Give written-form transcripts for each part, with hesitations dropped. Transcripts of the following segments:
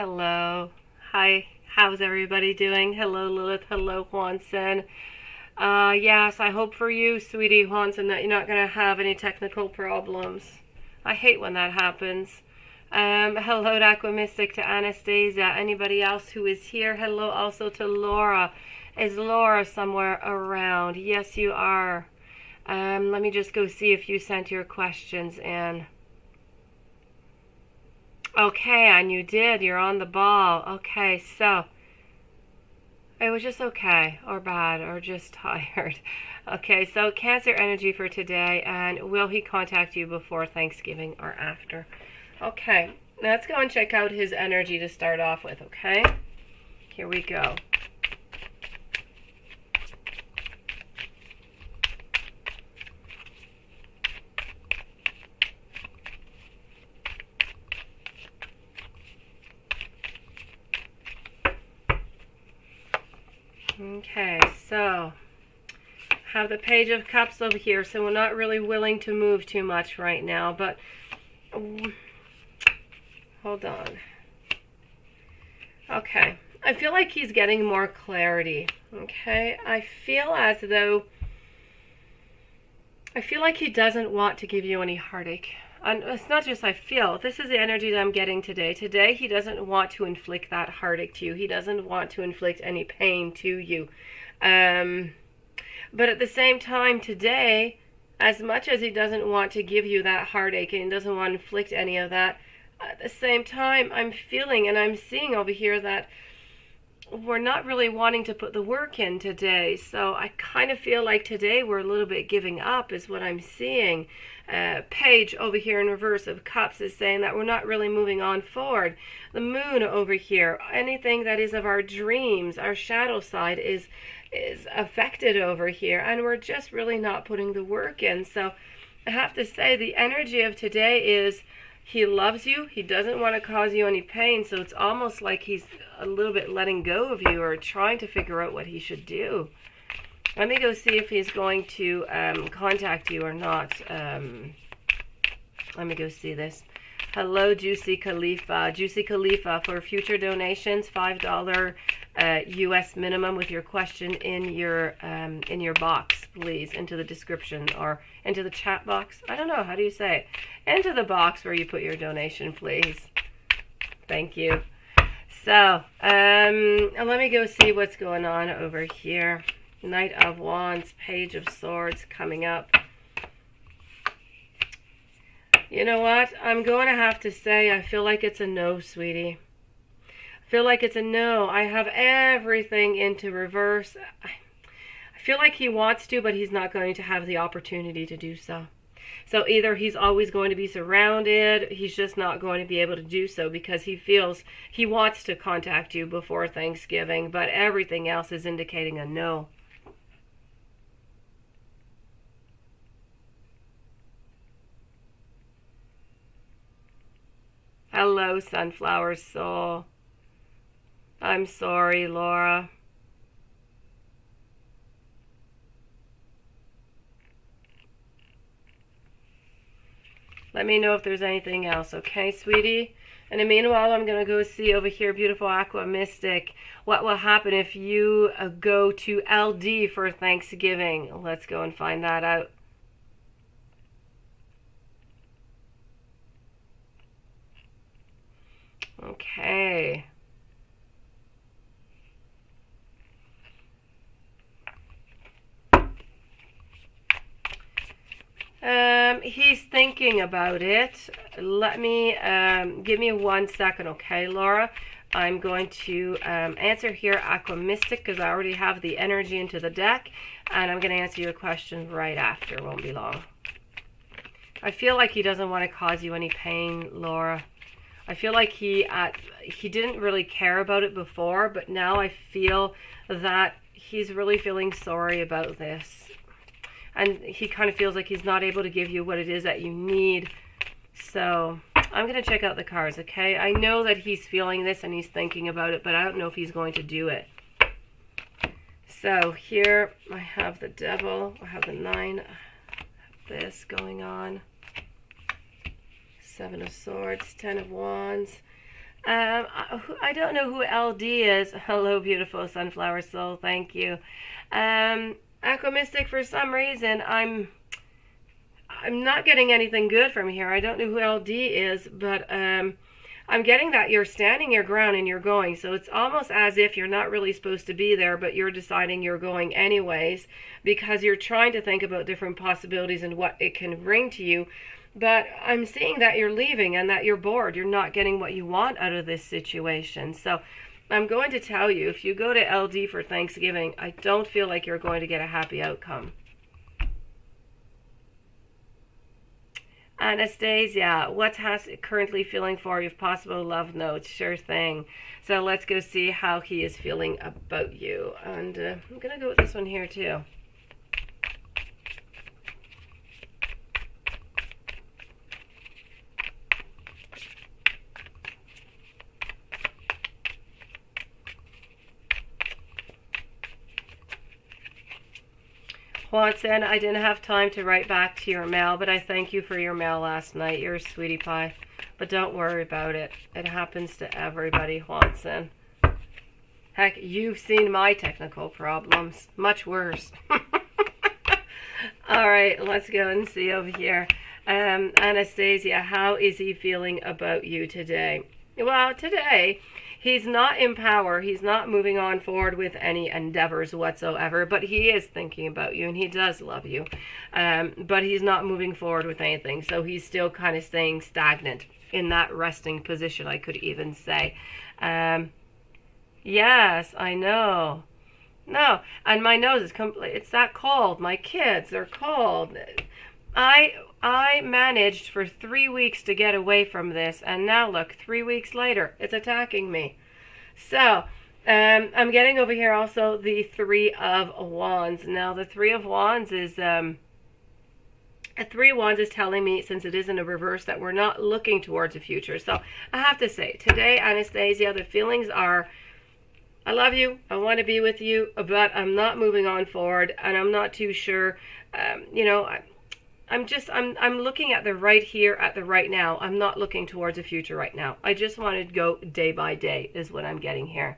Hello. Hi. How's everybody doing? Hello, Lilith. Hello, Juanson. Yes, I hope for you, sweetie Juanson, that you're not going to have any technical problems. I hate when that happens. Hello to Aquamystic, to Anastasia. Anybody else who is here? Hello also to Laura. Is Laura somewhere around? Yes, you are. Let me just go see if you sent your questions in. Okay, and you did. You're on the ball. Okay, so it was just okay or bad or just tired. Okay, so Cancer energy for today, and will he contact you before Thanksgiving or after? Okay, let's go and check out his energy to start off with, okay? Here we go. Okay, so have the Page of Cups over here, so we're not really willing to move too much right now, but hold on. Okay, I feel like he's getting more clarity. Okay, I feel like he doesn't want to give you any heartache. And it's not just I feel. This is the energy that I'm getting today. Today, he doesn't want to inflict that heartache to you. He doesn't want to inflict any pain to you. But at the same time, today, as much as he doesn't want to give you that heartache and he doesn't want to inflict any of that, at the same time, I'm feeling and I'm seeing over here that we're not really wanting to put the work in today. So I kind of feel like today we're a little bit giving up is what I'm seeing. Page over here in reverse of Cups is saying that we're not really moving on forward. The Moon over here, anything that is of our dreams, our shadow side is affected over here, and we're just really not putting the work in. So I have to say the energy of today is he loves you. He doesn't want to cause you any pain. So it's almost like he's a little bit letting go of you or trying to figure out what he should do. Let me go see if he's going to contact you or not. Let me go see this. Hello, Juicy Khalifa. Juicy Khalifa, for future donations, $5 US minimum with your question in your box, please, into the description or into the chat box. I don't know, how do you say it? Into the box where you put your donation, please. Thank you. So, let me go see what's going on over here. Knight of Wands, Page of Swords coming up. You know what? I'm going to have to say I feel like it's a no, sweetie. I feel like it's a no. I have everything into reverse. I feel like he wants to, but he's not going to have the opportunity to do so. So either he's always going to be surrounded, he's just not going to be able to do so because he feels he wants to contact you before Thanksgiving, but everything else is indicating a no. Hello, Sunflower Soul. I'm sorry, Laura. Let me know if there's anything else, okay, sweetie? And in the meanwhile, I'm going to go see over here, beautiful Aqua Mystic, what will happen if you go to LD for Thanksgiving. Let's go and find that out. Okay. He's thinking about it. Let me, give me 1 second, okay, Laura? I'm going to answer here Aqua Mystic because I already have the energy into the deck, and I'm going to answer your question right after. It won't be long. I feel like he doesn't want to cause you any pain, Laura. I feel like he didn't really care about it before, but now I feel that he's really feeling sorry about this. And he kind of feels like he's not able to give you what it is that you need. So I'm going to check out the cards, okay? I know that he's feeling this and he's thinking about it, but I don't know if he's going to do it. So here I have the Devil. I have the 9. I have this going on. 7 of Swords, 10 of Wands. I don't know who LD is. Hello, beautiful sunflower soul. Thank you. Aqua Mystic, for some reason, I'm not getting anything good from here. I don't know who LD is, but I'm getting that you're standing your ground and you're going. So it's almost as if you're not really supposed to be there, but you're deciding you're going anyways because you're trying to think about different possibilities and what it can bring to you. But I'm seeing that you're leaving and that you're bored. You're not getting what you want out of this situation. So I'm going to tell you, if you go to LD for Thanksgiving, I don't feel like you're going to get a happy outcome. Anastasia, what's currently feeling for you? If possible, love notes. Sure thing. So let's go see how he is feeling about you. And I'm going to go with this one here too. Watson, I didn't have time to write back to your mail, but I thank you for your mail last night. You're a sweetie pie. But don't worry about it. It happens to everybody, Watson. Heck, you've seen my technical problems. Much worse. All right, let's go and see over here. Anastasia, how is he feeling about you today? Well, today, he's not in power. He's not moving on forward with any endeavors whatsoever, but he is thinking about you and he does love you. But he's not moving forward with anything. So he's still kind of staying stagnant in that resting position, I could even say. Yes, I know. No, and my nose is it's that cold. My kids are cold. I managed for 3 weeks to get away from this, and now look, 3 weeks later, it's attacking me. So, I'm getting over here also the Three of Wands. Now, the Three of Wands is, a Three of Wands is telling me, since it is in a reverse, that we're not looking towards the future. So, I have to say, today, Anastasia, the feelings are, I love you, I want to be with you, but I'm not moving on forward, and I'm not too sure, you know, I'm looking at the right here, at the right now. I'm not looking towards the future right now. I just want to go day by day is what I'm getting here.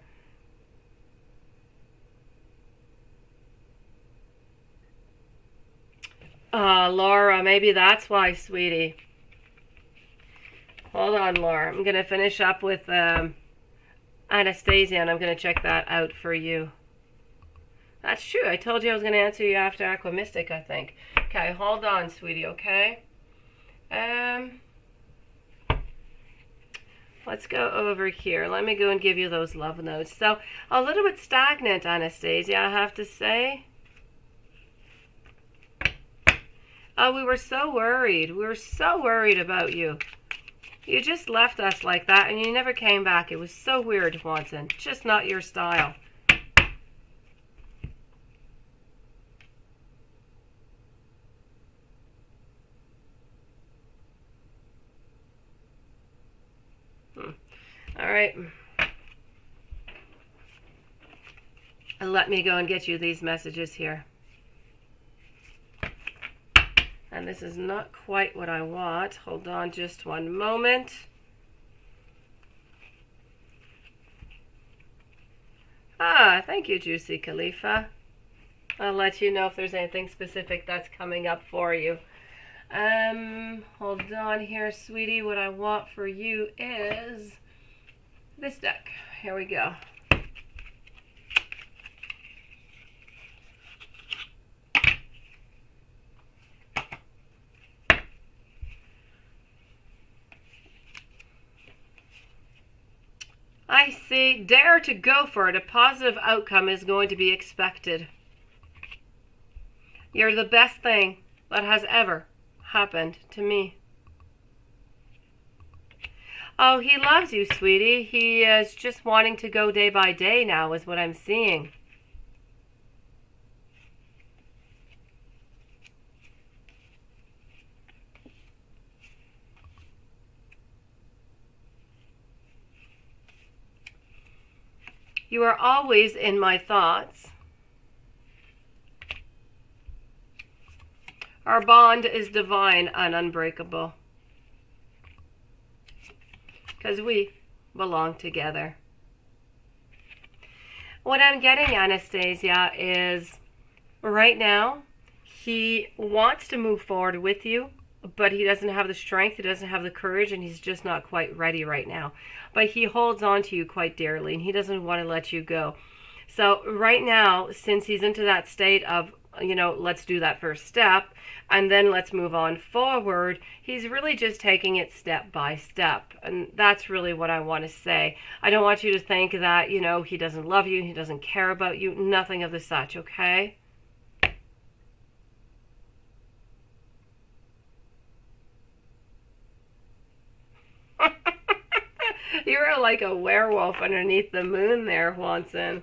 Laura, maybe that's why, sweetie. Hold on, Laura. I'm going to finish up with Anastasia, and I'm going to check that out for you. That's true. I told you I was going to answer you after Aqua Mystic, I think. Okay, hold on, sweetie, okay? Let's go over here. Let me go and give you those love notes. So, a little bit stagnant, Anastasia, I have to say. Oh, we were so worried. We were so worried about you. You just left us like that, and you never came back. It was so weird, Watson. Just not your style. All right. Let me go and get you these messages here. And this is not quite what I want. Hold on just one moment. Ah, thank you, Juicy Khalifa. I'll let you know if there's anything specific that's coming up for you. Hold on here, sweetie. What I want for you is this deck. Here we go. I see. Dare to go for it. A positive outcome is going to be expected. You're the best thing that has ever happened to me. Oh, he loves you, sweetie. He is just wanting to go day by day now is what I'm seeing. You are always in my thoughts. Our bond is divine and unbreakable. Because we belong together. What I'm getting, Anastasia, is right now he wants to move forward with you, but he doesn't have the strength, he doesn't have the courage, and he's just not quite ready right now. But he holds on to you quite dearly, and he doesn't want to let you go. So right now, since he's into that state of, let's do that first step, and then let's move on forward, he's really just taking it step by step. And that's really what I want to say. I don't want you to think that, he doesn't love you, he doesn't care about you, nothing of the such, okay? You're like a werewolf underneath the moon there, Watson.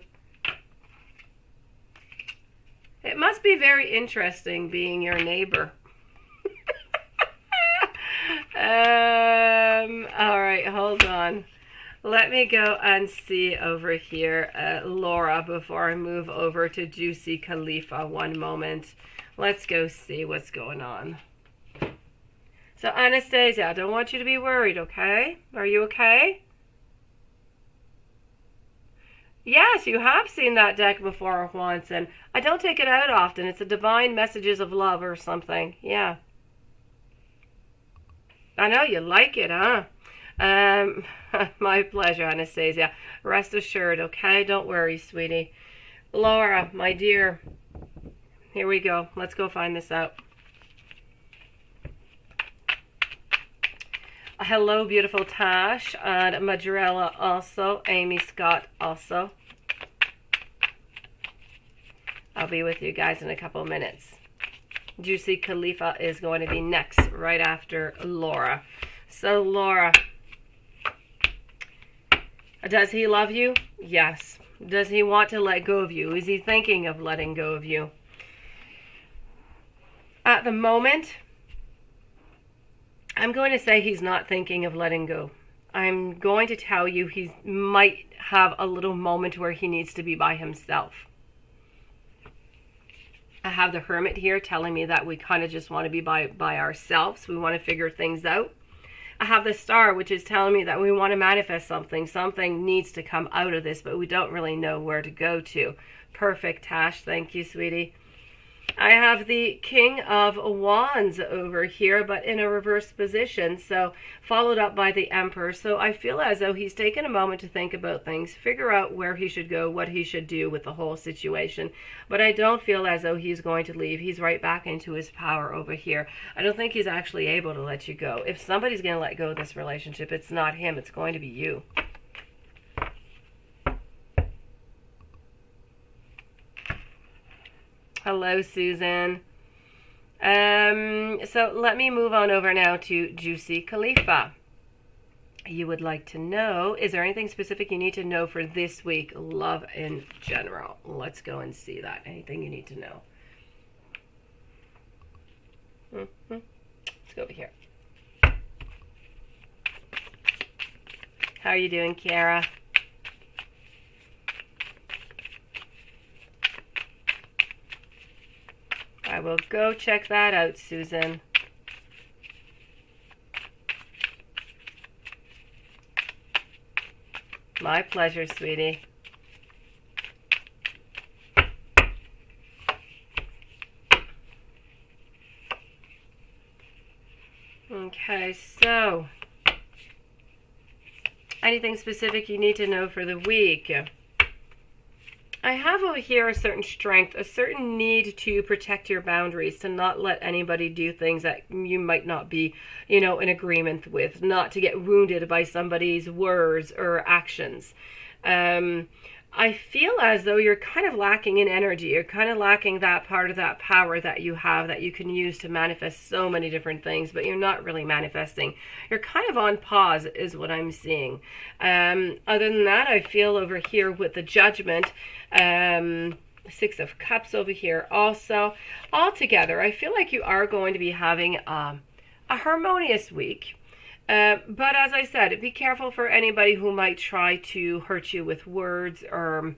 It must be very interesting being your neighbor. All right, hold on. Let me go and see over here, Laura, before I move over to Juicy Khalifa. One moment. Let's go see what's going on. So, Anastasia, I don't want you to be worried, okay? Are you okay? Yes, you have seen that deck before once, and I don't take it out often. It's a Divine Messages of Love or something. Yeah. I know you like it, huh? My pleasure, Anastasia. Rest assured, okay? Don't worry, sweetie. Laura, my dear, here we go. Let's go find this out. Hello, beautiful Tash, and Madrella also, Amy Scott also. I'll be with you guys in a couple of minutes. Juicy Khalifa is going to be next, right after Laura. So, Laura, does he love you? Yes. Does he want to let go of you? Is he thinking of letting go of you? At the moment, I'm going to say he's not thinking of letting go. I'm going to tell you he might have a little moment where he needs to be by himself. I have the Hermit here telling me that we kind of just want to be by ourselves. We want to figure things out. I have the Star, which is telling me that we want to manifest something. Something needs to come out of this, but we don't really know where to go to. Perfect, Tash. Thank you, sweetie. I have the King of Wands over here, but in a reverse position, so followed up by the Emperor. So I feel as though he's taken a moment to think about things, figure out where he should go, what he should do with the whole situation. But I don't feel as though he's going to leave. He's right back into his power over here. I don't think he's actually able to let you go. If somebody's going to let go of this relationship, it's not him. It's going to be you. Hello, Susan. So let me move on over now to Juicy Khalifa. You would like to know, is there anything specific you need to know for this week? Love in general. Let's go and see that. Anything you need to know. Let's go over here. How are you doing, Kiara? I will go check that out, Susan. My pleasure, sweetie. Okay, so anything specific you need to know for the week? I have over here a certain strength, a certain need to protect your boundaries, to not let anybody do things that you might not be, in agreement with, not to get wounded by somebody's words or actions. I feel as though you're kind of lacking in energy. You're kind of lacking that part of that power that you have that you can use to manifest so many different things, but you're not really manifesting. You're kind of on pause is what I'm seeing. Other than that, I feel over here with the Judgment, Six of Cups over here also. Altogether, I feel like you are going to be having a harmonious week. But as I said, be careful for anybody who might try to hurt you with words or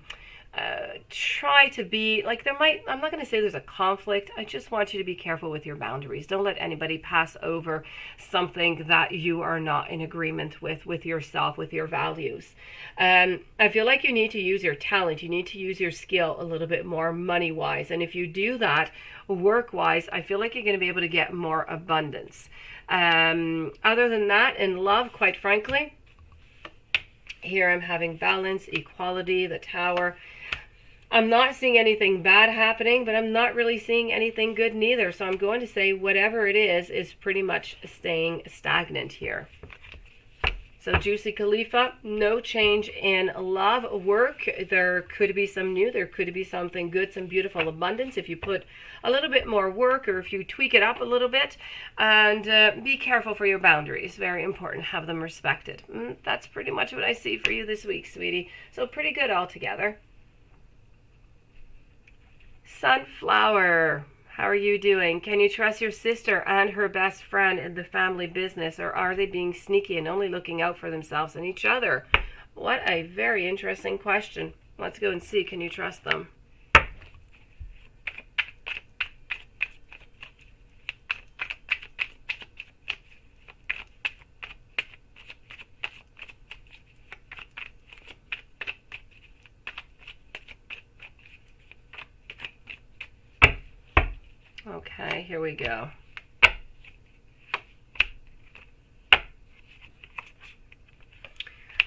try to be like, I'm not going to say there's a conflict. I just want you to be careful with your boundaries. Don't let anybody pass over something that you are not in agreement with yourself, with your values. I feel like you need to use your talent. You need to use your skill a little bit more money wise. And if you do that work wise, I feel like you're going to be able to get more abundance. Other than that, in love, quite frankly, here I'm having balance, equality, the Tower. I'm not seeing anything bad happening, but I'm not really seeing anything good neither. So I'm going to say whatever it is pretty much staying stagnant here. So Juicy Khalifa, no change in love, work. There could be some new, there could be something good, some beautiful abundance if you put a little bit more work or if you tweak it up a little bit. And be careful for your boundaries. Very important. Have them respected. That's pretty much what I see for you this week, sweetie. So pretty good altogether. Sunflower, how are you doing? Can you trust your sister and her best friend in the family business, or are they being sneaky and only looking out for themselves and each other? What a very interesting question. Let's go and see. Can you trust them? Okay, here we go.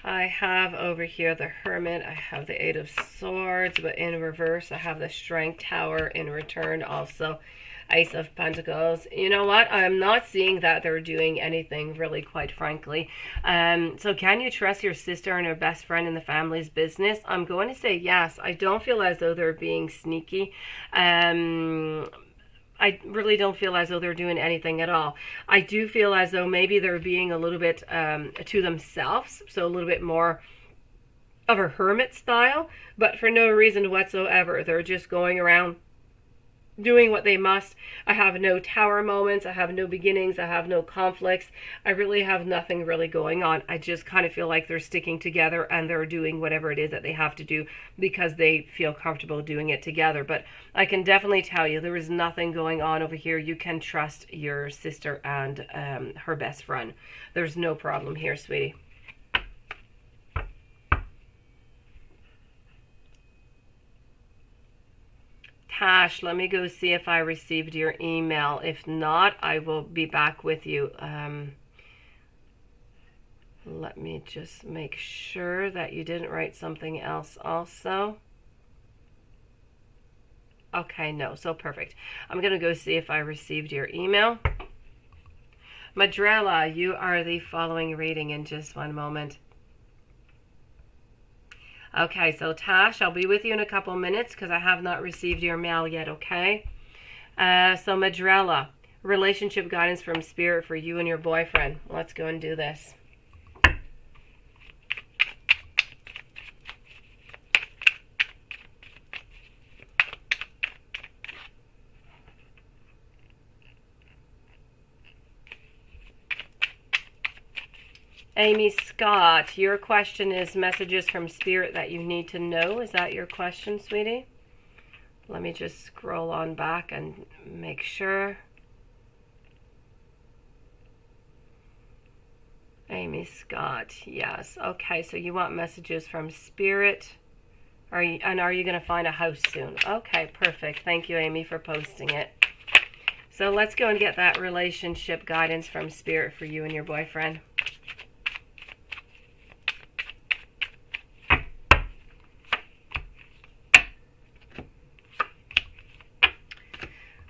I have over here the Hermit. I have the Eight of Swords, but in reverse, I have the Strength Tower in return. Also, Ace of Pentacles. You know what? I'm not seeing that they're doing anything really, quite frankly. So can you trust your sister and her best friend in the family's business? I'm going to say yes. I don't feel as though they're being sneaky. I really don't feel as though they're doing anything at all. I do feel as though maybe they're being a little bit to themselves, so a little bit more of a hermit style, but for no reason whatsoever. They're just going around doing what they must. I have no tower moments. I have no beginnings. I have no conflicts. I really have nothing really going on. I just kind of feel like they're sticking together and they're doing whatever it is that they have to do because they feel comfortable doing it together. But I can definitely tell you there is nothing going on over here. You can trust your sister and her best friend. There's no problem here, sweetie. Tash, let me go see if I received your email. If not, I will be back with you. Let me just make sure that you didn't write something else also. Okay, no, so perfect. I'm going to go see if I received your email. Madrella, you are the following reading in just one moment. Okay, so Tash, I'll be with you in a couple minutes because I have not received your mail yet, okay? So Madrella, relationship guidance from Spirit for you and your boyfriend. Let's go and do this. Amy Scott, your question is messages from Spirit that you need to know. Is that your question, sweetie? Let me just scroll on back and make sure. Amy Scott, yes. Okay, so you want messages from Spirit. Are you going to find a house soon? Okay, perfect. Thank you, Amy, for posting it. So let's go and get that relationship guidance from Spirit for you and your boyfriend.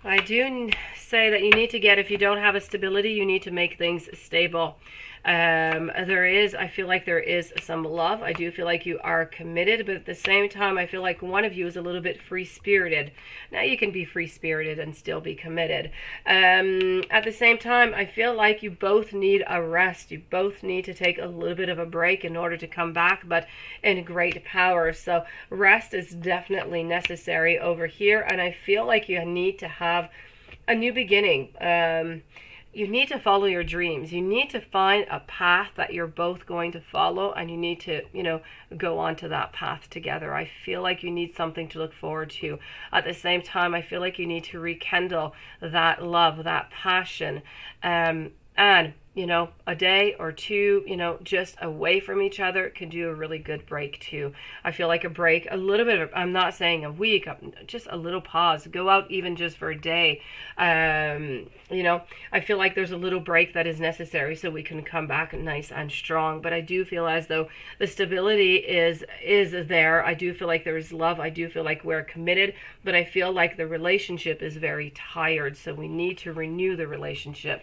I do say that you need to get, if you don't have a stability, you need to make things stable. I feel like there is some love. I do feel like you are committed, but at the same time, I feel like one of you is a little bit free-spirited. Now you can be free-spirited and still be committed. At the same time, I feel like you both need a rest. You both need to take a little bit of a break in order to come back, but in great power. So rest is definitely necessary over here, and I feel like you need to have a new beginning. you need to follow your dreams. You need to find a path that you're both going to follow, and you need to, go onto that path together. I feel like you need something to look forward to. At the same time, I feel like you need to rekindle that love, that passion, and a day or two, just away from each other can do a really good break too. I feel like a break, a little bit of, I'm not saying a week, just a little pause. Go out even just for a day. I feel like there's a little break that is necessary so we can come back nice and strong. But I do feel as though the stability is there. I do feel like there is love. I do feel like we're committed, but I feel like the relationship is very tired. So we need to renew the relationship.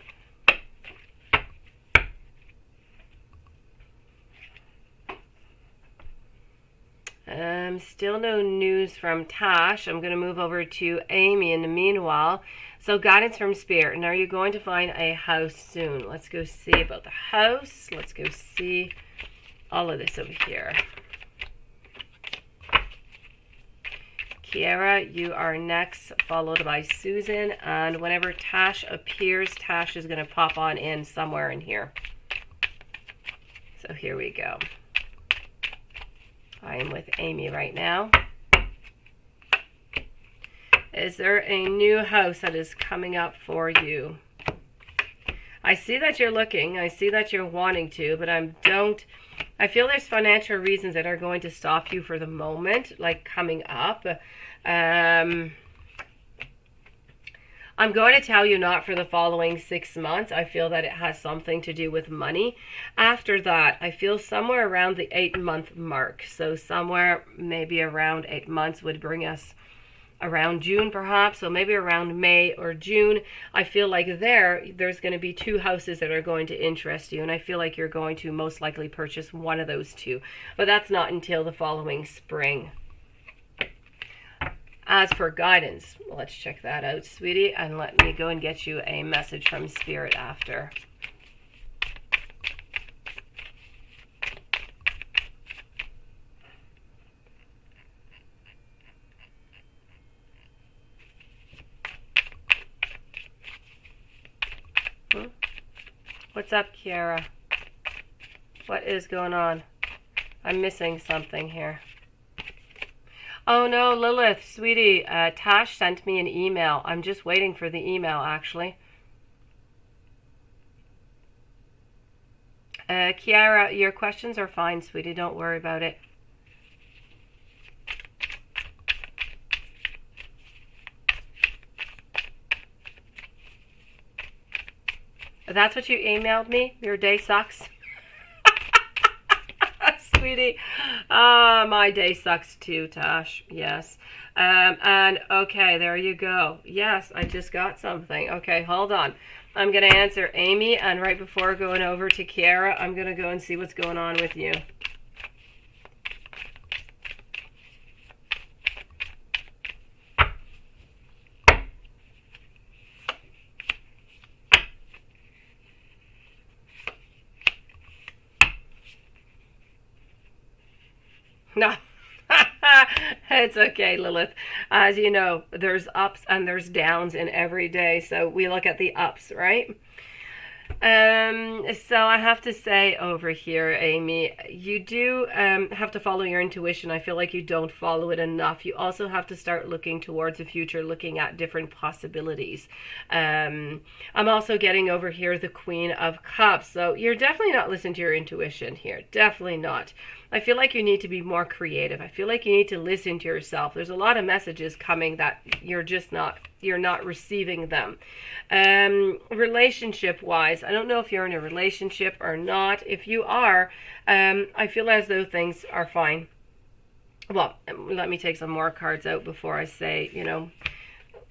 Still no news from Tash. I'm going to move over to Amy in the meanwhile. So guidance from Spirit. And are you going to find a house soon? Let's go see about the house. Let's go see all of this over here. Kiara, you are next, followed by Susan. And whenever Tash appears, Tash is going to pop on in somewhere in here. So here we go. I am with Amy right now. Is there a new house that is coming up for you? I see that you're looking. I see that you're wanting to, but I feel there's financial reasons that are going to stop you for the moment, like coming up. I'm going to tell you not for the following 6 months. I feel that it has something to do with money. After that, I feel somewhere around the 8-month mark. So somewhere maybe around 8 months would bring us around June perhaps. So maybe around May or June. I feel like there's going to be 2 houses that are going to interest you. And I feel like you're going to most likely purchase one of those 2. But that's not until the following spring. As for guidance, let's check that out, sweetie, and let me go and get you a message from Spirit after. What's up, Kiara? What is going on? I'm missing something here. Oh no, Lilith, sweetie, Tash sent me an email. I'm just waiting for the email, actually. Kiara, your questions are fine, sweetie. Don't worry about it. That's what you emailed me? Your day sucks? Sweetie, my day sucks too, Tash. Yes. And okay, there you go. Yes, I just got something. Okay, hold on. I'm going to answer Amy, and right before going over to Kiara, I'm going to go and see what's going on with you. No, it's okay, Lilith. As you know, there's ups and there's downs in every day, so we look at the ups, right? So I have to say over here, Amy, you do have to follow your intuition. I feel like you don't follow it enough. You also have to start looking towards the future, looking at different possibilities. I'm also getting over here the Queen of Cups. So you're definitely not listening to your intuition here. Definitely not. I feel like you need to be more creative. I feel like you need to listen to yourself. There's a lot of messages coming that you're not receiving them. Relationship wise, I don't know if you're in a relationship or not. If you are, I feel as though things are fine. Well, let me take some more cards out before I say,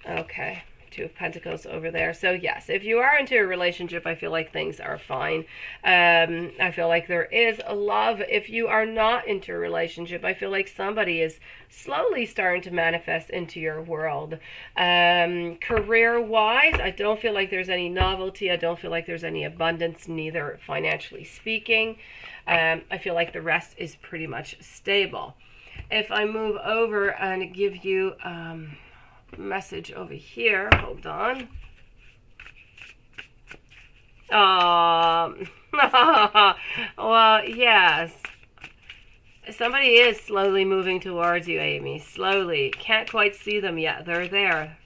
okay. 2 of Pentacles over there. So yes, if you are into a relationship, I feel like things are fine. I feel like there is a love. If you are not into a relationship, I feel like somebody is slowly starting to manifest into your world. Career wise, I don't feel like there's any novelty. I don't feel like there's any abundance, neither financially speaking. I feel like the rest is pretty much stable. If I move over and give you message over here, hold on. Well, yes. Somebody is slowly moving towards you, Amy. Slowly. Can't quite see them yet. They're there.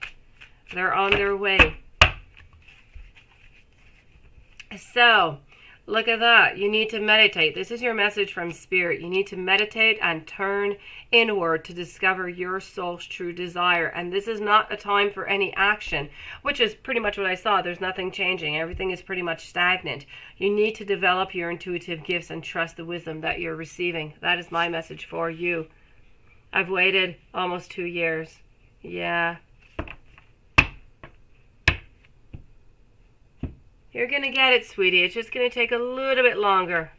They're on their way. So, look at that. You need to meditate. This is your message from Spirit. You need to meditate and turn inward to discover your soul's true desire. And this is not a time for any action, which is pretty much what I saw. There's nothing changing. Everything is pretty much stagnant. You need to develop your intuitive gifts and trust the wisdom that you're receiving. That is my message for you. I've waited almost 2 years. Yeah. You're going to get it, sweetie. It's just going to take a little bit longer.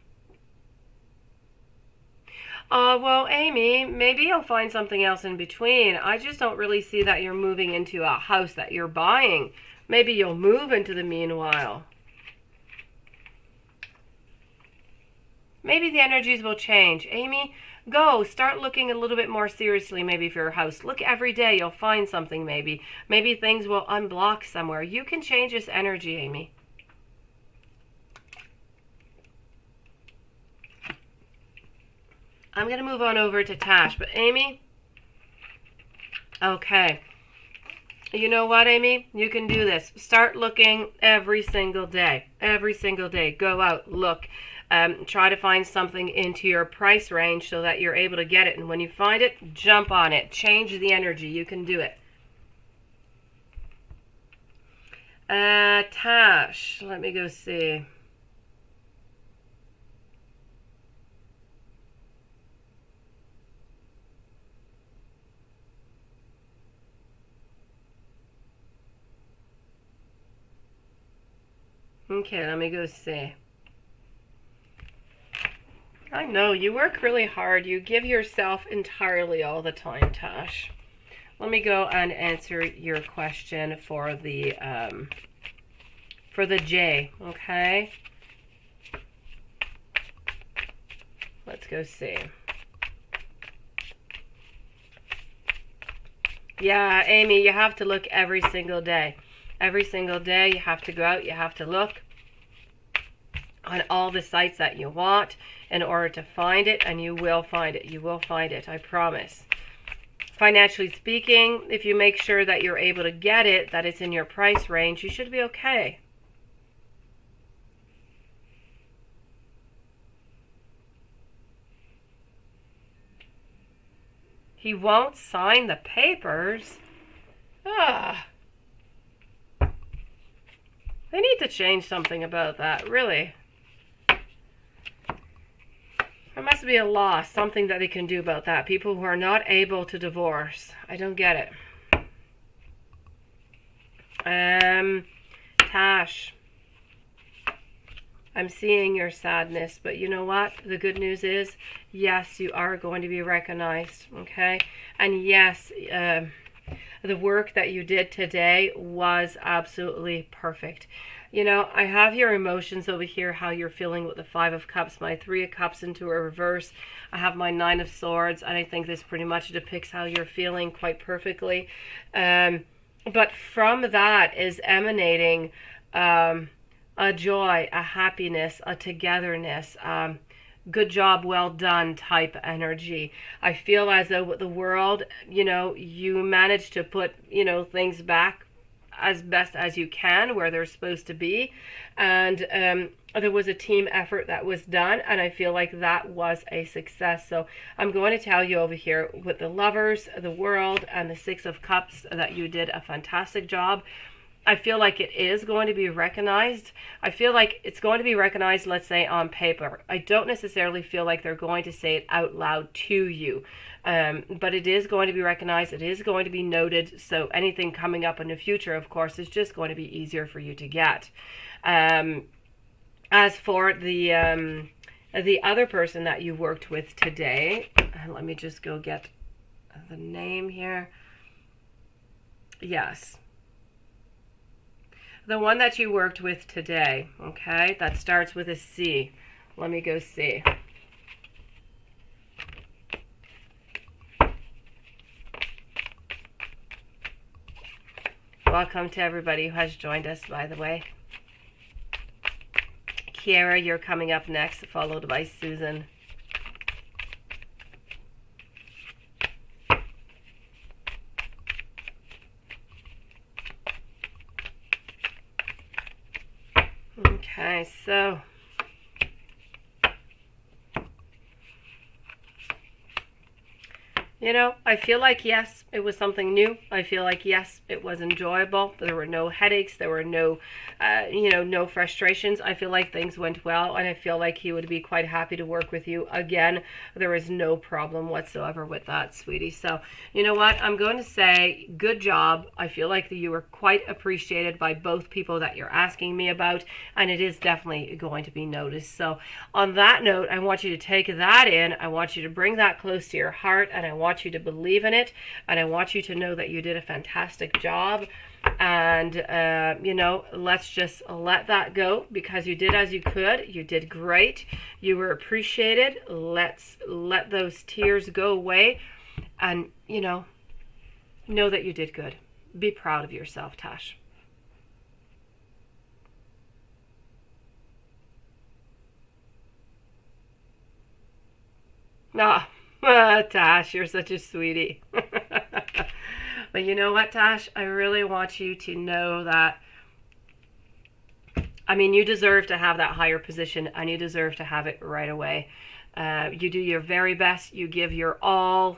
Well, Amy, maybe you'll find something else in between. I just don't really see that you're moving into a house that you're buying. Maybe you'll move into the meanwhile. Maybe the energies will change. Amy, go. Start looking a little bit more seriously maybe for your house. Look every day. You'll find something maybe. Maybe things will unblock somewhere. You can change this energy, Amy. I'm going to move on over to Tash. But Amy, okay. You know what, Amy? You can do this. Start looking every single day. Every single day. Go out, look. Try to find something into your price range so that you're able to get it. And when you find it, jump on it. Change the energy. You can do it. Tash, let me go see. Okay, let me go see. I know, you work really hard. You give yourself entirely all the time, Tash. Let me go and answer your question for the J, okay? Let's go see. Yeah, Amy, you have to look every single day. Every single day you have to go out, you have to look on all the sites that you want in order to find it, and you will find it. You will find it, I promise. Financially speaking, if you make sure that you're able to get it, that it's in your price range, you should be okay. He won't sign the papers? Ah. They need to change something about that, really. There must be a law, something that they can do about that. People who are not able to divorce. I don't get it. Tash. I'm seeing your sadness, but you know what? The good news is, yes, you are going to be recognized, okay? And yes, the work that you did today was absolutely perfect. You know, I have your emotions over here, how you're feeling with the 5 of Cups, my 3 of Cups into a reverse. I have my 9 of Swords, and I think this pretty much depicts how you're feeling quite perfectly. But from that is emanating a joy, a happiness, a togetherness, good job, well done type energy. I feel as though with the world, you know, you managed to put, you know, things back as best as you can where they're supposed to be, and there was a team effort that was done, and I feel like that was a success. So I'm going to tell you over here with the Lovers, the World, and the 6 of Cups that you did a fantastic job. I feel like it is going to be recognized. I feel like it's going to be recognized, let's say, on paper. I don't necessarily feel like they're going to say it out loud to you. But it is going to be recognized. It is going to be noted. So anything coming up in the future, of course, is just going to be easier for you to get. As for the other person that you worked with today, let me just go get the name here. Yes. The one that you worked with today, okay, that starts with a C. Let me go see. Welcome to everybody who has joined us, by the way. Kiara, you're coming up next, followed by Susan. Okay, so you know, I feel like, yes, it was something new. I feel like, yes, it was enjoyable. There were no headaches. There were no, no frustrations. I feel like things went well, and I feel like he would be quite happy to work with you again. There is no problem whatsoever with that, sweetie. So, you know what? I'm going to say good job. I feel like you were quite appreciated by both people that you're asking me about, and it is definitely going to be noticed. So, on that note, I want you to take that in. I want you to bring that close to your heart, and I want you to believe in it, and I want you to know that you did a fantastic job. And let's just let that go, because you did as you could. You did great. You were appreciated. Let's let those tears go away, and know that you did good. Be proud of yourself, Tash. Tash, you're such a sweetie. But you know what, Tash? I really want you to know that, you deserve to have that higher position, and you deserve to have it right away. You do your very best. You give your all,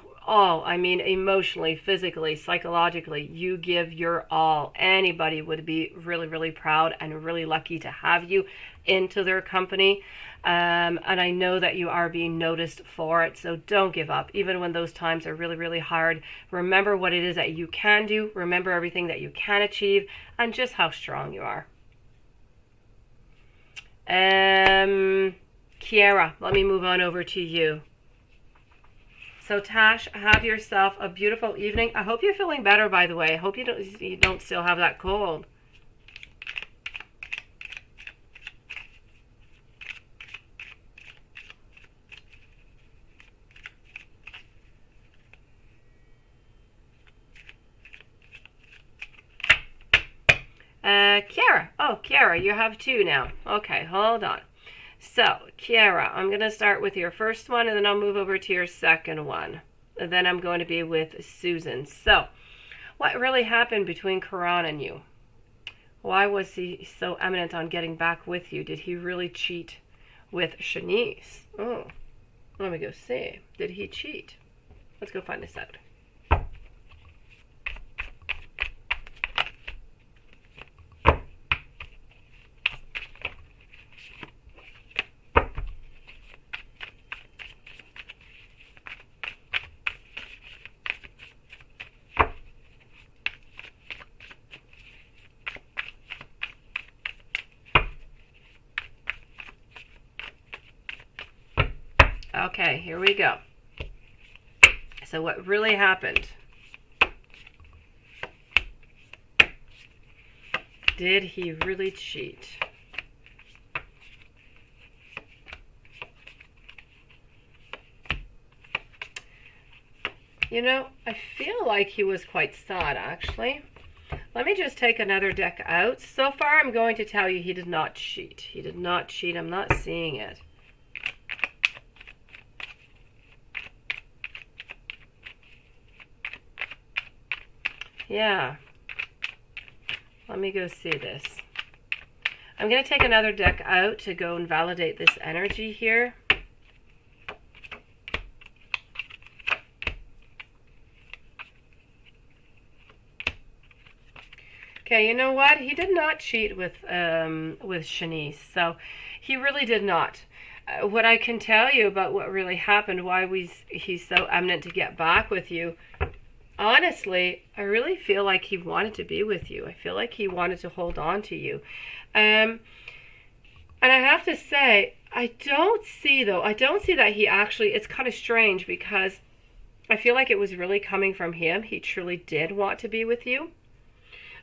emotionally, physically, psychologically, you give your all. Anybody would be really, really proud and really lucky to have you into their company. And I know that you are being noticed for it, so don't give up. Even when those times are really, really hard, remember what it is that you can do. Remember everything that you can achieve, and just how strong you are. Kiara, let me move on over to you. So Tash, have yourself a beautiful evening. I hope you're feeling better, by the way. I hope you don't still have that cold. Kiara. Oh, Kiara, you have two now. Okay, hold on. So, Kiara, I'm going to start with your first one, and then I'll move over to your second one. And then I'm going to be with Susan. So, what really happened between Karan and you? Why was he so eminent on getting back with you? Did he really cheat with Shanice? Oh, let me go see. Did he cheat? Let's go find this out. Okay, here we go. So what really happened? Did he really cheat? I feel like he was quite sad, actually. Let me just take another deck out. So far, I'm going to tell you he did not cheat. He did not cheat. I'm not seeing it. Yeah. Let me go see this. I'm going to take another deck out to go and validate this energy here. Okay, you know what? He did not cheat with Shanice, so he really did not. What I can tell you about what really happened, why he's so eminent to get back with you, honestly, I really feel like he wanted to be with you. I feel like he wanted to hold on to you. And I have to say, I don't see that he actually, it's kind of strange, because I feel like it was really coming from him. He truly did want to be with you.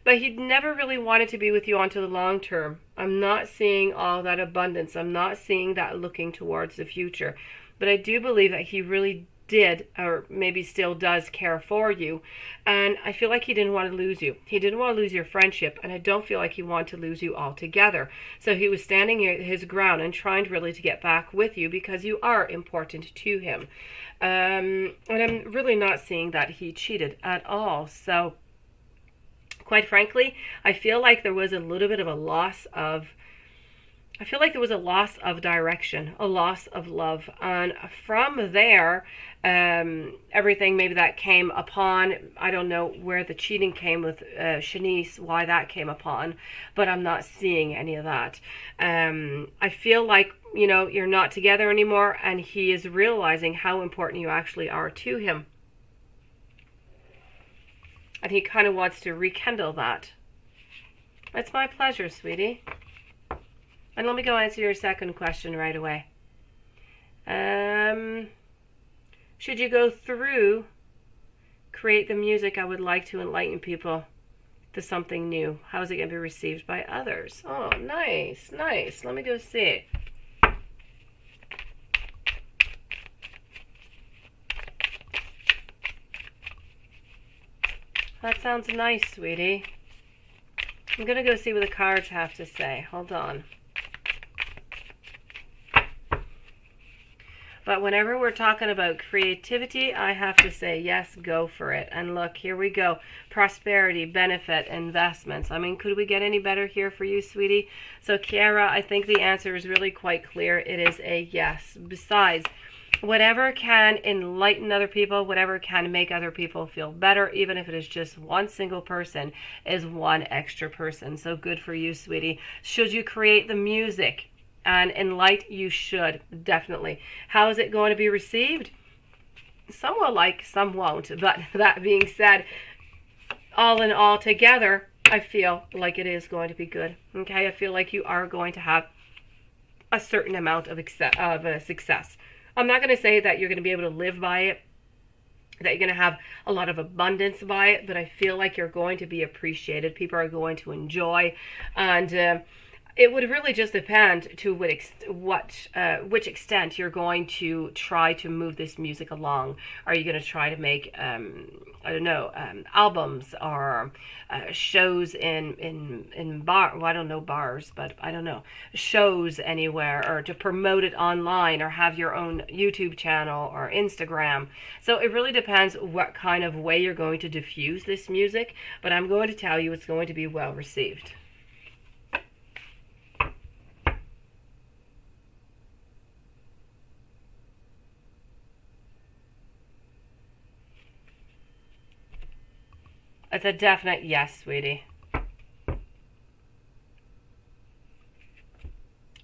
But he never really wanted to be with you onto the long term. I'm not seeing all that abundance. I'm not seeing that looking towards the future. But I do believe that he really did, or maybe still does, care for you. And I feel like he didn't want to lose you. He didn't want to lose your friendship, and I don't feel like he wanted to lose you altogether. So he was standing his ground and trying really to get back with you because you are important to him. And I'm really not seeing that he cheated at all. So quite frankly, I feel like there was a little bit of a loss of direction, a loss of love. And from there, everything maybe that came upon, I don't know where the cheating came with Shanice, why that came upon, but I'm not seeing any of that. I feel like, you're not together anymore, and he is realizing how important you actually are to him. And he kind of wants to rekindle that. It's my pleasure, sweetie. And let me go answer your second question right away. Should you go through, create the music I would like to enlighten people to something new? How is it going to be received by others? Oh, nice, nice. Let me go see. That sounds nice, sweetie. I'm going to go see what the cards have to say. Hold on. But whenever we're talking about creativity, I have to say, yes, go for it. And look, here we go. Prosperity, benefit, investments. I mean, could we get any better here for you, sweetie? So, Kiara, I think the answer is really quite clear. It is a yes. Besides, whatever can enlighten other people, whatever can make other people feel better, even if it is just one single person, is one extra person. So good for you, sweetie. Should you create the music and enlighten? You should, definitely. How is it going to be received? Some will like, some won't. But that being said, all in all together, I feel like it is going to be good. Okay, I feel like you are going to have a certain amount of success. I'm not going to say that you're going to be able to live by it, that you're going to have a lot of abundance by it, but I feel like you're going to be appreciated. People are going to enjoy, and it would really just depend to which extent you're going to try to move this music along. Are you going to try to make I don't know, albums or shows in bar? Well, I don't know bars, but I don't know, shows anywhere, or to promote it online, or have your own YouTube channel or Instagram. So it really depends what kind of way you're going to diffuse this music. But I'm going to tell you, it's going to be well received. It's a definite yes, sweetie.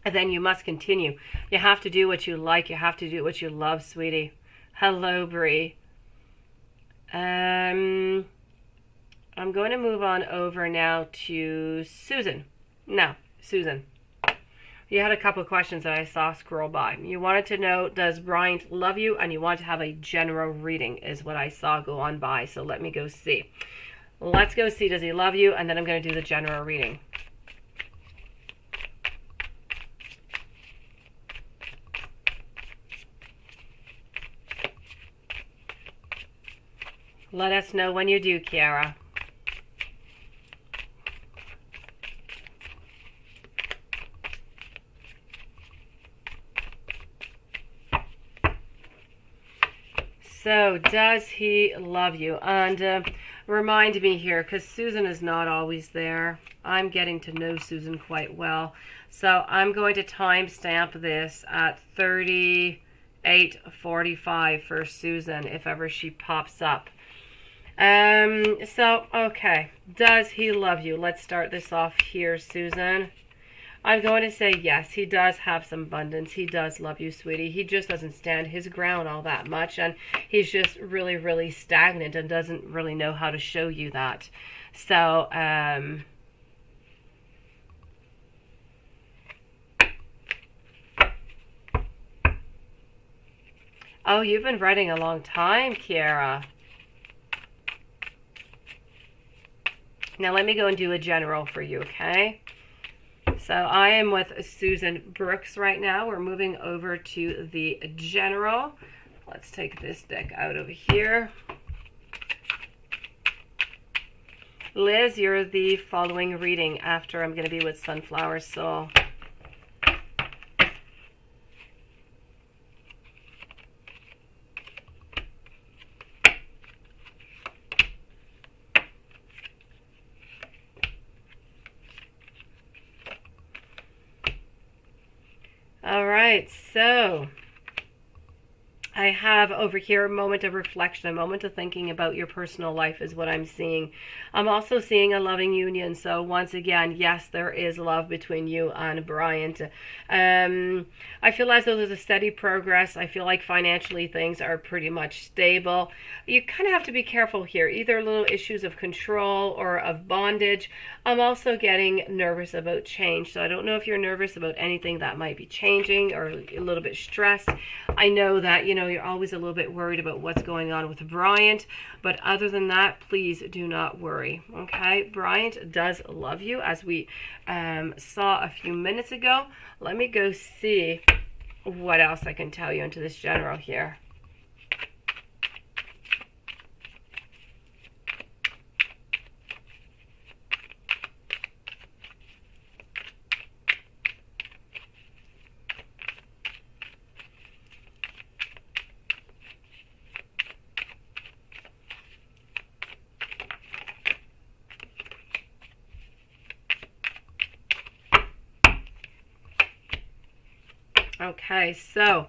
And then you must continue. You have to do what you like. You have to do what you love, sweetie. Hello, Bree. I'm going to move on over now to Susan. Now, Susan, you had a couple of questions that I saw scroll by. You wanted to know, does Brian love you? And you want to have a general reading is what I saw go on by. So let me go see. Let's go see, does he love you? And then I'm going to do the general reading. Let us know when you do, Kiara. So, does he love you? And remind me here, because Susan is not always there. I'm getting to know Susan quite well. So I'm going to timestamp this at 38:45 for Susan, if ever she pops up. Okay. Does he love you? Let's start this off here, Susan. I'm going to say yes, he does have some abundance. He does love you, sweetie. He just doesn't stand his ground all that much, and he's just really, really stagnant and doesn't really know how to show you that. So, oh, you've been writing a long time, Kiara. Now let me go and do a general for you, okay? So I am with Susan Brooks right now. We're moving over to the general. Let's take this deck out over here. Liz, you're the following reading after I'm going to be with Sunflower Soul. All right, so I have over here a moment of reflection, a moment of thinking about your personal life is what I'm seeing. I'm also seeing a loving union. So once again, yes, there is love between you and Bryant. I feel as though there's a steady progress. I feel like financially things are pretty much stable. You kind of have to be careful here, either little issues of control or of bondage. I'm also getting nervous about change. So I don't know if you're nervous about anything that might be changing or a little bit stressed. I know that, you know, you're always a little bit worried about what's going on with Bryant, but other than that, please do not worry. Okay, Bryant does love you, as we saw a few minutes ago. Let me go see what else I can tell you into this general here. Okay, so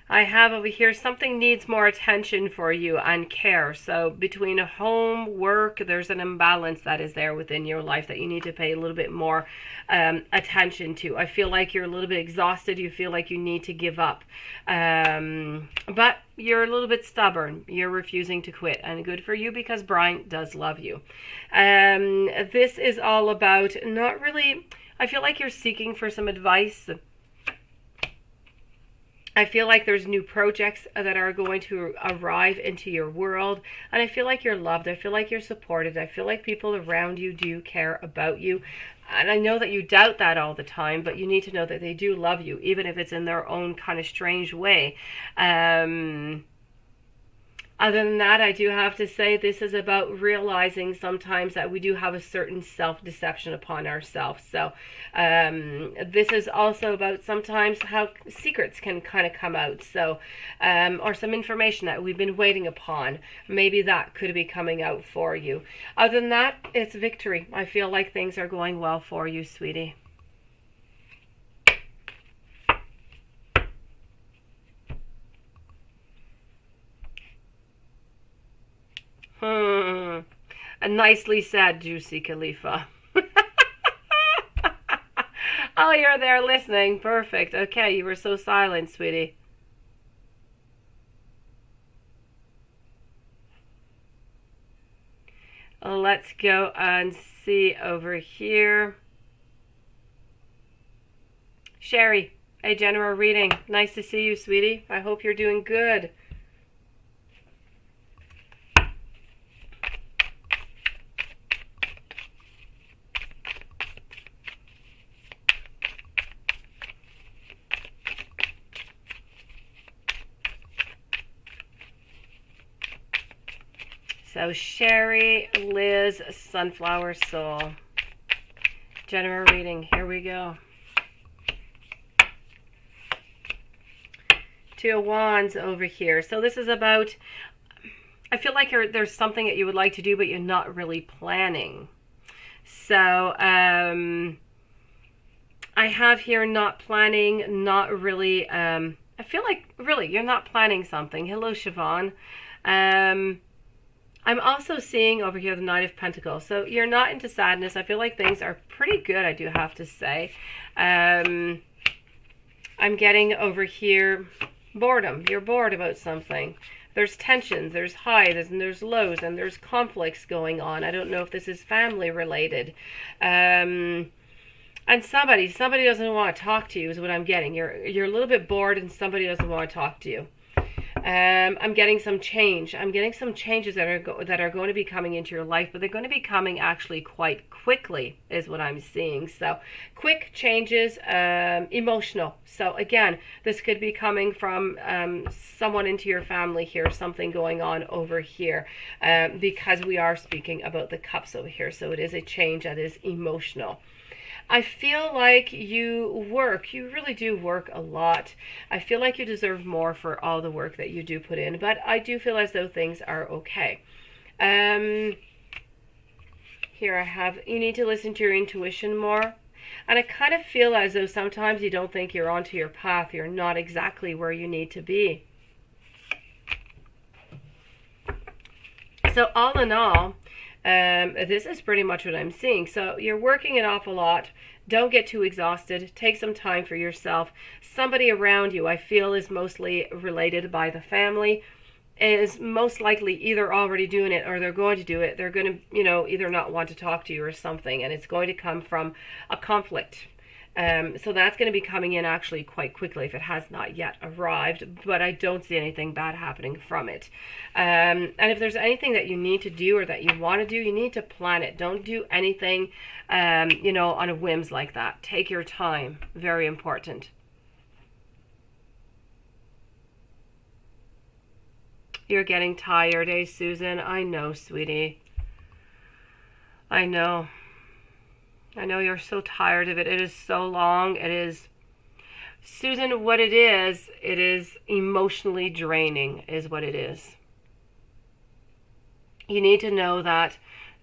I have over here something needs more attention for you and care. So between home, work, there's an imbalance that is there within your life that you need to pay a little bit more attention to. I feel like you're a little bit exhausted. You feel like you need to give up. But you're a little bit stubborn. You're refusing to quit. And good for you, because Brian does love you. This is all about not really... I feel like you're seeking for some advice. I feel like there's new projects that are going to arrive into your world. And I feel like you're loved. I feel like you're supported. I feel like people around you do care about you. And I know that you doubt that all the time, but you need to know that they do love you, even if it's in their own kind of strange way. Other than that, I do have to say this is about realizing sometimes that we do have a certain self-deception upon ourselves. So this is also about sometimes how secrets can kind of come out. So, or some information that we've been waiting upon. Maybe that could be coming out for you. Other than that, it's victory. I feel like things are going well for you, sweetie. Nicely said, Juicy Khalifa. Oh, you're there listening. Perfect. Okay, you were so silent, sweetie. Let's go and see over here. Sherry, a general reading. Nice to see you, sweetie. I hope you're doing good. So Sherry, Liz, Sunflower Soul. General reading. Here we go. Two of Wands over here. So this is about, I feel like there's something that you would like to do, but you're not really planning. So I have here not planning, not really, I feel like really you're not planning something. Hello, Siobhan. I'm also seeing over here the Knight of Pentacles. So you're not into sadness. I feel like things are pretty good, I do have to say. I'm getting over here boredom. You're bored about something. There's tensions, there's highs, and there's lows, and there's conflicts going on. I don't know if this is family related. And somebody doesn't want to talk to you is what I'm getting. You're a little bit bored and somebody doesn't want to talk to you. I'm getting some change. I'm getting some changes that are going to be coming into your life, but they're going to be coming actually quite quickly, is what I'm seeing. So, quick changes, emotional. So again, this could be coming from someone into your family here, something going on over here, because we are speaking about the cups over here. So it is a change that is emotional. I feel like you really do work a lot. I feel like you deserve more for all the work that you do put in, but I do feel as though things are okay. Here I have, you need to listen to your intuition more. And I kind of feel as though sometimes you don't think you're onto your path. You're not exactly where you need to be. So all in all, this is pretty much what I'm seeing. So you're working an awful lot. Don't get too exhausted. Take some time for yourself. Somebody around you, I feel, is mostly related by the family, is most likely either already doing it or they're going to do it. They're going to, either not want to talk to you or something, and it's going to come from a conflict. So that's going to be coming in actually quite quickly if it has not yet arrived, but I don't see anything bad happening from it. And if there's anything that you need to do or that you want to do, you need to plan it. Don't do anything, on a whims like that. Take your time. Very important. You're getting tired, eh, Susan? I know, sweetie. I know. I know you're so tired of it. It is so long. It is, Susan, what it is emotionally draining is what it is. You need to know that,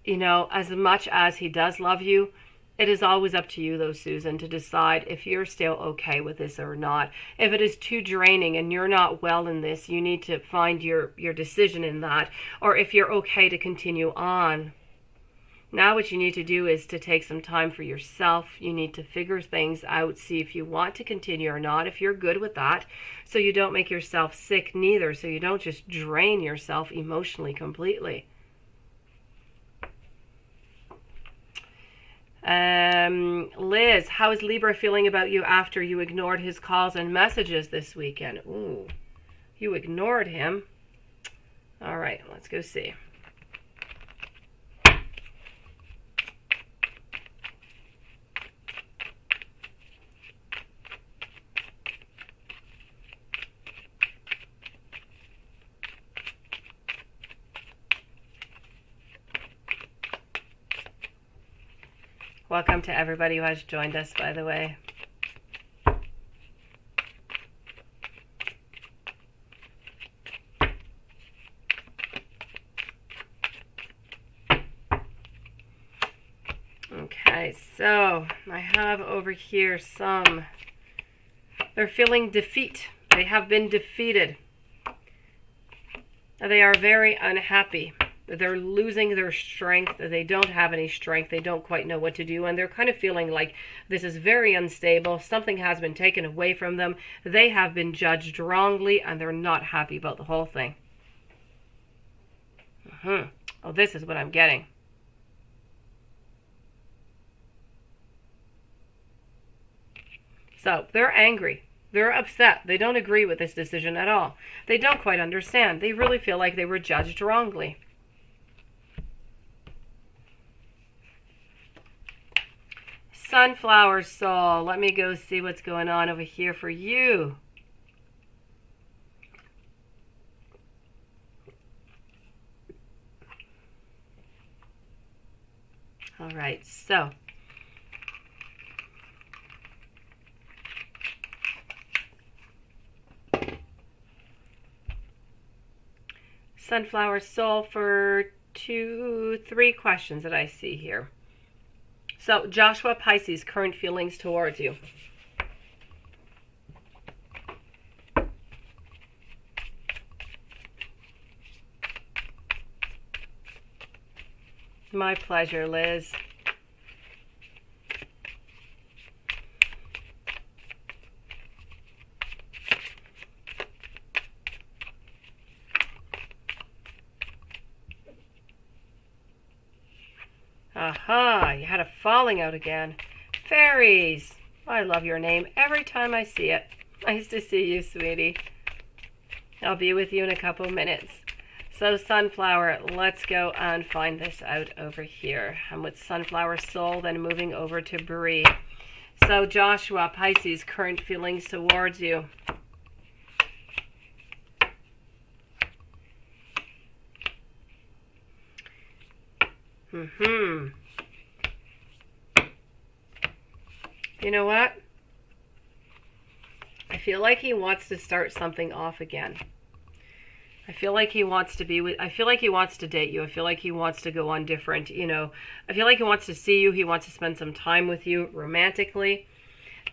as much as he does love you, it is always up to you, though, Susan, to decide if you're still okay with this or not. If it is too draining and you're not well in this, you need to find your decision in that, or if you're okay to continue on. Now what you need to do is to take some time for yourself. You need to figure things out, see if you want to continue or not, if you're good with that, so you don't make yourself sick neither, so you don't just drain yourself emotionally completely. Liz, how is Libra feeling about you after you ignored his calls and messages this weekend? Ooh, you ignored him. All right, let's go see. Welcome to everybody who has joined us, by the way. Okay, so I have over here they're feeling defeat. They have been defeated. They are very unhappy. They're losing their strength. They don't have any strength. They don't quite know what to do. And they're kind of feeling like this is very unstable. Something has been taken away from them. They have been judged wrongly, and they're not happy about the whole thing. Oh, this is what I'm getting. So they're angry. They're upset. They don't agree with this decision at all. They don't quite understand. They really feel like they were judged wrongly. Sunflower soul, let me go see what's going on over here for you. All right, so Sunflower soul for 3 questions that I see here. So, Joshua Pisces, current feelings towards you. My pleasure, Liz. Aha, you had a falling out again. Fairies. I love your name every time I see it. Nice to see you, sweetie. I'll be with you in a couple minutes. So Sunflower, let's go and find this out over here. I'm with Sunflower Soul, then moving over to Bree. So Joshua, Pisces, current feelings towards you. You know what? I feel like he wants to start something off again. I feel like he wants to be with, I feel like he wants to date you. I feel like he wants to go on different, you know, I feel like he wants to see you. He wants to spend some time with you romantically.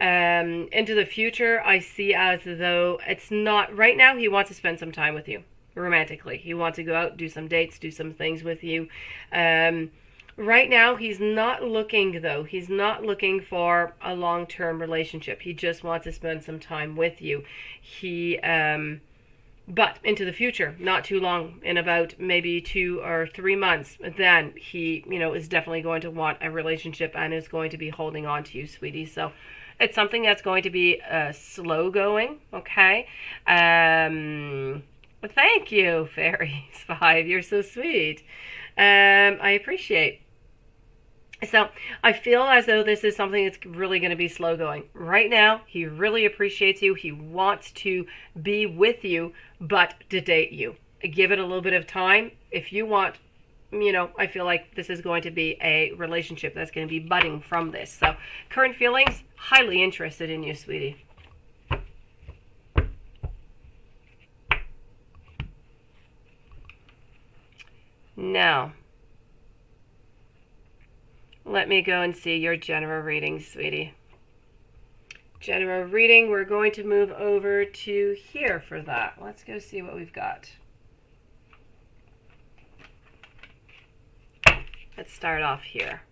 Into the future, I see as though it's not, right now he wants to spend some time with you romantically. He wants to go out, do some dates, do some things with you. Right now, he's not looking, though. He's not looking for a long-term relationship. He just wants to spend some time with you. But into the future, not too long, in about maybe 2 or 3 months, then he, you know, is definitely going to want a relationship and is going to be holding on to you, sweetie. So it's something that's going to be slow going, okay? Thank you, Fairies 5. You're so sweet. I appreciate. So I feel as though this is something that's really going to be slow going. Right now, he really appreciates you. He wants to be with you, but to date you. Give it a little bit of time. If you want, you know, I feel like this is going to be a relationship that's going to be budding from this. So current feelings, highly interested in you, sweetie. Now, let me go and see your general reading, sweetie. General reading, we're going to move over to here for that. Let's go see what we've got. Let's start off here.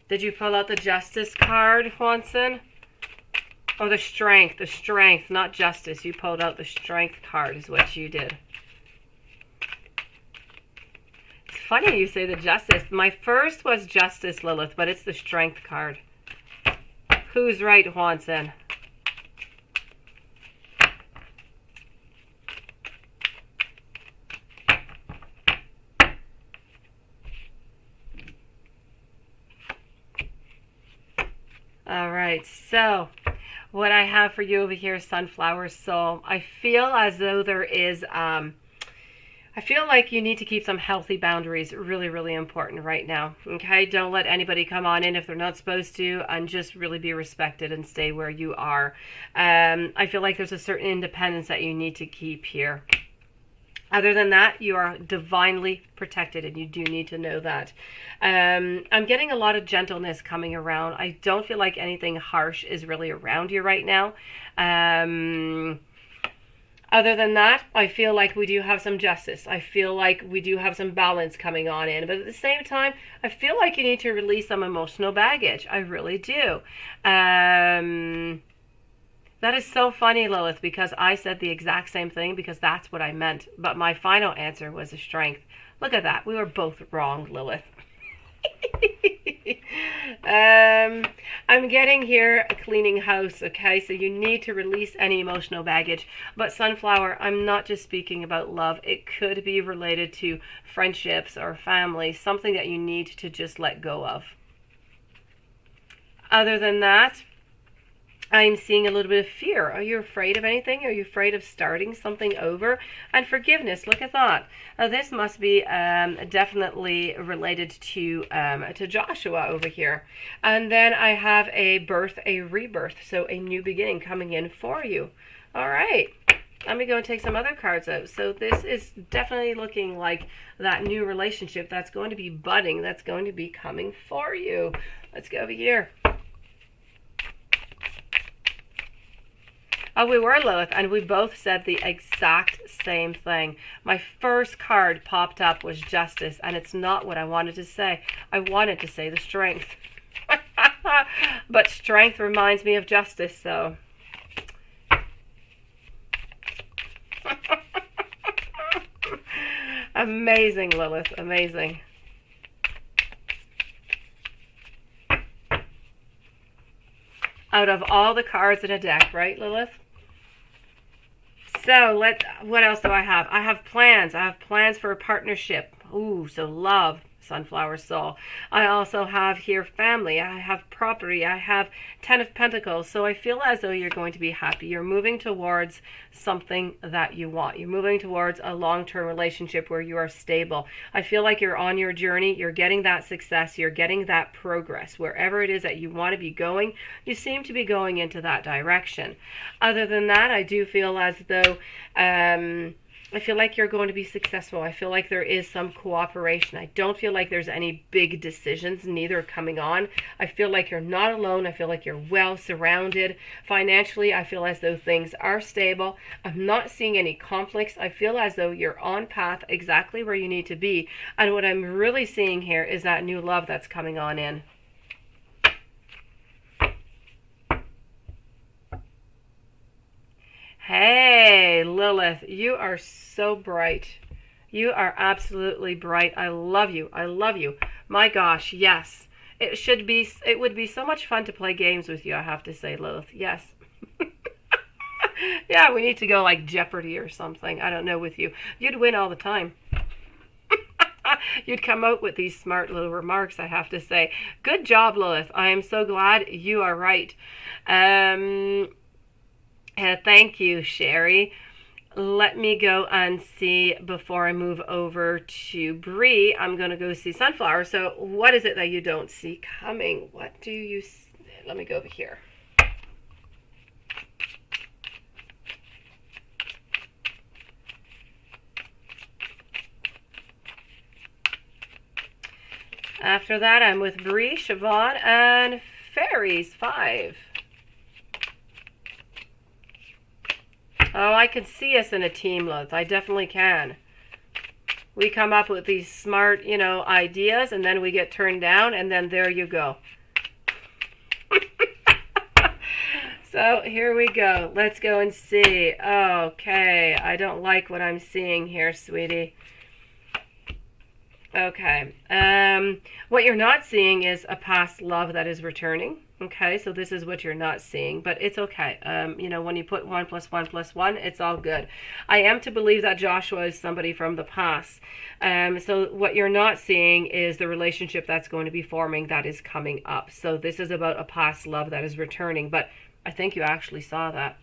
Did you pull out the Justice card, Juanson? Oh, the strength, not justice. You pulled out the Strength card is what you did. It's funny you say the Justice. My first was Justice, Lilith, but it's the Strength card. Who's right, Juanson? All right, so what I have for you over here is Sunflower Soul. I feel as though there is, I feel like you need to keep some healthy boundaries. Really, really important right now. Okay, don't let anybody come on in if they're not supposed to, and just really be respected and stay where you are. I feel like there's a certain independence that you need to keep here. Other than that, you are divinely protected, and you do need to know that. I'm getting a lot of gentleness coming around. I don't feel like anything harsh is really around you right now. Other than that, I feel like we do have some justice. I feel like we do have some balance coming on in. But at the same time, I feel like you need to release some emotional baggage. I really do. That is so funny, Lilith, because I said the exact same thing because that's what I meant. But my final answer was a strength. Look at that. We were both wrong, Lilith. I'm getting here a cleaning house, okay? So you need to release any emotional baggage. But Sunflower, I'm not just speaking about love. It could be related to friendships or family, something that you need to just let go of. Other than that, I'm seeing a little bit of fear. Are you afraid of anything? Are you afraid of starting something over? And forgiveness, look at that. This must be definitely related to Joshua over here. And then I have a birth, a rebirth, so a new beginning coming in for you. All right. Let me go and take some other cards out. So this is definitely looking like that new relationship that's going to be budding, that's going to be coming for you. Let's go over here. Oh, we were, Lilith, and we both said the exact same thing. My first card popped up was Justice, and it's not what I wanted to say. I wanted to say the Strength. But Strength reminds me of Justice, so. Amazing, Lilith, amazing. out of all the cards in a deck, right, Lilith? So what else do I have? I have plans. I have plans for a partnership. Ooh, so love, Sunflower Soul. I also have here family. I have property. I have 10 of Pentacles. So I feel as though you're going to be happy. You're moving towards something that you want. You're moving towards a long-term relationship where you are stable. I feel like you're on your journey. You're getting that success. You're getting that progress. Wherever it is that you want to be going, you seem to be going into that direction. Other than that, I do feel as though I feel like you're going to be successful. I feel like there is some cooperation. I don't feel like there's any big decisions, neither coming on. I feel like you're not alone. I feel like you're well surrounded. Financially, I feel as though things are stable. I'm not seeing any conflicts. I feel as though you're on path exactly where you need to be. And what I'm really seeing here is that new love that's coming on in. Hey, Lilith, you are so bright. You are absolutely bright. I love you. I love you. My gosh, yes. It would be so much fun to play games with you, I have to say, Lilith. Yes. Yeah, we need to go like Jeopardy or something. I don't know, with you. You'd win all the time. You'd come out with these smart little remarks, I have to say. Good job, Lilith. I am so glad you are right. Thank you, Sherry. Let me go and see before I move over to Bree. I'm going to go see Sunflower. So what is it that you don't see coming? What do you see? Let me go over here. After that, I'm with Bree, Siobhan, and Fairies 5. Oh, I can see us in a team, Lilith. I definitely can. We come up with these smart, ideas, and then we get turned down, and then there you go. So here we go. Let's go and see. Okay, I don't like what I'm seeing here, sweetie. Okay. What you're not seeing is a past love that is returning. Okay, so this is what you're not seeing, but it's okay. When you put 1 + 1 + 1, it's all good. I am to believe that Joshua is somebody from the past. So what you're not seeing is the relationship that's going to be forming that is coming up. So this is about a past love that is returning, but I think you actually saw that.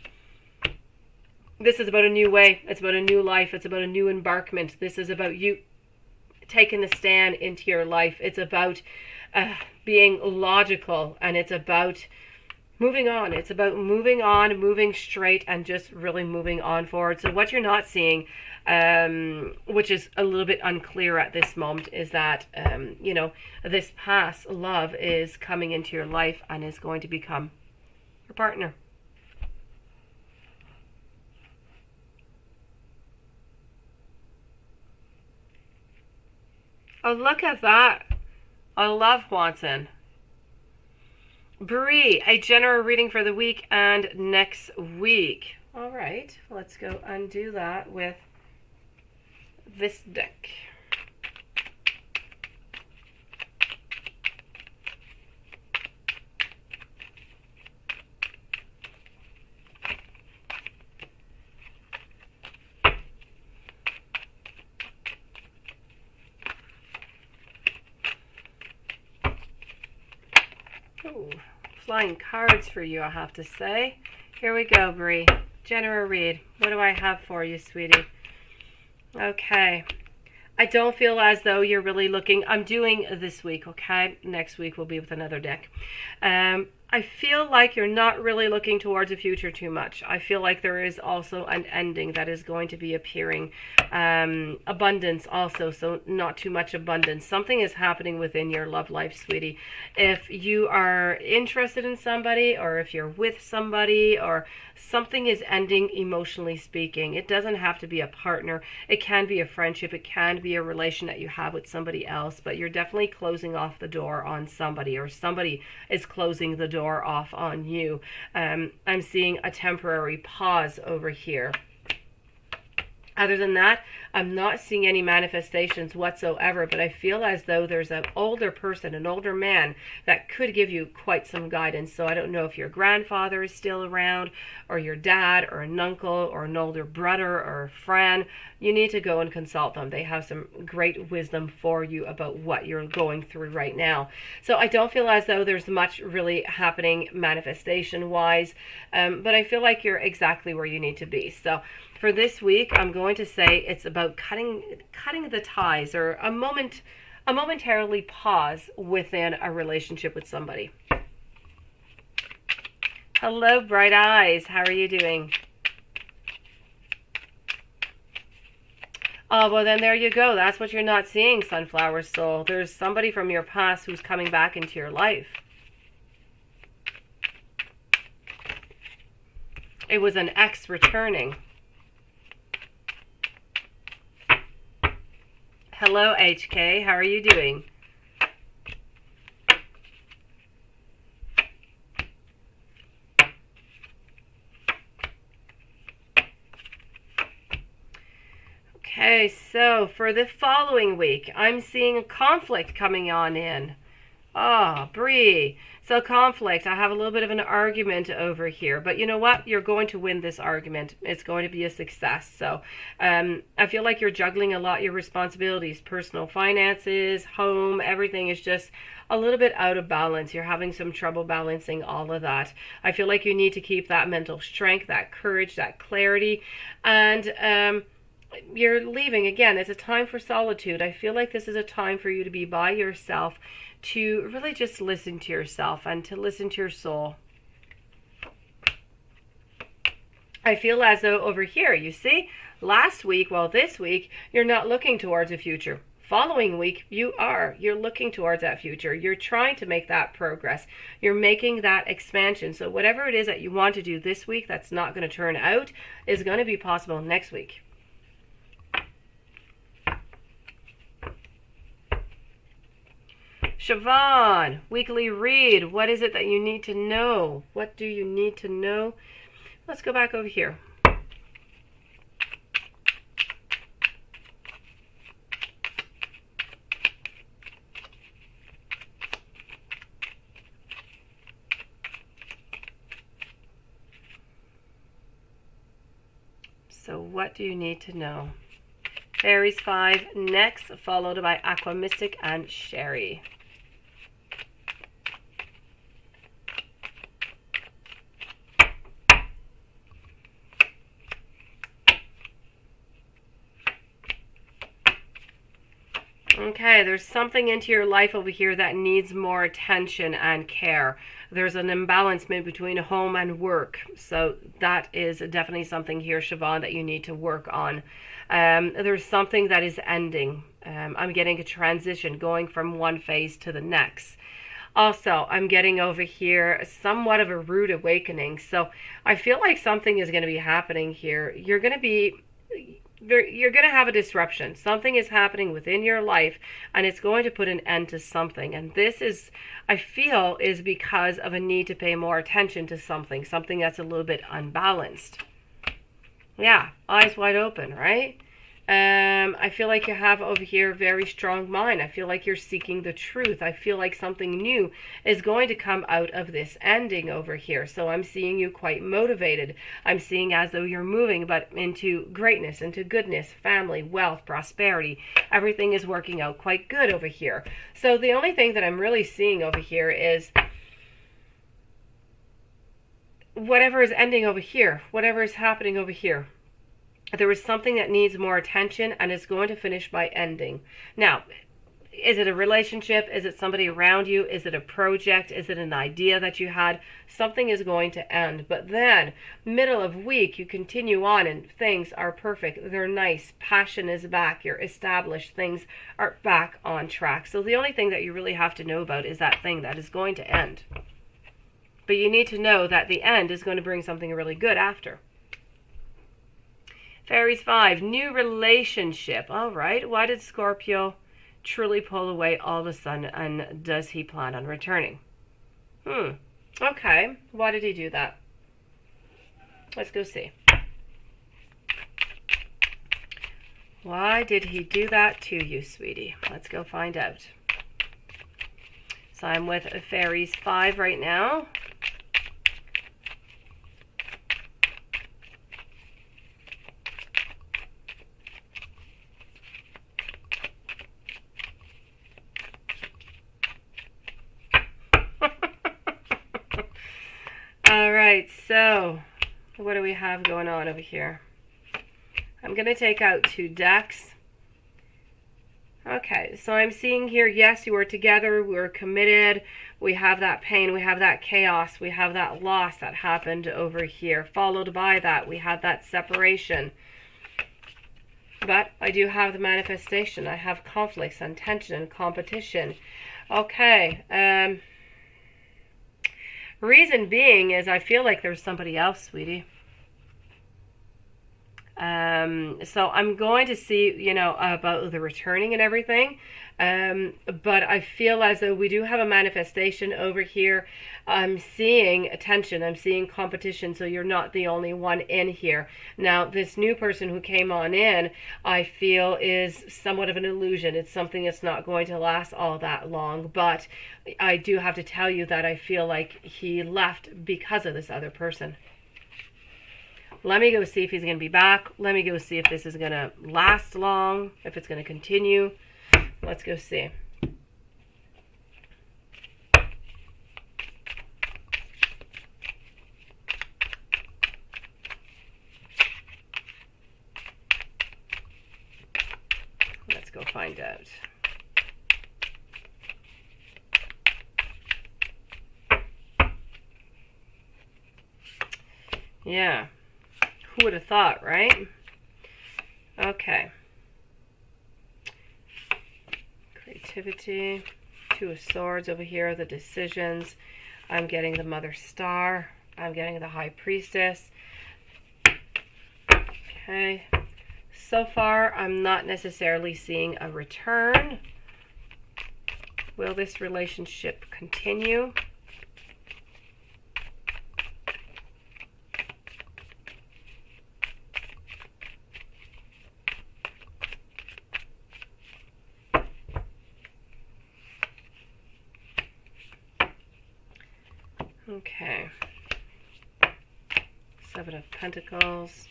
This is about a new way. It's about a new life. It's about a new embarkment. This is about you taking the stand into your life. It's about being logical, and it's about moving on. It's about moving on, moving straight, and just really moving on forward. So what you're not seeing, which is a little bit unclear at this moment, is that this past love is coming into your life and is going to become your partner. Oh, look at that. I love Watson. Bree, a general reading for the week and next week. All right, let's go and do that with this deck. Ooh, flying cards for you, I have to say. Here we go, Bree. General read. What do I have for you, sweetie? Okay. I don't feel as though you're really looking. I'm doing this week, okay? Next week will be with another deck. I feel like you're not really looking towards the future too much. I feel like there is also an ending that is going to be appearing. Abundance also, so not too much abundance. Something is happening within your love life, sweetie. If you are interested in somebody, or if you're with somebody, or something is ending emotionally speaking. It doesn't have to be a partner. It can be a friendship. It can be a relation that you have with somebody else, but you're definitely closing off the door on somebody, or somebody is closing the door off on you. I'm seeing a temporary pause over here. Other than that, I'm not seeing any manifestations whatsoever, but I feel as though there's an older person, an older man, that could give you quite some guidance. So I don't know if your grandfather is still around, or your dad, or an uncle, or an older brother, or a friend. You need to go and consult them. They have some great wisdom for you about what you're going through right now. So I don't feel as though there's much really happening manifestation-wise, but I feel like you're exactly where you need to be. So for this week, I'm going to say it's about cutting the ties, or a momentarily pause within a relationship with somebody. Hello, bright eyes. How are you doing? Oh, well, then there you go. That's what you're not seeing, Sunflower Soul. There's somebody from your past who's coming back into your life. It was an ex returning. Hello, HK. How are you doing? Okay, so for the following week, I'm seeing a conflict coming on in. Ah, Bree. So conflict, I have a little bit of an argument over here, but you know what? You're going to win this argument. It's going to be a success. So I feel like you're juggling a lot your responsibilities, personal finances, home, everything is just a little bit out of balance. You're having some trouble balancing all of that. I feel like you need to keep that mental strength, that courage, that clarity, and you're leaving. Again, it's a time for solitude. I feel like this is a time for you to be by yourself, to really just listen to yourself and to listen to your soul. I feel as though over here, you see, last week, well, this week, you're not looking towards a future. Following week, you are. You're looking towards that future. You're trying to make that progress. You're making that expansion. So whatever it is that you want to do this week that's not going to turn out is going to be possible next week. Siobhan, weekly read. What is it that you need to know? What do you need to know? Let's go back over here. So what do you need to know? Fairies 5 next, followed by Aqua Mystic and Sherry. Okay, there's something into your life over here that needs more attention and care. There's an imbalancement between home and work. So that is definitely something here, Siobhan, that you need to work on. There's something that is ending. I'm getting a transition going from one phase to the next. Also, I'm getting over here somewhat of a rude awakening. So I feel like something is going to be happening here. You're going to have a disruption. Something is happening within your life, and it's going to put an end to something. And this is, I feel, is because of a need to pay more attention to something that's a little bit unbalanced. Yeah, eyes wide open, right? I feel like you have over here a very strong mind. I feel like you're seeking the truth. I feel like something new is going to come out of this ending over here. So I'm seeing you quite motivated. I'm seeing as though you're moving, but into greatness, into goodness, family, wealth, prosperity. Everything is working out quite good over here. So the only thing that I'm really seeing over here is whatever is ending over here, whatever is happening over here. There is something that needs more attention, and it's going to finish by ending. Now, is it a relationship? Is it somebody around you? Is it a project? Is it an idea that you had? Something is going to end. But then, middle of week, you continue on and things are perfect. They're nice. Passion is back. You're established. Things are back on track. So the only thing that you really have to know about is that thing that is going to end. But you need to know that the end is going to bring something really good after. Fairies 5, new relationship. All right. Why did Scorpio truly pull away all of a sudden, and does he plan on returning? Okay. Why did he do that? Let's go see. Why did he do that to you, sweetie? Let's go find out. So I'm with a Fairies 5 right now. All right, so what do we have going on over here? I'm going to take out 2 decks. Okay, so I'm seeing here, yes, you were together, we were committed, we have that pain, we have that chaos, we have that loss that happened over here. Followed by that, we had that separation. But I do have the manifestation. I have conflicts and tension and competition. Okay, reason being is I feel like there's somebody else, sweetie. So I'm going to see, you know, about the returning and everything. But I feel as though we do have a manifestation over here. I'm seeing attention. I'm seeing competition. So you're not the only one in here. Now, this new person who came on in, I feel is somewhat of an illusion. It's something that's not going to last all that long. But I do have to tell you that I feel like he left because of this other person. Let me go see if he's going to be back. Let me go see if this is going to last long, if it's going to continue. Let's go see. Let's go find out. Yeah. Who would have thought, right? Okay. Creativity. 2 of Swords over here, the decisions. I'm getting the Mother Star. I'm getting the High Priestess. Okay. So far, I'm not necessarily seeing a return. Will this relationship continue? Okay. 7 of Pentacles,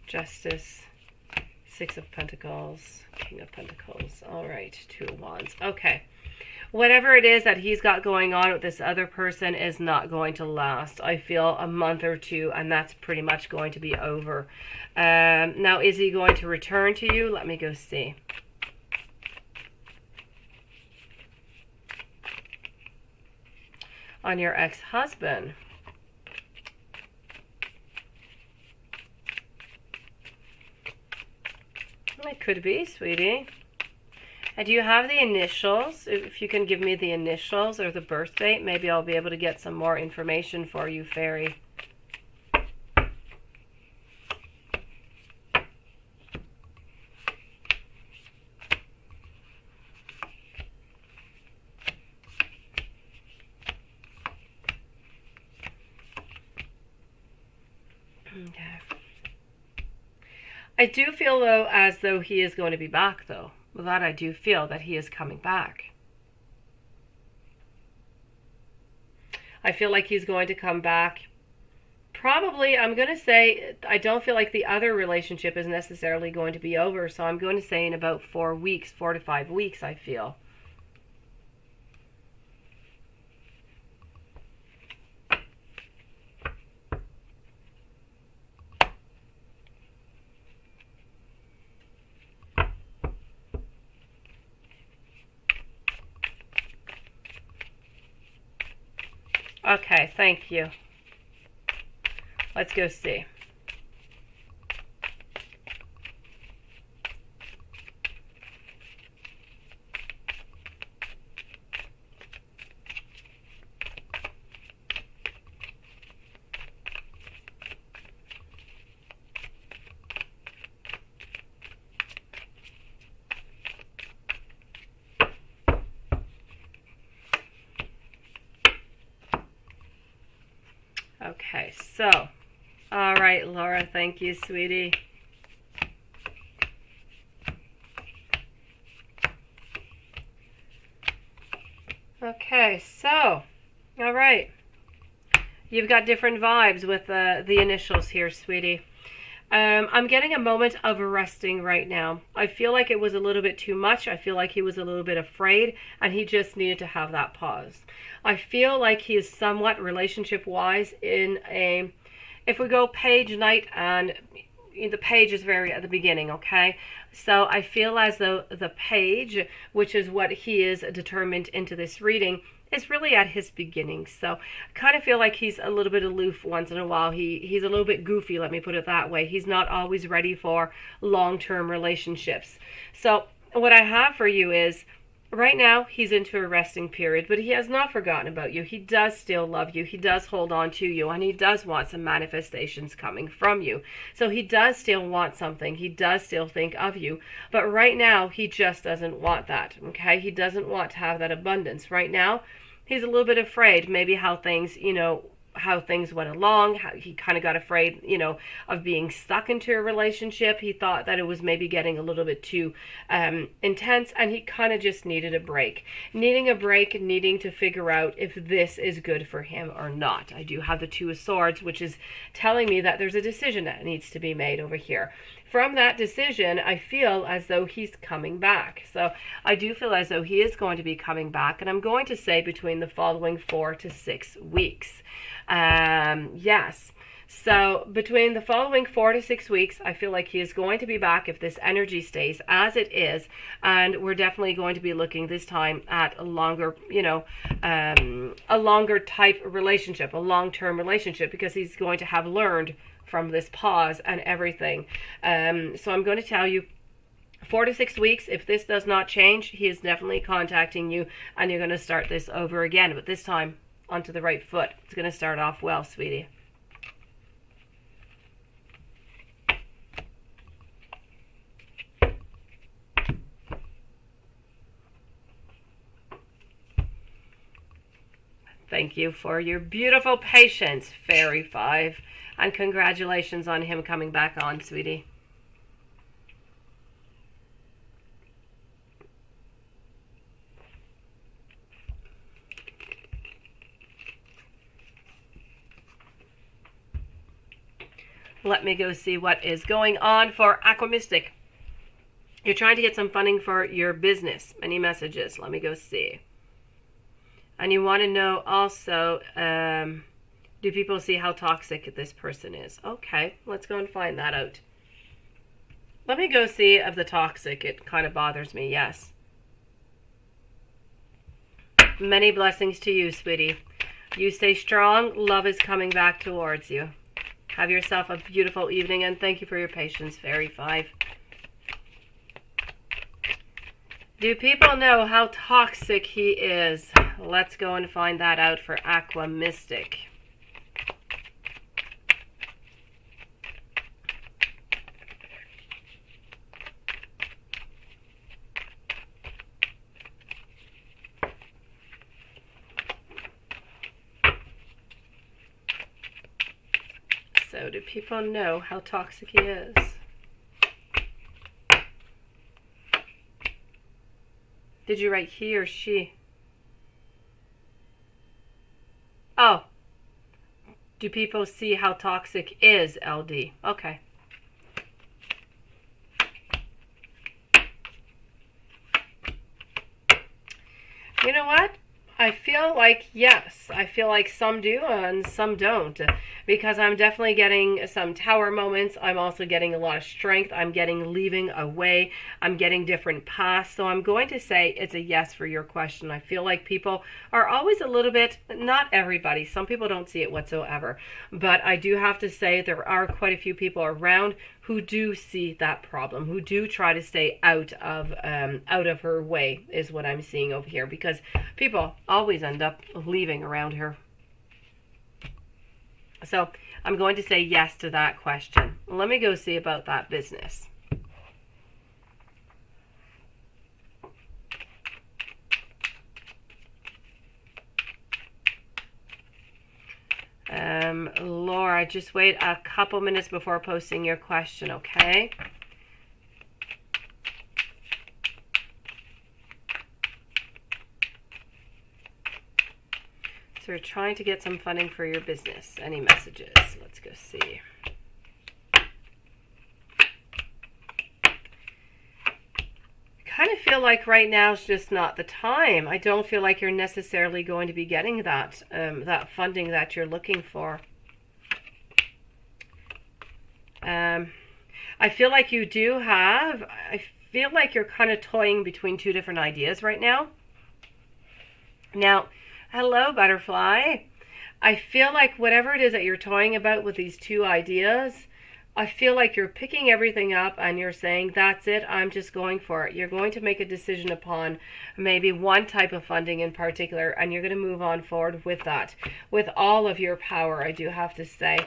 Justice, 6 of Pentacles, King of Pentacles. All right, 2 of Wands. Okay. Whatever it is that he's got going on with this other person is not going to last. I feel a month or 2, and that's pretty much going to be over. Now, is he going to return to you? Let me go see. On your ex-husband. It could be, sweetie. And do you have the initials? If you can give me the initials or the birth date, maybe I'll be able to get some more information for you, Fairy. Okay. I do feel, though, as though he is going to be back, though. With that, I do feel that he is coming back. I feel like he's going to come back. Probably, I'm going to say, I don't feel like the other relationship is necessarily going to be over, so I'm going to say in about 4 weeks, 4 to 5 weeks, I feel. Okay, thank you. Let's go see. Okay, so, all right, Laura, thank you, sweetie. Okay, so, all right. You've got different vibes with the initials here, sweetie. I'm getting a moment of resting right now. I feel like it was a little bit too much. I feel like he was a little bit afraid and he just needed to have that pause. I feel like he is somewhat relationship-wise in a, if we go page, night, and the page is very at the beginning, okay? So I feel as though the page, which is what he is determined into this reading, is really at his beginning. So I kind of feel like he's a little bit aloof once in a while. He's a little bit goofy, let me put it that way. He's not always ready for long-term relationships. So what I have for you is, right now he's into a resting period, but he has not forgotten about you. He does still love you. He does hold on to you, and he does want some manifestations coming from you. So he does still want something. He does still think of you. But right now, he just doesn't want that, okay? He doesn't want to have that abundance. Right now, he's a little bit afraid, maybe how things, how things went along. How he kind of got afraid, of being stuck into a relationship. He thought that it was maybe getting a little bit too intense, and he kind of just needed a break. Needing a break, needing to figure out if this is good for him or not. I do have the Two of Swords, which is telling me that there's a decision that needs to be made over here. From that decision, I feel as though he's coming back. So I do feel as though he is going to be coming back, and I'm going to say between the following 4 to 6 weeks. Yes. So between the following 4 to 6 weeks, I feel like he is going to be back if this energy stays as it is. And we're definitely going to be looking this time at a longer, a longer type relationship, a long-term relationship, because he's going to have learned from this pause and everything. So I'm going to tell you 4 to 6 weeks. If this does not change, he is definitely contacting you, and you're going to start this over again, but this time onto the right foot. It's going to start off well, sweetie. Thank you for your beautiful patience, Fairy 5. And congratulations on him coming back on, sweetie. Let me go see what is going on for Aquamystic. You're trying to get some funding for your business. Any messages? Let me go see. And you want to know also, do people see how toxic this person is? Okay, let's go and find that out. Let me go see if the toxic, it kind of bothers me, yes. Many blessings to you, sweetie. You stay strong. Love is coming back towards you. Have yourself a beautiful evening, and thank you for your patience, Fairy 5. Do people know how toxic he is? Let's go and find that out for Aquamystic. So do people know how toxic he is? Did you write he or she? Oh. Do people see how toxic is LD? Okay. You know what? I feel like, yes, I feel like some do and some don't, because I'm definitely getting some tower moments. I'm also getting a lot of strength. I'm getting leaving away. I'm getting different paths. So I'm going to say it's a yes for your question. I feel like people are always a little bit, not everybody, some people don't see it whatsoever, but I do have to say there are quite a few people around who do see that problem, who do try to stay out of her way, is what I'm seeing over here, because people always end up leaving around her. So I'm going to say yes to that question. Let me go see about that business. Laura, just wait a couple minutes before posting your question, okay? So you're trying to get some funding for your business. Any messages? Let's go see. Kind of feel like right now is just not the time. I don't feel like you're necessarily going to be getting that that funding that you're looking for. I feel like you do have, I feel like you're kind of toying between two different ideas right now. Now, hello, butterfly. I feel like whatever it is that you're toying about with these two ideas, I feel like you're picking everything up and you're saying, that's it, I'm just going for it. You're going to make a decision upon maybe one type of funding in particular, and you're going to move on forward with that, with all of your power, I do have to say.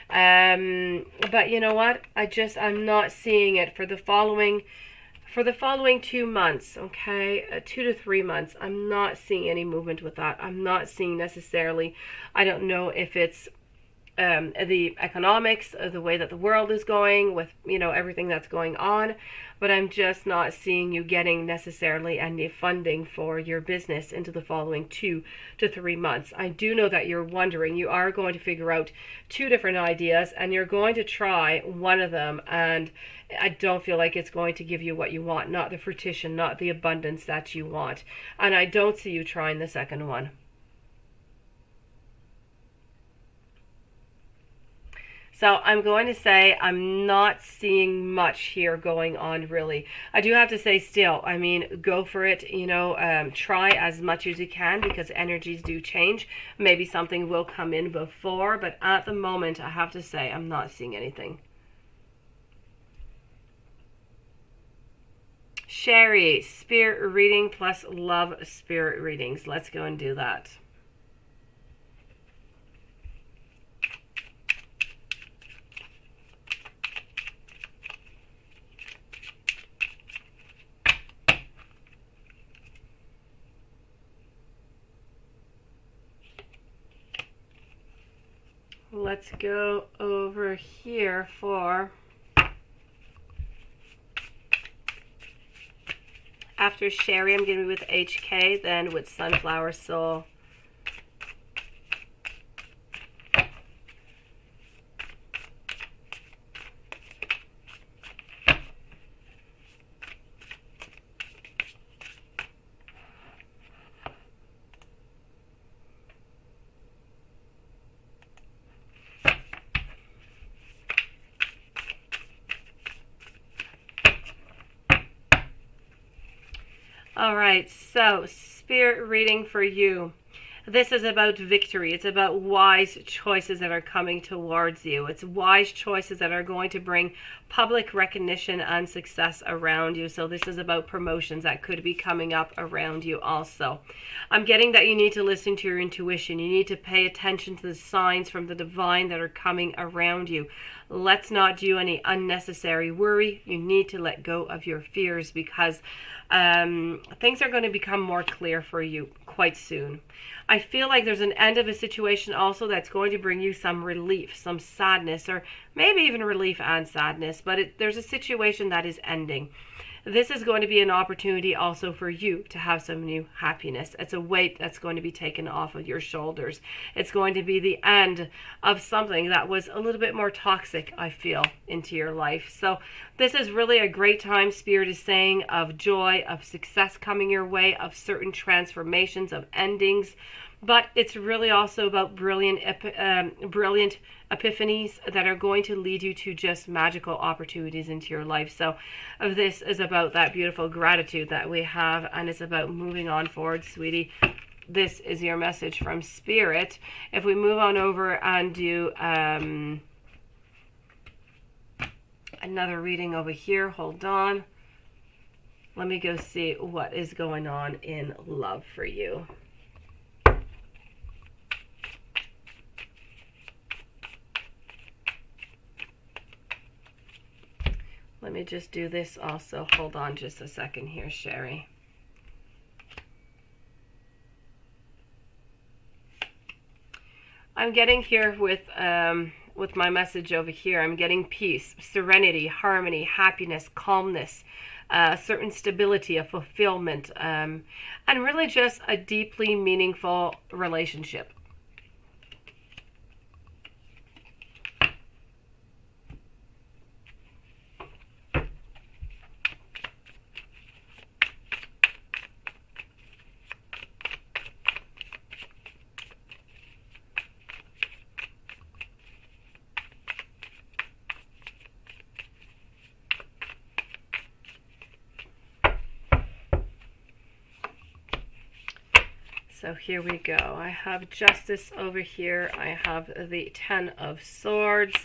But you know what? I'm not seeing it for the following 2 months, okay, 2 to 3 months. I'm not seeing any movement with that. I'm not seeing necessarily, I don't know if it's the economics, the way that the world is going with, everything that's going on, but I'm just not seeing you getting necessarily any funding for your business into the following 2 to 3 months. I do know that you're wondering, you are going to figure out two different ideas and you're going to try one of them, and I don't feel like it's going to give you what you want, not the fruition, not the abundance that you want, and I don't see you trying the second one. So I'm going to say I'm not seeing much here going on, really. I do have to say still, I mean, go for it, try as much as you can, because energies do change. Maybe something will come in before, but at the moment, I have to say I'm not seeing anything. Sherry, spirit reading plus love spirit readings. Let's go and do that. Let's go over here for after Sherry. I'm going to be with HK, then with Sunflower Soul. All right, so spirit reading for you. This is about victory. It's about wise choices that are coming towards you. It's wise choices that are going to bring public recognition and success around you. So this is about promotions that could be coming up around you also. I'm getting that you need to listen to your intuition. You need to pay attention to the signs from the divine that are coming around you. Let's not do any unnecessary worry. You need to let go of your fears, because things are going to become more clear for you quite soon. I feel like there's an end of a situation also that's going to bring you some relief, some sadness, or maybe even relief and sadness, but there's a situation that is ending. This is going to be an opportunity also for you to have some new happiness. It's a weight that's going to be taken off of your shoulders. It's going to be the end of something that was a little bit more toxic, I feel, into your life. So this is really a great time, Spirit is saying, of joy, of success coming your way, of certain transformations, of endings. But it's really also about brilliant epiphanies that are going to lead you to just magical opportunities into your life. So this is about that beautiful gratitude that we have, and it's about moving on forward, sweetie. This is your message from Spirit. If we move on over and do another reading over here, hold on. Let me go see what is going on in love for you. Let me just do this also. Hold on just a second here, Sherry. I'm getting here with my message over here. I'm getting peace, serenity, harmony, happiness, calmness, certain stability, a fulfillment, and really just a deeply meaningful relationship. So here we go. I have Justice over here. I have the Ten of Swords.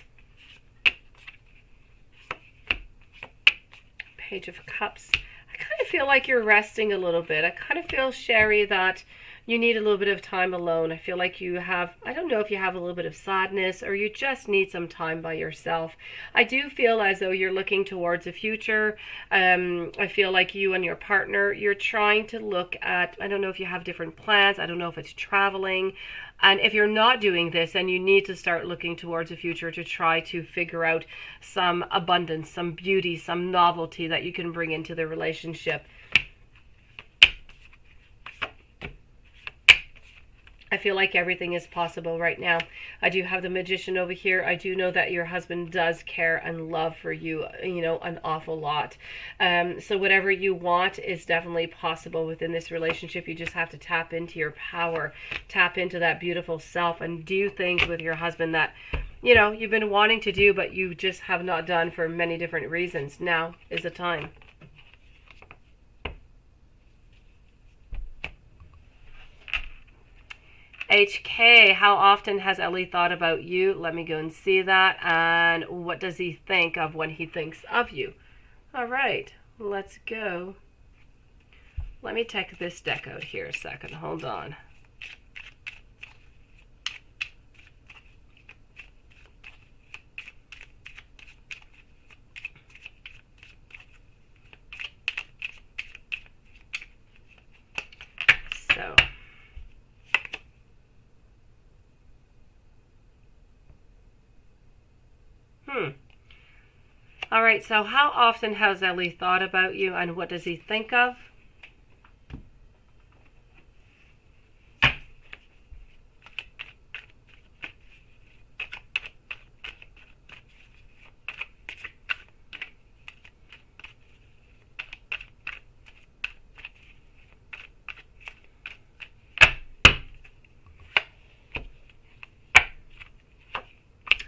Page of Cups. I kind of feel like you're resting a little bit. I kind of feel, Sherry, that you need a little bit of time alone. I feel like you have, I don't know if you have a little bit of sadness or you just need some time by yourself. I do feel as though you're looking towards the future. I feel like you and your partner, you're trying to look at, I don't know if you have different plans. I don't know if it's traveling. And if you're not doing this, then you need to start looking towards the future to try to figure out some abundance, some beauty, some novelty that you can bring into the relationship. I feel like everything is possible right now. I do have the Magician over here. I do know that your husband does care and love for you, you know, an awful lot. So whatever you want is definitely possible within this relationship. You just have to tap into your power, tap into that beautiful self, and do things with your husband that, you know, you've been wanting to do, but you just have not done for many different reasons. Now is the time. HK, how often has Ellie thought about you? Let me go and see that. And what does he think of when he thinks of you? All right, let's go. Let me take this deck out here a second. Hold on. So. All right, so how often has Ellie thought about you and what does he think of?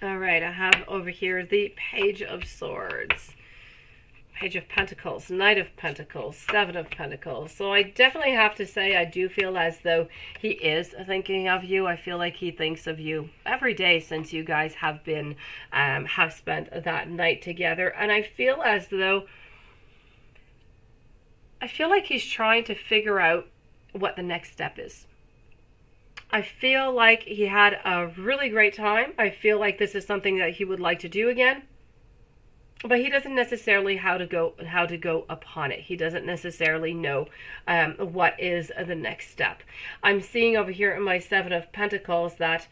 All right, I have over here the Page of Swords, Page of Pentacles, Knight of Pentacles, Seven of Pentacles. So I definitely have to say I do feel as though he is thinking of you. I feel like he thinks of you every day since you guys have been, have spent that night together. And I feel as though, I feel like he's trying to figure out what the next step is. I feel like he had a really great time. I feel like this is something that he would like to do again, but he doesn't necessarily how to go upon it. He doesn't necessarily know what is the next step. I'm seeing over here in my Seven of Pentacles that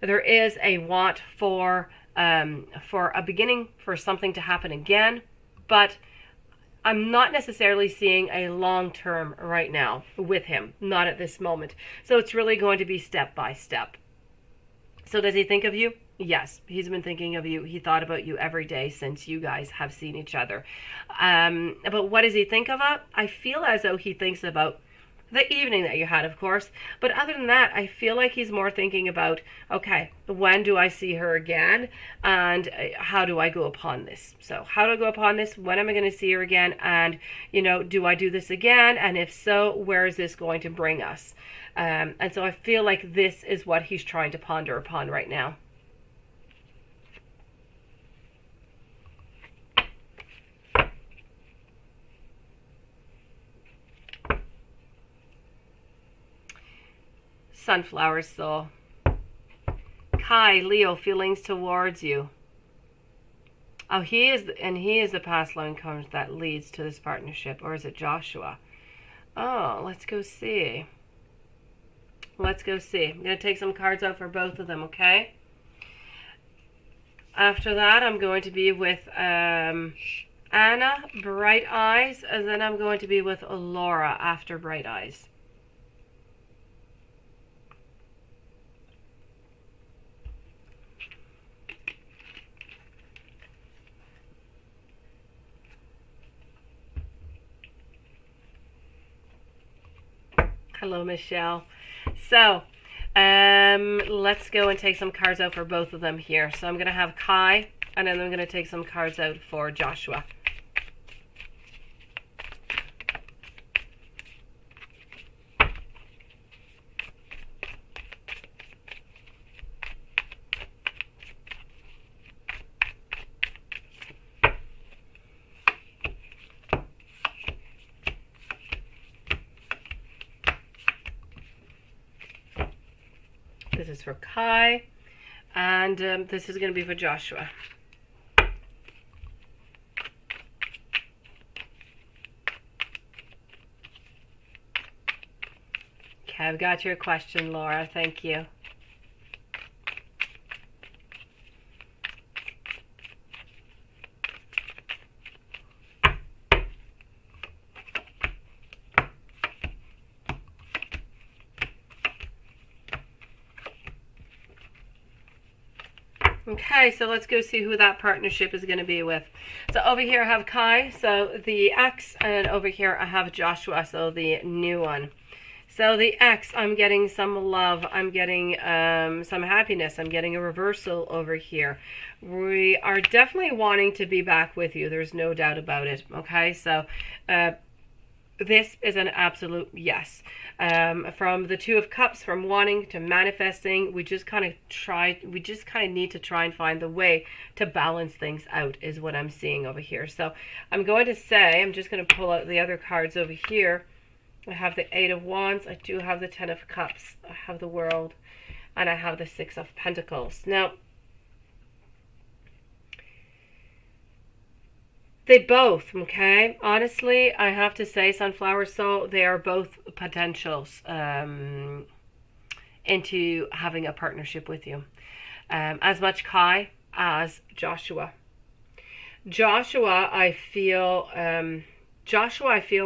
there is a want for a beginning, for something to happen again, but I'm not necessarily seeing a long term right now with him, not at this moment. So it's really going to be step by step. So does he think of you? Yes, he's been thinking of you. He thought about you every day since you guys have seen each other. But what does he think about? I feel as though he thinks about the evening that you had, of course. But other than that, I feel like he's more thinking about, okay, when do I see her again? And how do I go upon this? So how do I go upon this? When am I going to see her again? And, you know, do I do this again? And if so, where is this going to bring us? And so I feel like this is what he's trying to ponder upon right now. Sunflower Soul. Kai, Leo, feelings towards you. Oh, he is the past line comes that leads to this partnership, or is it Joshua? Oh, let's go see. Let's go see. I'm going to take some cards out for both of them, okay? After that, I'm going to be with Anna, Bright Eyes, and then I'm going to be with Laura after Bright Eyes. Hello, Michelle. So, let's go and take some cards out for both of them here. So I'm going to have Kai, and then I'm going to take some cards out for Joshua. This is for Kai. And this is going to be for Joshua. Okay, I've got your question, Laura. Thank you. Okay, so let's go see who that partnership is going to be with. So over here I have Kai, so the ex, and over here I have Joshua, so the new one. So the ex, I'm getting some love, I'm getting some happiness, I'm getting a reversal over here. We are definitely wanting to be back with you, there's no doubt about it, okay? So this is an absolute yes. From the Two of Cups, from wanting to manifesting, we just kind of need to try and find the way to balance things out is what I'm seeing over here. So I'm going to say, I'm just going to pull out the other cards over here. I have the Eight of Wands, I do have the Ten of Cups, I have the World, and I have the Six of Pentacles. Now, they both, okay, honestly, I have to say, Sunflower Soul, they are both potentials into having a partnership with you. As much Kai as Joshua. Joshua, I feel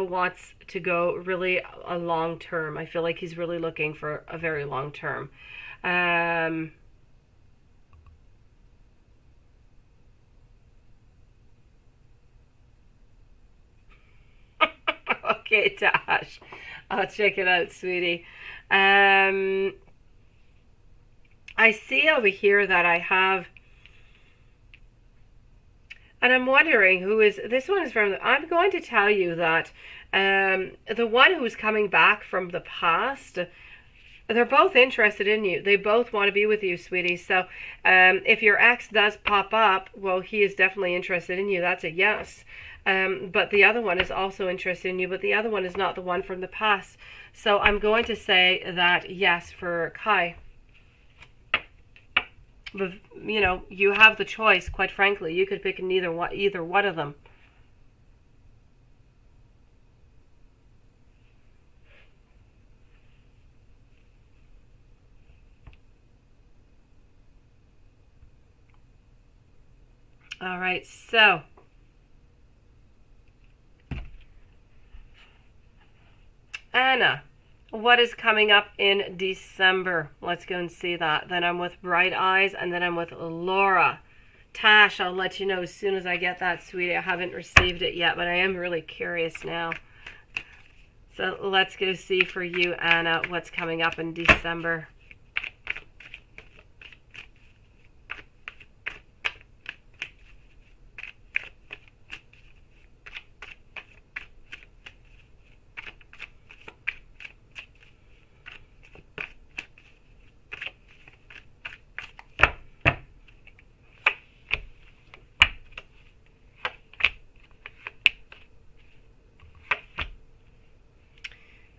wants to go really a long term. I feel like he's really looking for a very long term. Okay, Tash, I'll check it out, sweetie. I see over here that I have, and I'm wondering who is, this one is from, I'm going to tell you that the one who's coming back from the past, they're both interested in you. They both want to be with you, sweetie. So if your ex does pop up, well, he is definitely interested in you. That's a yes. But the other one is also interested in you, but the other one is not the one from the past. So I'm going to say that yes for Kai. But, you know, you have the choice, quite frankly. You could pick either one of them. All right, so Anna, what is coming up in December? Let's go and see that. Then I'm with Bright Eyes, and then I'm with Laura. Tash, I'll let you know as soon as I get that, sweetie. I haven't received it yet, but I am really curious now. So let's go see for you, Anna, what's coming up in December.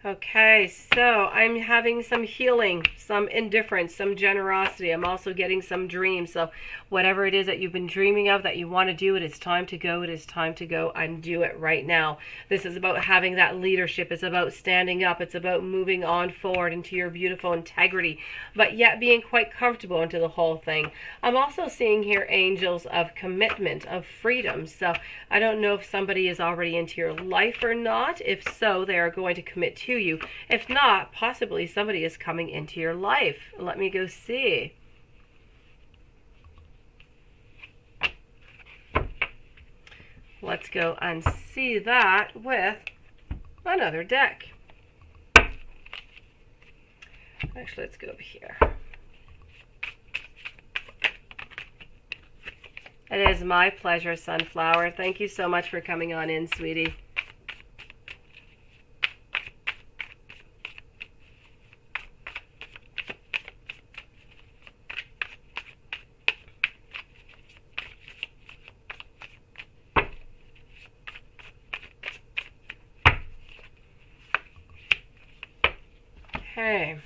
Okay, so I'm having some healing, some indifference, some generosity. I'm also getting some dreams. So whatever it is that you've been dreaming of that you want to do, it is time to go. It is time to go and do it right now. This is about having that leadership. It's about standing up. It's about moving on forward into your beautiful integrity, but yet being quite comfortable into the whole thing. I'm also seeing here angels of commitment, of freedom. So I don't know if somebody is already into your life or not. If so, they are going to commit to you. If not, possibly somebody is coming into your life. Let me go see. Let's go and see that with another deck. Actually, let's go over here. It is my pleasure, Sunflower. Thank you so much for coming on in, sweetie. Okay.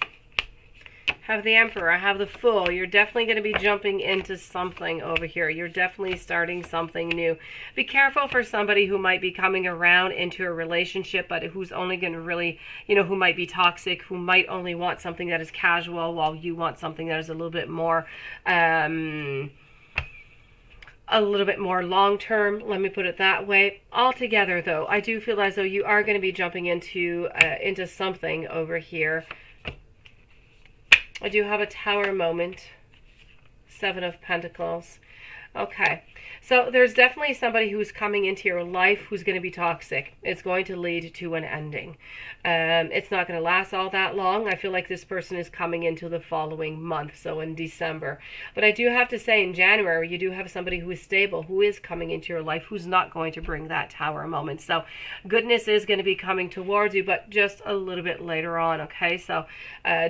have the Emperor, I have the Fool. You're definitely going to be jumping into something over here. You're definitely starting something new. Be careful for somebody who might be coming around into a relationship, but who's only going to really, who might be toxic, who might only want something that is casual while you want something that is a little bit more, long-term, let me put it that way. Altogether, though, I do feel as though you are going to be jumping into something over here. I do have a Tower moment. 7 of Pentacles. Okay. So there's definitely somebody who's coming into your life who's going to be toxic. It's going to lead to an ending. It's not going to last all that long. I feel like this person is coming into the following month, so in December. But I do have to say in January, you do have somebody who is stable, who is coming into your life, who's not going to bring that Tower moment. So goodness is going to be coming towards you, but just a little bit later on, okay? So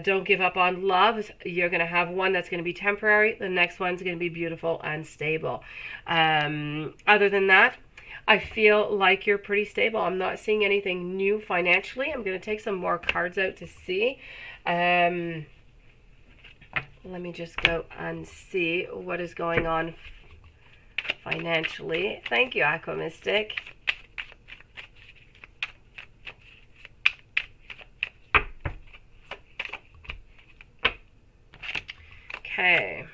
don't give up on love. You're going to have one that's going to be temporary. The next one's going to be beautiful and stable. Other than that, I feel like you're pretty stable. I'm not seeing anything new financially. I'm going to take some more cards out to see. Let me just go and see what is going on financially. Thank you, Aqua Mystic. Okay.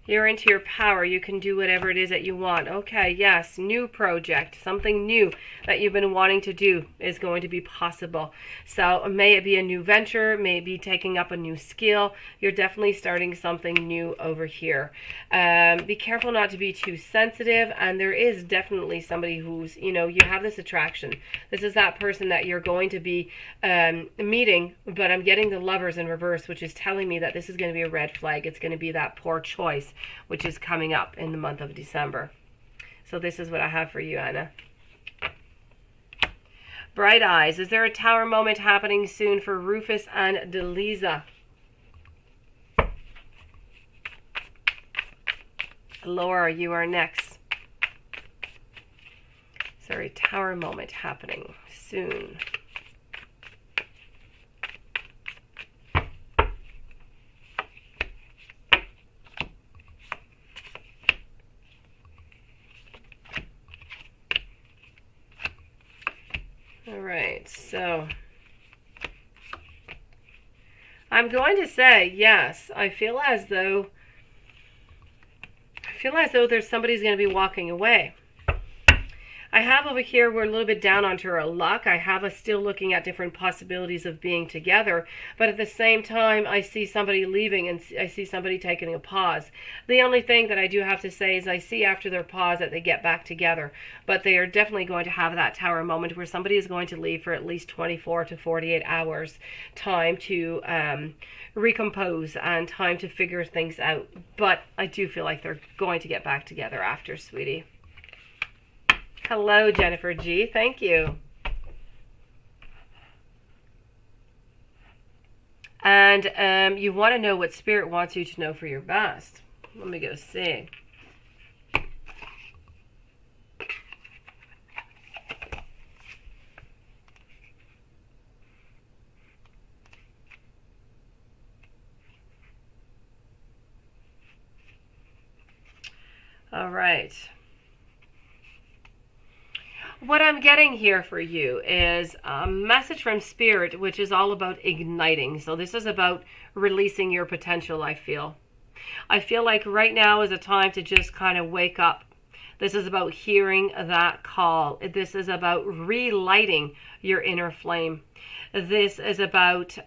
You're into your power. You can do whatever it is that you want. Okay, yes, new project. Something new that you've been wanting to do is going to be possible. So may it be a new venture, may it be taking up a new skill. You're definitely starting something new over here. Be careful not to be too sensitive. And there is definitely somebody who's, you have this attraction. This is that person that you're going to be meeting, but I'm getting the Lovers in reverse, which is telling me that this is going to be a red flag. It's going to be that poor choice, which is coming up in the month of December. So this is what I have for you, Anna. Bright Eyes. Is there a Tower moment happening soon for Rufus and Deliza? Laura, you are next. Is there a Tower moment happening soon? Alright, so I'm going to say yes. I feel as though there's somebody's going to be walking away. I have over here, we're a little bit down onto our luck. I have us still looking at different possibilities of being together. But at the same time, I see somebody leaving and I see somebody taking a pause. The only thing that I do have to say is I see after their pause that they get back together. But they are definitely going to have that Tower moment where somebody is going to leave for at least 24 to 48 hours time to recompose and time to figure things out. But I do feel like they're going to get back together after, sweetie. Hello, Jennifer G. Thank you. And you want to know what Spirit wants you to know for your best. Let me go see. All right. What I'm getting here for you is a message from Spirit, which is all about igniting. So this is about releasing your potential, I feel. I feel like right now is a time to just kind of wake up. This is about hearing that call. This is about relighting your inner flame. This is about,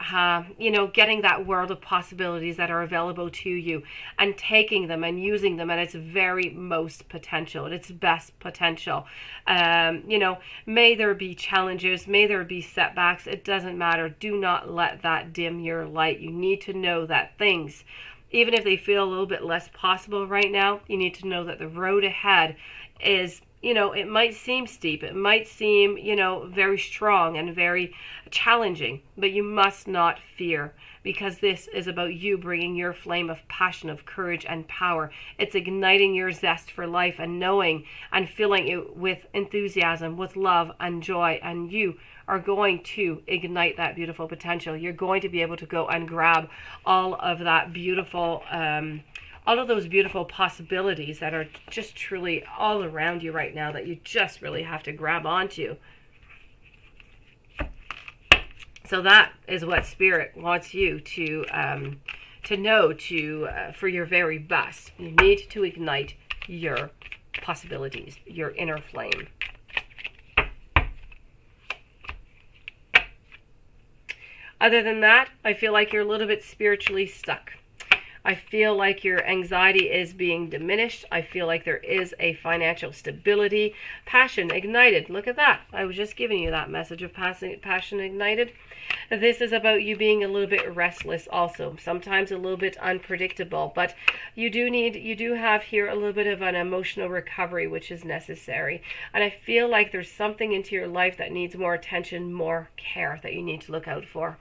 getting that world of possibilities that are available to you and taking them and using them at its very most potential, at its best potential. May there be challenges, may there be setbacks. It doesn't matter. Do not let that dim your light. You need to know that things, even if they feel a little bit less possible right now, you need to know that the road ahead is it might seem steep, it might seem, very strong and very challenging, but you must not fear, because this is about you bringing your flame of passion, of courage and power. It's igniting your zest for life and knowing and filling it with enthusiasm, with love and joy, and you are going to ignite that beautiful potential. You're going to be able to go and grab all of that beautiful, all of those beautiful possibilities that are just truly all around you right now, that you just really have to grab onto. So that is what Spirit wants you to know, for your very best. You need to ignite your possibilities, your inner flame. Other than that, I feel like you're a little bit spiritually stuck. I feel like your anxiety is being diminished. I feel like there is a financial stability. Passion ignited. Look at that. I was just giving you that message of passion ignited. This is about you being a little bit restless also. Sometimes a little bit unpredictable. But you do have here a little bit of an emotional recovery, which is necessary. And I feel like there's something into your life that needs more attention, more care, that you need to look out for.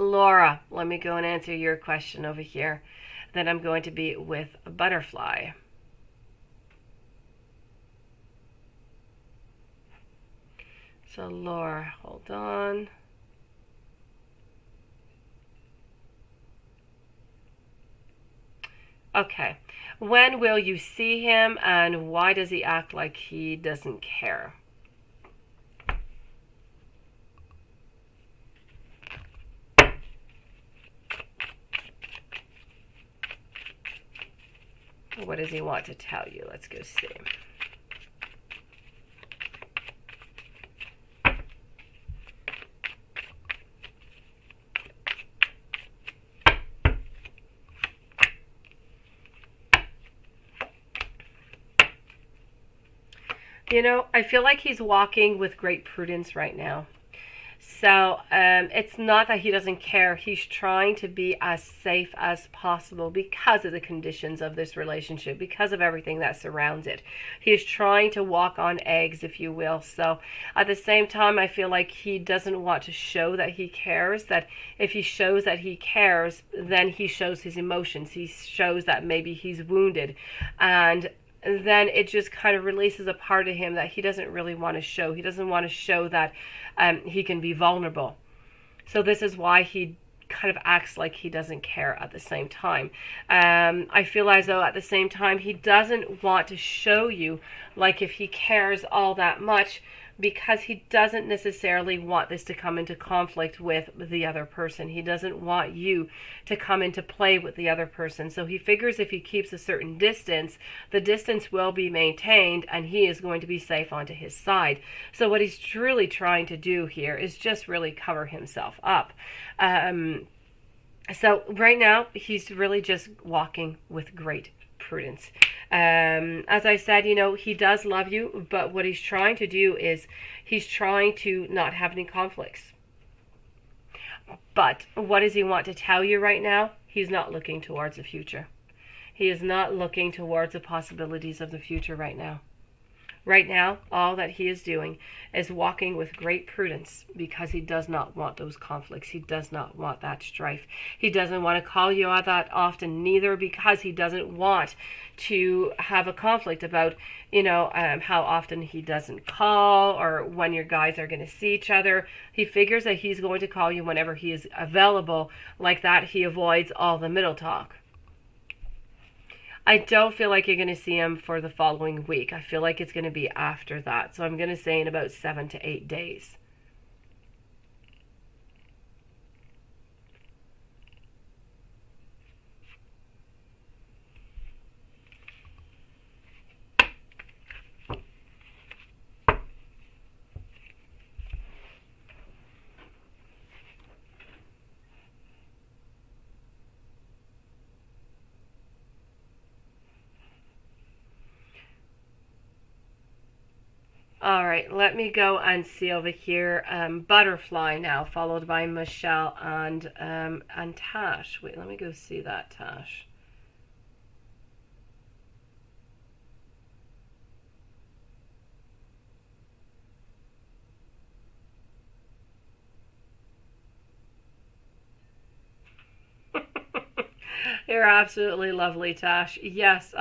Laura, let me go and answer your question over here. Then I'm going to be with a butterfly. So Laura, hold on. Okay. When will you see him, and why does he act like he doesn't care? What does he want to tell you? Let's go see. I feel like he's walking with great prudence right now. So it's not that he doesn't care. He's trying to be as safe as possible because of the conditions of this relationship, because of everything that surrounds it. He's trying to walk on eggs, if you will. So at the same time, I feel like he doesn't want to show that he cares, that if he shows that he cares, then he shows his emotions. He shows that maybe he's wounded. And then it just kind of releases a part of him that he doesn't really want to show. He doesn't want to show that he can be vulnerable. So this is why he kind of acts like he doesn't care at the same time. I feel as though at the same time he doesn't want to show you like if he cares all that much, because he doesn't necessarily want this to come into conflict with the other person. He doesn't want you to come into play with the other person. So he figures if he keeps a certain distance, the distance will be maintained and he is going to be safe onto his side. So what he's truly trying to do here is just really cover himself up. So right now he's really just walking with great prudence. As I said, he does love you, but what he's trying to do is he's trying to not have any conflicts. But what does he want to tell you right now? He's not looking towards the future. He is not looking towards the possibilities of the future right now. Right now, all that he is doing is walking with great prudence, because he does not want those conflicts. He does not want that strife. He doesn't want to call you out that often, neither because he doesn't want to have a conflict about, how often he doesn't call or when your guys are going to see each other. He figures that he's going to call you whenever he is available. Like that, he avoids all the middle talk. I don't feel like you're going to see him for the following week. I feel like it's going to be after that. So I'm going to say in about 7 to 8 days. All right, let me go and see over here. Butterfly now, followed by Michelle and Tash. Wait, let me go see that, Tash. You're absolutely lovely, Tash. Yes,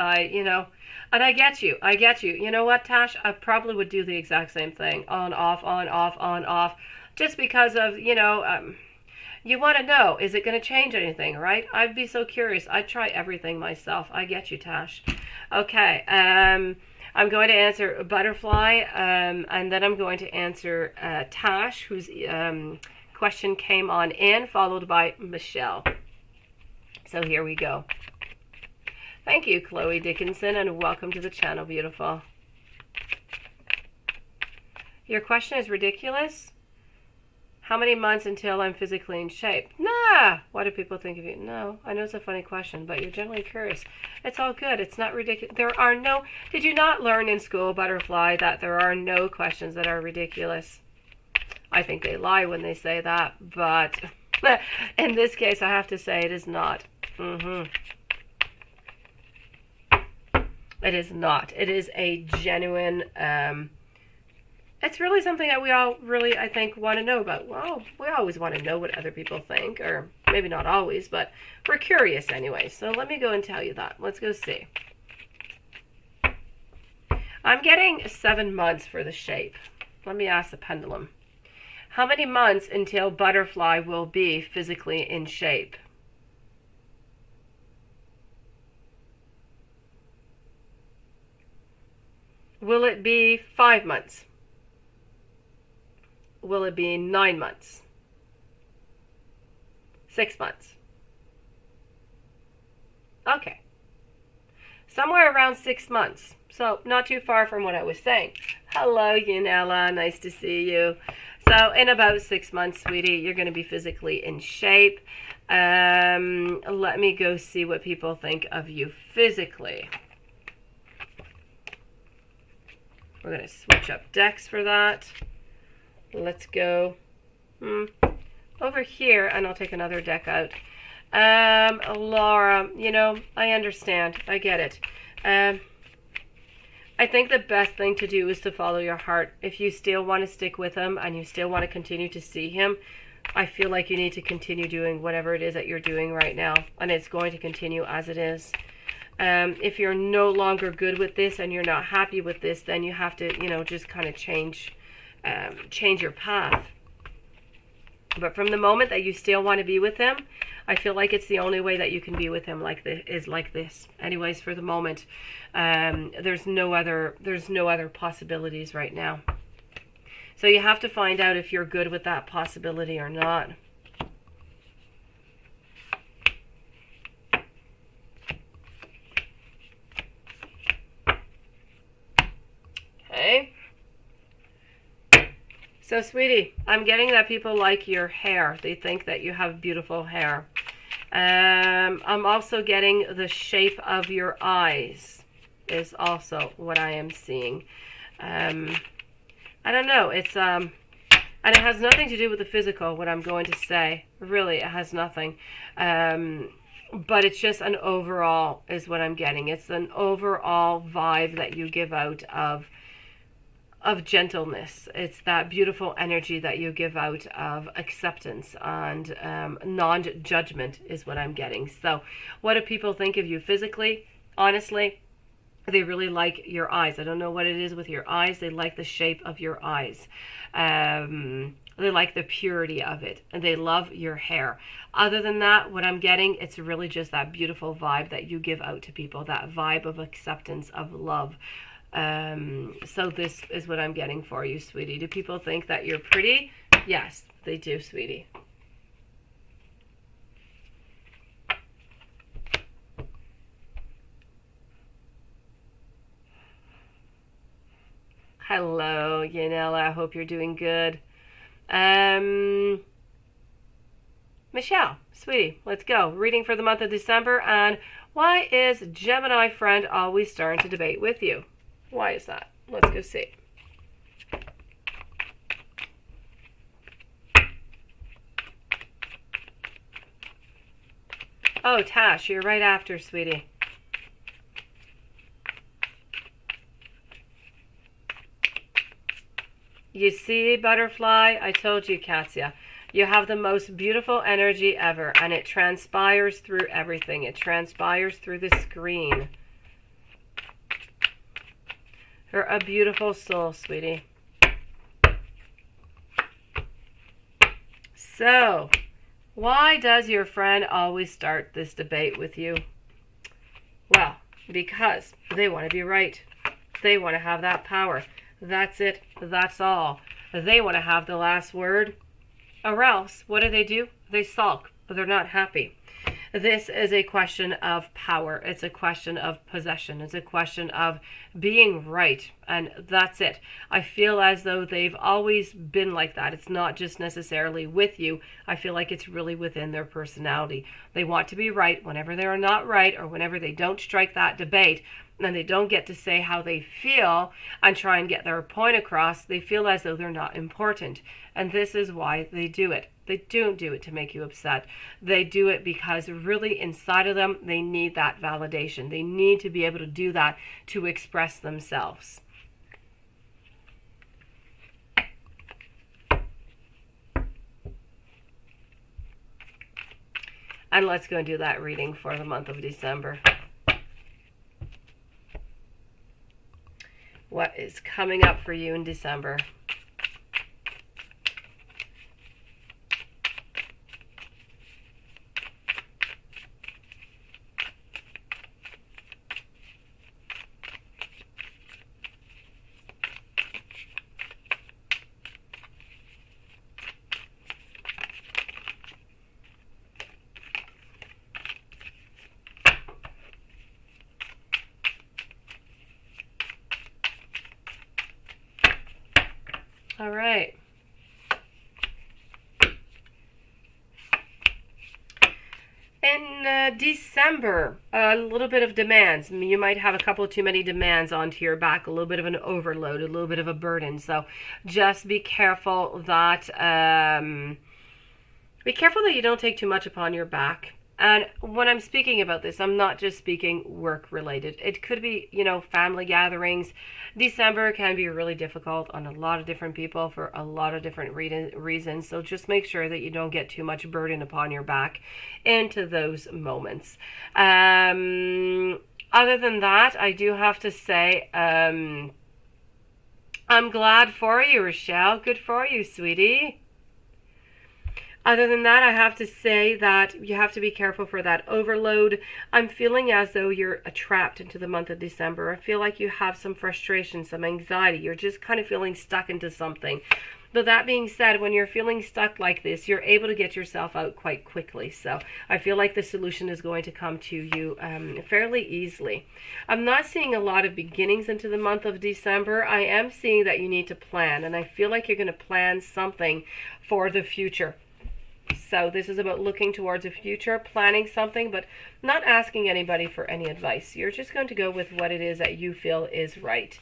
and I get you. I get you. You know what, Tash? I probably would do the exact same thing. On, off, on, off, on, off. Just because of, you want to know, is it going to change anything, right? I'd be so curious. I'd try everything myself. I get you, Tash. Okay, I'm going to answer Butterfly, and then I'm going to answer Tash, whose question came on in, followed by Michelle. So here we go. Thank you, Chloe Dickinson, and welcome to the channel, beautiful. Your question is ridiculous. How many months until I'm physically in shape? Nah! What do people think of you? No, I know it's a funny question, but you're generally curious. It's all good. It's not ridiculous. There are no... Did you not learn in school, Butterfly, that there are no questions that are ridiculous? I think they lie when they say that, but in this case, I have to say it is not. It is not. It is a genuine... it's really something that we all really, I think, want to know about. Well, we always want to know what other people think, or maybe not always, but we're curious anyway. So let me go and tell you that. Let's go see. I'm getting 7 months for the shape. Let me ask the pendulum. How many months until Butterfly will be physically in shape? Will it be 5 months? Will it be 9 months? 6 months? Okay. Somewhere around 6 months. So not too far from what I was saying. Hello, Yanela. Nice to see you. So in about 6 months, sweetie, you're going to be physically in shape. Let me go see what people think of you physically. We're going to switch up decks for that. Let's go over here, and I'll take another deck out. Laura, I understand. I get it. I think the best thing to do is to follow your heart. If you still want to stick with him and you still want to continue to see him, I feel like you need to continue doing whatever it is that you're doing right now, and it's going to continue as it is. If you're no longer good with this and you're not happy with this, then you have to, just kind of change your path. But from the moment that you still want to be with him, I feel like it's the only way that you can be with him like this. Anyways, for the moment, there's no other possibilities right now. So you have to find out if you're good with that possibility or not. Okay. So, sweetie, I'm getting that people like your hair. They think that you have beautiful hair. I'm also getting the shape of your eyes is also what I am seeing. I don't know. It's and it has nothing to do with the physical, what I'm going to say. Really, it has nothing. But it's just an overall is what I'm getting. It's an overall vibe that you give out of gentleness. It's that beautiful energy that you give out of acceptance and non-judgment is what I'm getting. So what do people think of you physically? Honestly, they really like your eyes. I don't know what it is with your eyes. They like the shape of your eyes. They like the purity of it, and they love your hair. Other than that, what I'm getting, it's really just that beautiful vibe that you give out to people, that vibe of acceptance, of love. So this is what I'm getting for you, sweetie. Do people think that you're pretty? Yes, they do, sweetie. Hello, Yanela. I hope you're doing good. Michelle, sweetie, let's go. Reading for the month of December. And why is Gemini friend always starting to debate with you? Why is that? Let's go see. Oh, Tash, you're right after, sweetie. You see, butterfly? I told you, Katya. You have the most beautiful energy ever, and it transpires through everything. It transpires through the screen. You're a beautiful soul, sweetie. So, why does your friend always start this debate with you? Well, because they want to be right. They want to have that power. That's it. That's all. They want to have the last word. Or else, what do? They sulk. They're not happy. This is a question of power. It's a question of possession. It's a question of being right. And that's it. I feel as though they've always been like that. It's not just necessarily with you. I feel like it's really within their personality. They want to be right whenever they're not right, or whenever they don't strike that debate, and they don't get to say how they feel and try and get their point across. They feel as though they're not important. And this is why they do it. They don't do it to make you upset. They do it because really inside of them, they need that validation. They need to be able to do that to express themselves. And let's go and do that reading for the month of December. What is coming up for you in December? All right. In December, a little bit of demands. You might have a couple too many demands onto your back, a little bit of an overload, a little bit of a burden. So just be careful that you don't take too much upon your back. And when I'm speaking about this, I'm not just speaking work related. It could be, family gatherings. December can be really difficult on a lot of different people for a lot of different reasons. So just make sure that you don't get too much burden upon your back into those moments. Other than that, I do have to say, I'm glad for you, Rochelle. Good for you, sweetie. Other than that, I have to say that you have to be careful for that overload. I'm feeling as though you're trapped into the month of December. I feel like you have some frustration, some anxiety. You're just kind of feeling stuck into something. But that being said, when you're feeling stuck like this, you're able to get yourself out quite quickly. So I feel like the solution is going to come to you fairly easily. I'm not seeing a lot of beginnings into the month of December. I am seeing that you need to plan. And I feel like you're going to plan something for the future. So this is about looking towards a future, planning something, but not asking anybody for any advice. You're just going to go with what it is that you feel is right.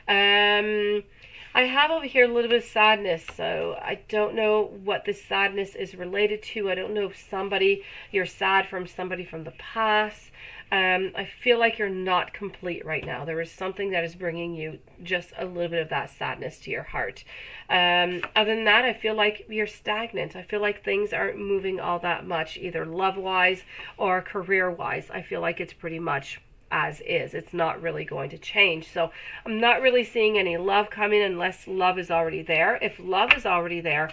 I have over here a little bit of sadness, so I don't know what this sadness is related to. I don't know if you're sad from somebody from the past. I feel like you're not complete right now. There is something that is bringing you just a little bit of that sadness to your heart. Other than that, I feel like you're stagnant. I feel like things aren't moving all that much, either love-wise or career-wise. I feel like it's pretty much as is. It's not really going to change. So I'm not really seeing any love coming unless love is already there. If love is already there,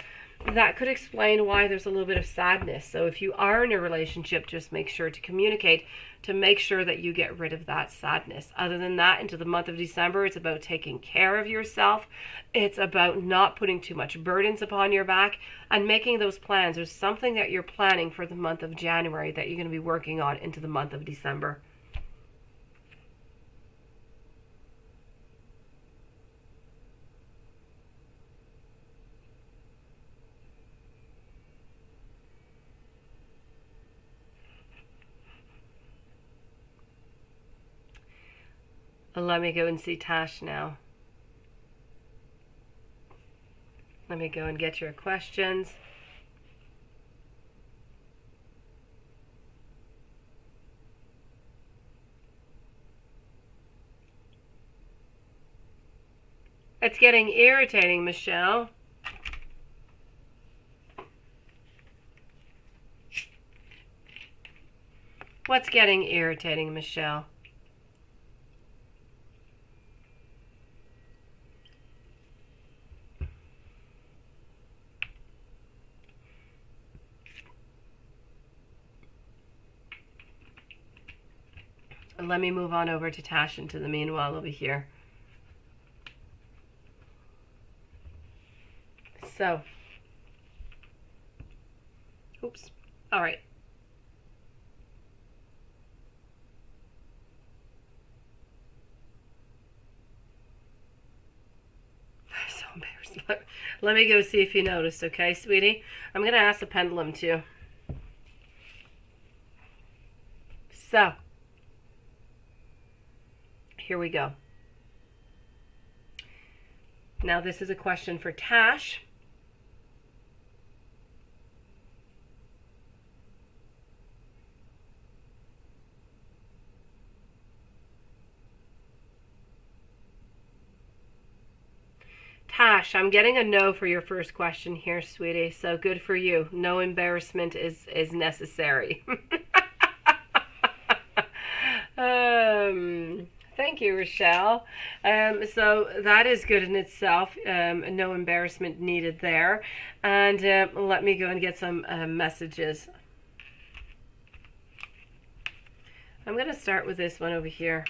that could explain why there's a little bit of sadness. So if you are in a relationship, just make sure to communicate to make sure that you get rid of that sadness. Other than that, into the month of December, it's about taking care of yourself. It's about not putting too much burdens upon your back and making those plans. There's something that you're planning for the month of January that you're going to be working on into the month of December. Let me go and see Tash now. Let me go and get your questions. It's getting irritating, Michelle. What's getting irritating, Michelle? And let me move on over to Tash into the meanwhile over here. So, oops. All right. I'm so embarrassed. Let me go see if you noticed, okay, sweetie? I'm going to ask the pendulum too. So, here we go. Now this is a question for Tash. Tash, I'm getting a no for your first question here, sweetie. So good for you. No embarrassment is necessary. Thank you, Rochelle. So that is good in itself. No embarrassment needed there. And let me go and get some messages. I'm going to start with this one over here.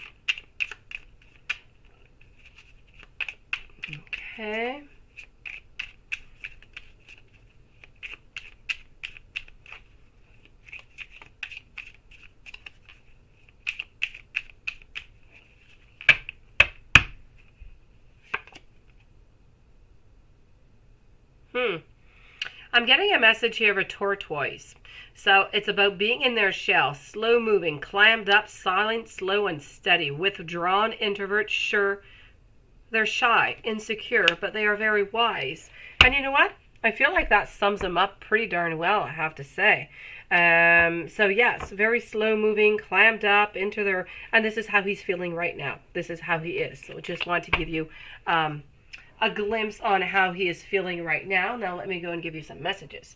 Okay. I'm getting a message here of a tortoise. So it's about being in their shell, slow moving, clammed up, silent, slow and steady, withdrawn, introvert, sure. They're shy, insecure, but they are very wise. And you know what? I feel like that sums them up pretty darn well, I have to say. So yes, very slow moving, clammed up into their, and this is how he's feeling right now. This is how he is. So I just want to give you a glimpse on how he is feeling right now. Now let me go and give you some messages.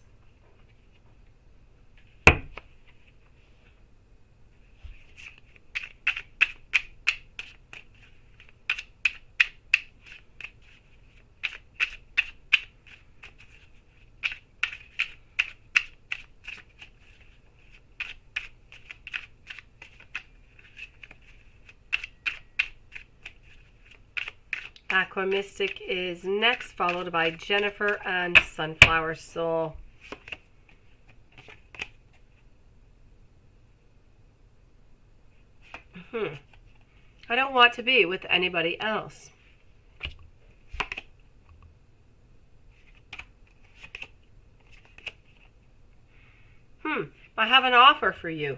Aqua Mystic is next, followed by Jennifer and Sunflower Soul. I don't want to be with anybody else. I have an offer for you.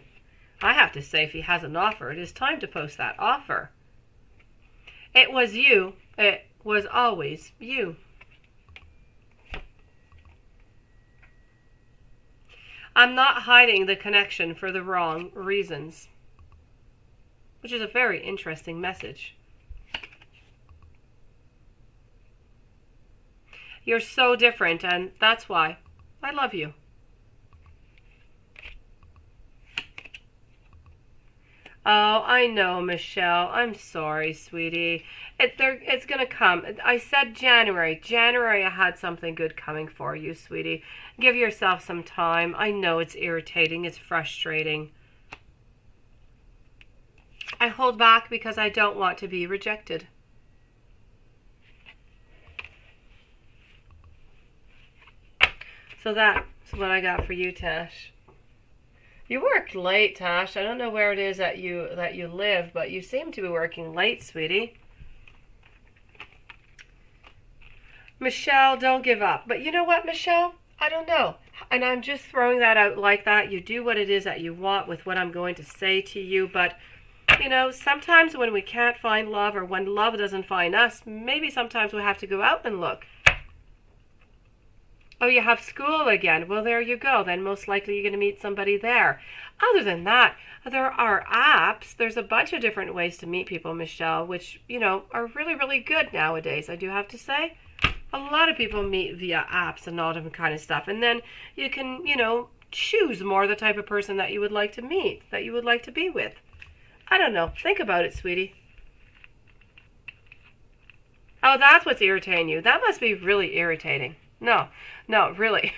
I have to say, if he has an offer, it is time to post that offer. It was you. It was always you. I'm not hiding the connection for the wrong reasons. Which is a very interesting message. You're so different, and that's why I love you. Oh, I know, Michelle. I'm sorry, sweetie. It's going to come. I said January. January, I had something good coming for you, sweetie. Give yourself some time. I know it's irritating. It's frustrating. I hold back because I don't want to be rejected. So that's what I got for you, Tash. You worked late, Tash. I don't know where it is that you live, but you seem to be working late, sweetie. Michelle, don't give up. But you know what, Michelle? I don't know. And I'm just throwing that out like that. You do what it is that you want with what I'm going to say to you. But, you know, sometimes when we can't find love, or when love doesn't find us, maybe sometimes we have to go out and look. Oh, you have school again. Well, there you go. Then most likely you're going to meet somebody there. Other than that, there are apps. There's a bunch of different ways to meet people, Michelle, which, are really, really good nowadays, I do have to say. A lot of people meet via apps and all different kind of stuff. And then you can, choose more the type of person that you would like to meet, that you would like to be with. I don't know. Think about it, sweetie. Oh, that's what's irritating you. That must be really irritating. No, really.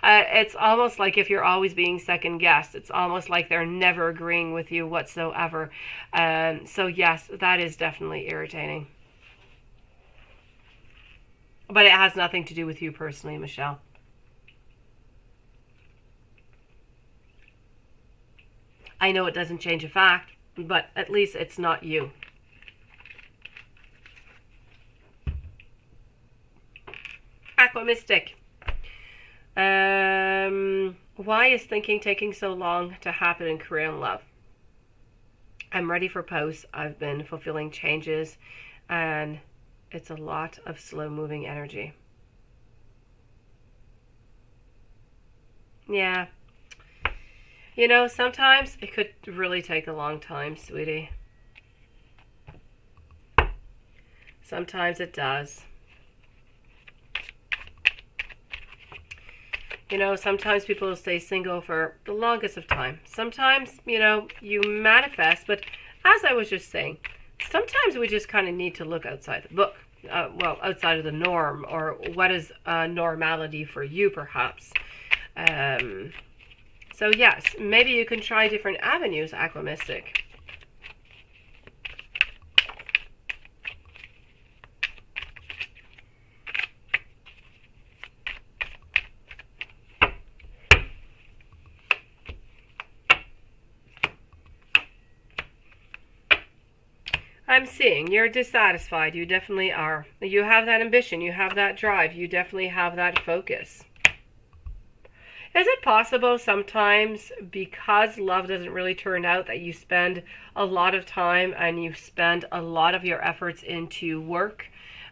It's almost like if you're always being second guessed. It's almost like they're never agreeing with you whatsoever. So yes, that is definitely irritating. But it has nothing to do with you personally, Michelle. I know it doesn't change a fact, but at least it's not you. Aqua Mystic. Why is thinking taking so long to happen in career and love? I'm ready for posts. I've been fulfilling changes, and it's a lot of slow moving energy. Yeah. Sometimes it could really take a long time, sweetie. Sometimes it does. Sometimes people stay single for the longest of time. Sometimes, you manifest, but as I was just saying, sometimes we just kind of need to look outside the book. Outside of the norm, or what is normality for you, perhaps. So yes, maybe you can try different avenues, Aqua Mystic. I'm seeing you're dissatisfied. You definitely are. You have that ambition. You have that drive. You definitely have that focus. Is it possible sometimes, because love doesn't really turn out, that you spend a lot of time and you spend a lot of your efforts into work,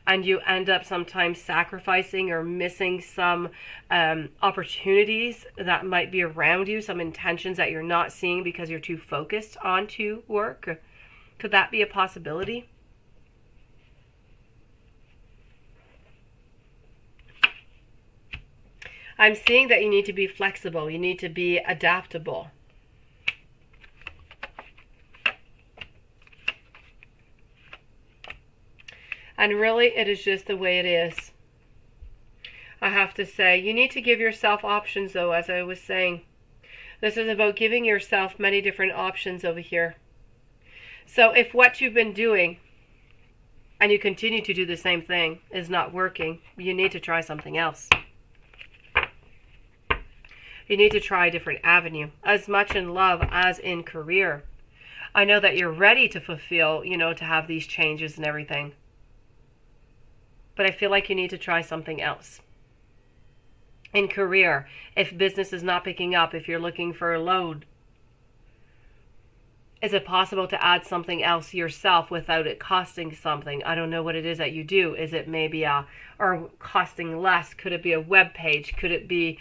and you end up sometimes sacrificing or missing some opportunities that might be around you, some intentions that you're not seeing because you're too focused onto work? Could that be a possibility? I'm seeing that you need to be flexible. You need to be adaptable. And really, it is just the way it is. I have to say, you need to give yourself options, though, as I was saying. This is about giving yourself many different options over here. So if what you've been doing, and you continue to do the same thing, is not working, you need to try something else. You need to try a different avenue, as much in love as in career. I know that you're ready to fulfill, to have these changes and everything. But I feel like you need to try something else. In career, if business is not picking up, if you're looking for a load, is it possible to add something else yourself without it costing something? I don't know what it is that you do. Is it maybe or costing less? Could it be a web page? Could it be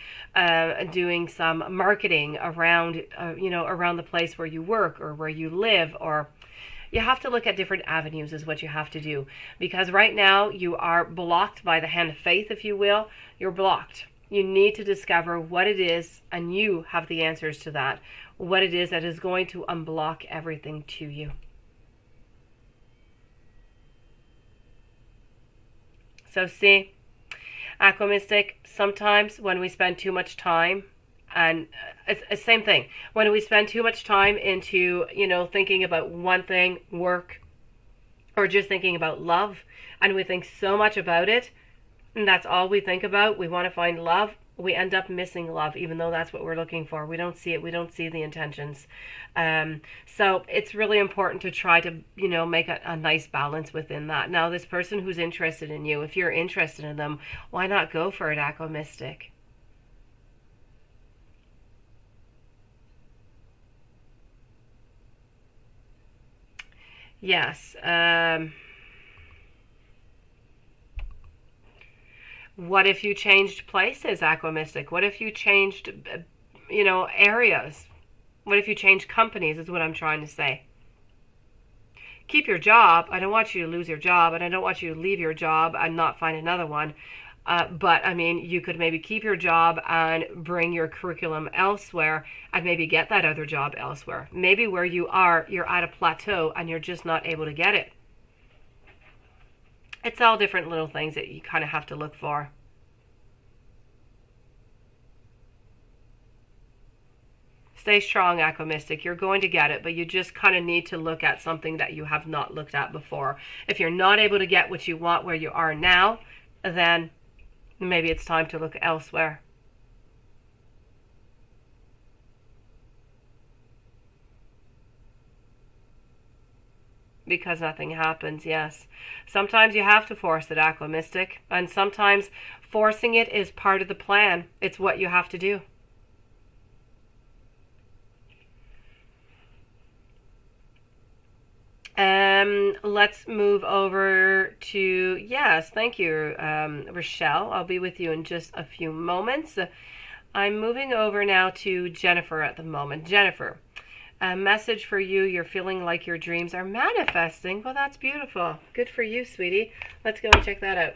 doing some marketing around, around the place where you work or where you live? Or you have to look at different avenues is what you have to do. Because right now you are blocked by the hand of faith, if you will. You're blocked. You need to discover what it is, and you have the answers to that. What it is that is going to unblock everything to you. So see, Aqua Mystic, sometimes when we spend too much time, and it's the same thing, when we spend too much time into, thinking about one thing, work, or just thinking about love, and we think so much about it, and that's all we think about, we want to find love, we end up missing love, even though that's what we're looking for. We don't see it. We don't see the intentions. So it's really important to try to, make a nice balance within that. Now, this person who's interested in you, if you're interested in them, why not go for it, Aqua Mystic? Yes. What if you changed places, Aquamystic? What if you changed, areas? What if you changed companies is what I'm trying to say. Keep your job. I don't want you to lose your job, and I don't want you to leave your job and not find another one. But I mean, you could maybe keep your job and bring your curriculum elsewhere and maybe get that other job elsewhere. Maybe where you are, you're at a plateau and you're just not able to get it. It's all different little things that you kind of have to look for. Stay strong, Aquamystic. You're going to get it, but you just kind of need to look at something that you have not looked at before. If you're not able to get what you want where you are now, then maybe it's time to look elsewhere. Because nothing happens, yes. Sometimes you have to force it, Aquamystic, and sometimes forcing it is part of the plan. It's what you have to do. Let's move over to, yes, thank you, Rochelle. I'll be with you in just a few moments. I'm moving over now to Jennifer at the moment. Jennifer, a message for you. You're feeling like your dreams are manifesting. Well, that's beautiful. Good for you, sweetie. Let's go and check that out.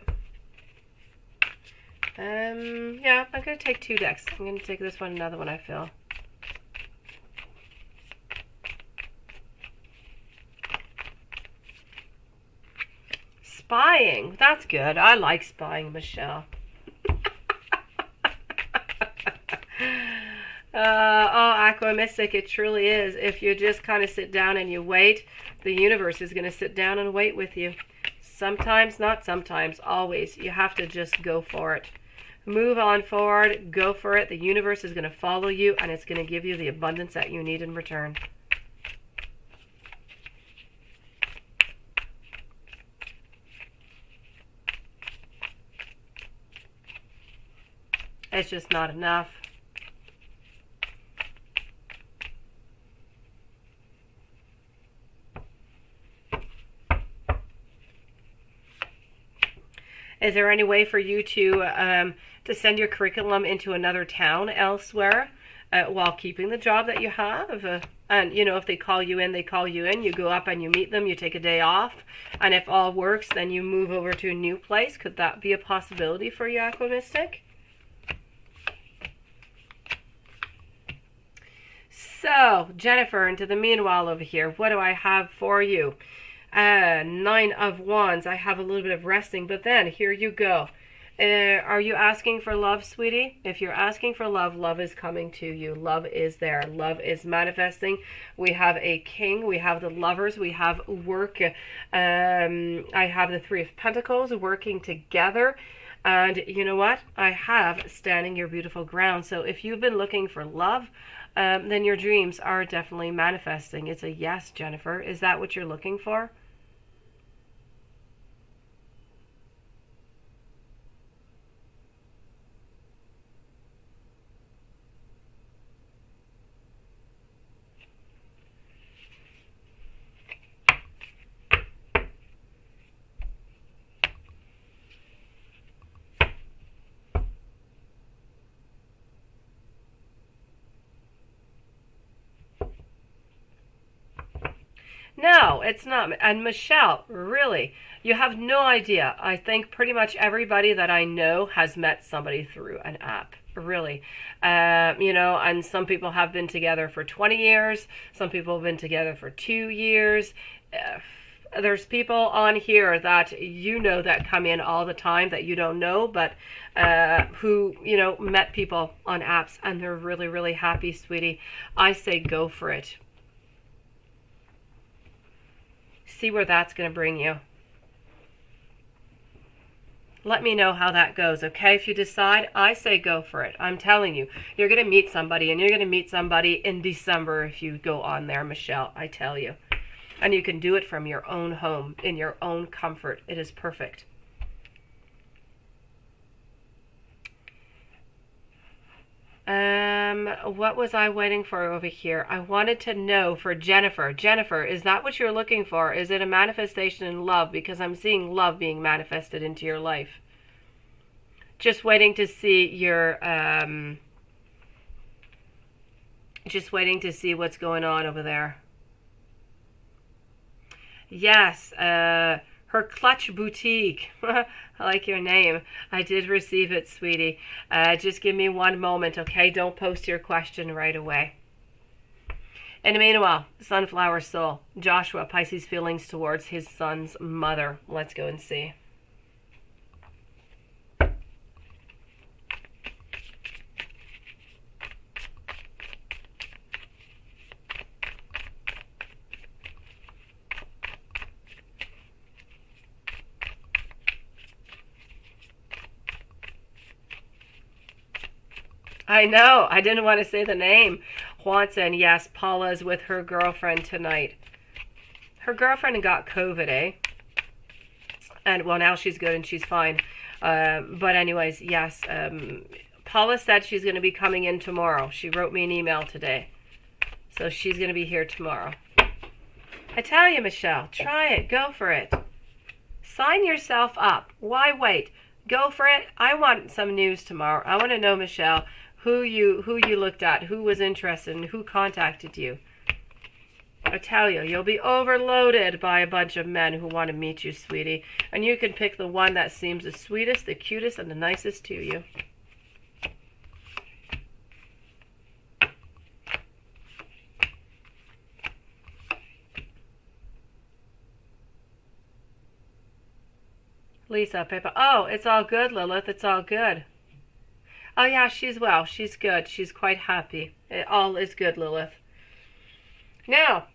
Yeah, I'm going to take 2 decks. I'm going to take this one, another one, I feel. Spying. That's good. I like spying, Michelle. Oh, Aquamystic, it truly is. If you just kind of sit down and you wait, the universe is going to sit down and wait with you. Sometimes, not sometimes, always. You have to just go for it. Move on forward. Go for it. The universe is going to follow you, and it's going to give you the abundance that you need in return. It's just not enough. Is there any way for you to send your curriculum into another town elsewhere while keeping the job that you have? And, if they call you in, they call you in. You go up and you meet them. You take a day off. And if all works, then you move over to a new place. Could that be a possibility for you, Aquamystic? So, Jennifer, into the meanwhile over here, what do I have for you? 9 of Wands. I have a little bit of resting, but then here you go. Are you asking for love, sweetie? If you're asking for love, love is coming to you. Love is there. Love is manifesting. We have a king. We have the lovers. We have work. I have the 3 of Pentacles working together. And you know what? I have standing your beautiful ground. So if you've been looking for love, then your dreams are definitely manifesting. It's a yes, Jennifer. Is that what you're looking for? No, it's not. And Michelle, really, you have no idea. I think pretty much everybody that I know has met somebody through an app. Really. And some people have been together for 20 years. Some people have been together for 2 years. There's people on here that that come in all the time that you don't know, but who, met people on apps and they're really, really happy, sweetie. I say go for it. See where that's going to bring you. Let me know how that goes, okay? If you decide, I say go for it. I'm telling you, you're going to meet somebody, and you're going to meet somebody in December if you go on there, Michelle, I tell you. And you can do it from your own home, in your own comfort. It is perfect. What was I waiting for over here? I wanted to know for Jennifer. Jennifer, is that what you're looking for? Is it a manifestation in love? Because I'm seeing love being manifested into your life. Just waiting to see your, just waiting to see what's going on over there. Yes, her clutch boutique. I like your name. I did receive it, sweetie. Just give me one moment, okay? Don't post your question right away. In the meanwhile, Sunflower Soul, Joshua, Pisces feelings towards his son's mother. Let's go and see. I know. I didn't want to say the name. Juanson, yes, Paula's with her girlfriend tonight. Her girlfriend got COVID, eh? And, well, now she's good and she's fine. But anyways, yes. Paula said she's going to be coming in tomorrow. She wrote me an email today. So she's going to be here tomorrow. I tell you, Michelle, try it. Go for it. Sign yourself up. Why wait? Go for it. I want some news tomorrow. I want to know, Michelle, who you looked at, who was interested, and who contacted you. I tell you, you'll be overloaded by a bunch of men who want to meet you, sweetie. And you can pick the one that seems the sweetest, the cutest, and the nicest to you. Lisa, Pippa. Oh, it's all good, Lilith. It's all good. Oh, yeah, she's well. She's good. She's quite happy. All is good, Lilith. Now,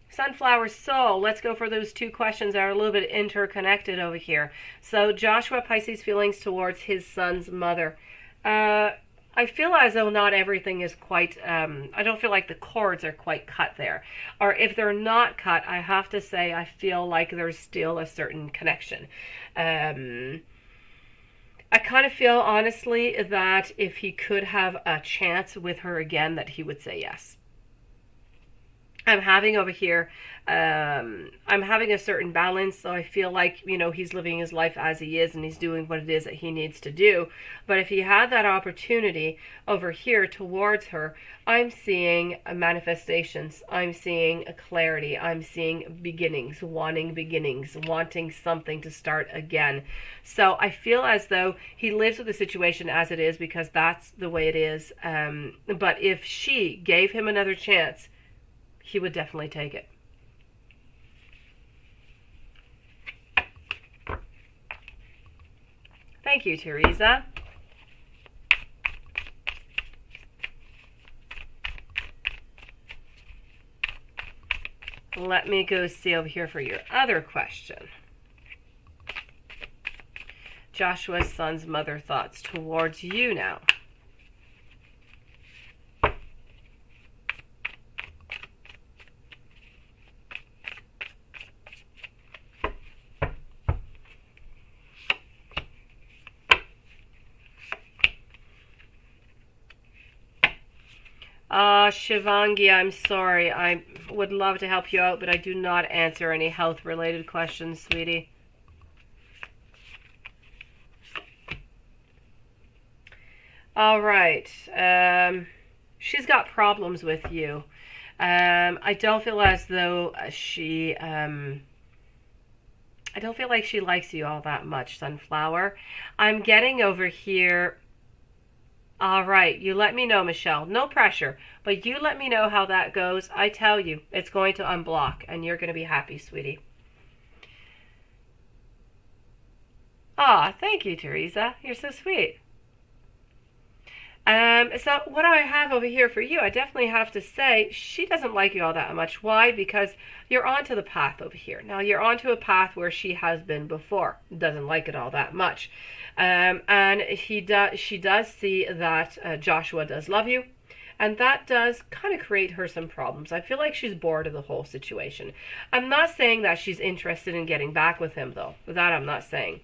Sunflower Soul. Let's go for those two questions that are a little bit interconnected over here. So, Joshua, Pisces feelings towards his son's mother. I feel as though not everything is quite, I don't feel like the cords are quite cut there. Or if they're not cut, I have to say I feel like there's still a certain connection. I kind of feel, honestly, that if he could have a chance with her again, that he would say yes. I'm having over here, I'm having a certain balance, so I feel like, you know, he's living his life as he is and he's doing what it is that he needs to do. But if he had that opportunity over here towards her, I'm seeing manifestations, I'm seeing a clarity, I'm seeing beginnings, wanting something to start again. So I feel as though he lives with the situation as it is because that's the way it is. But if she gave him another chance, he would definitely take it. Thank you, Teresa. Let me go see over here for your other question. Joshua's son's mother thoughts towards you now. Shivangi, I'm sorry. I would love to help you out, but I do not answer any health-related questions, sweetie. All right. She's got problems with you. I don't feel as though she... I don't feel like she likes you all that much, Sunflower. I'm getting over here... All right, you let me know, Michelle. No pressure, but you let me know how that goes. I tell you, it's going to unblock, and you're going to be happy, sweetie. Ah, thank you, Teresa. You're so sweet. So what I have over here for you, I definitely have to say, she doesn't like you all that much. Why? Because you're onto the path over here. Now, you're onto a path where she has been before. Doesn't like it all that much. And she does see that Joshua does love you. And that does kind of create her some problems. I feel like she's bored of the whole situation. I'm not saying that she's interested in getting back with him, though. That I'm not saying.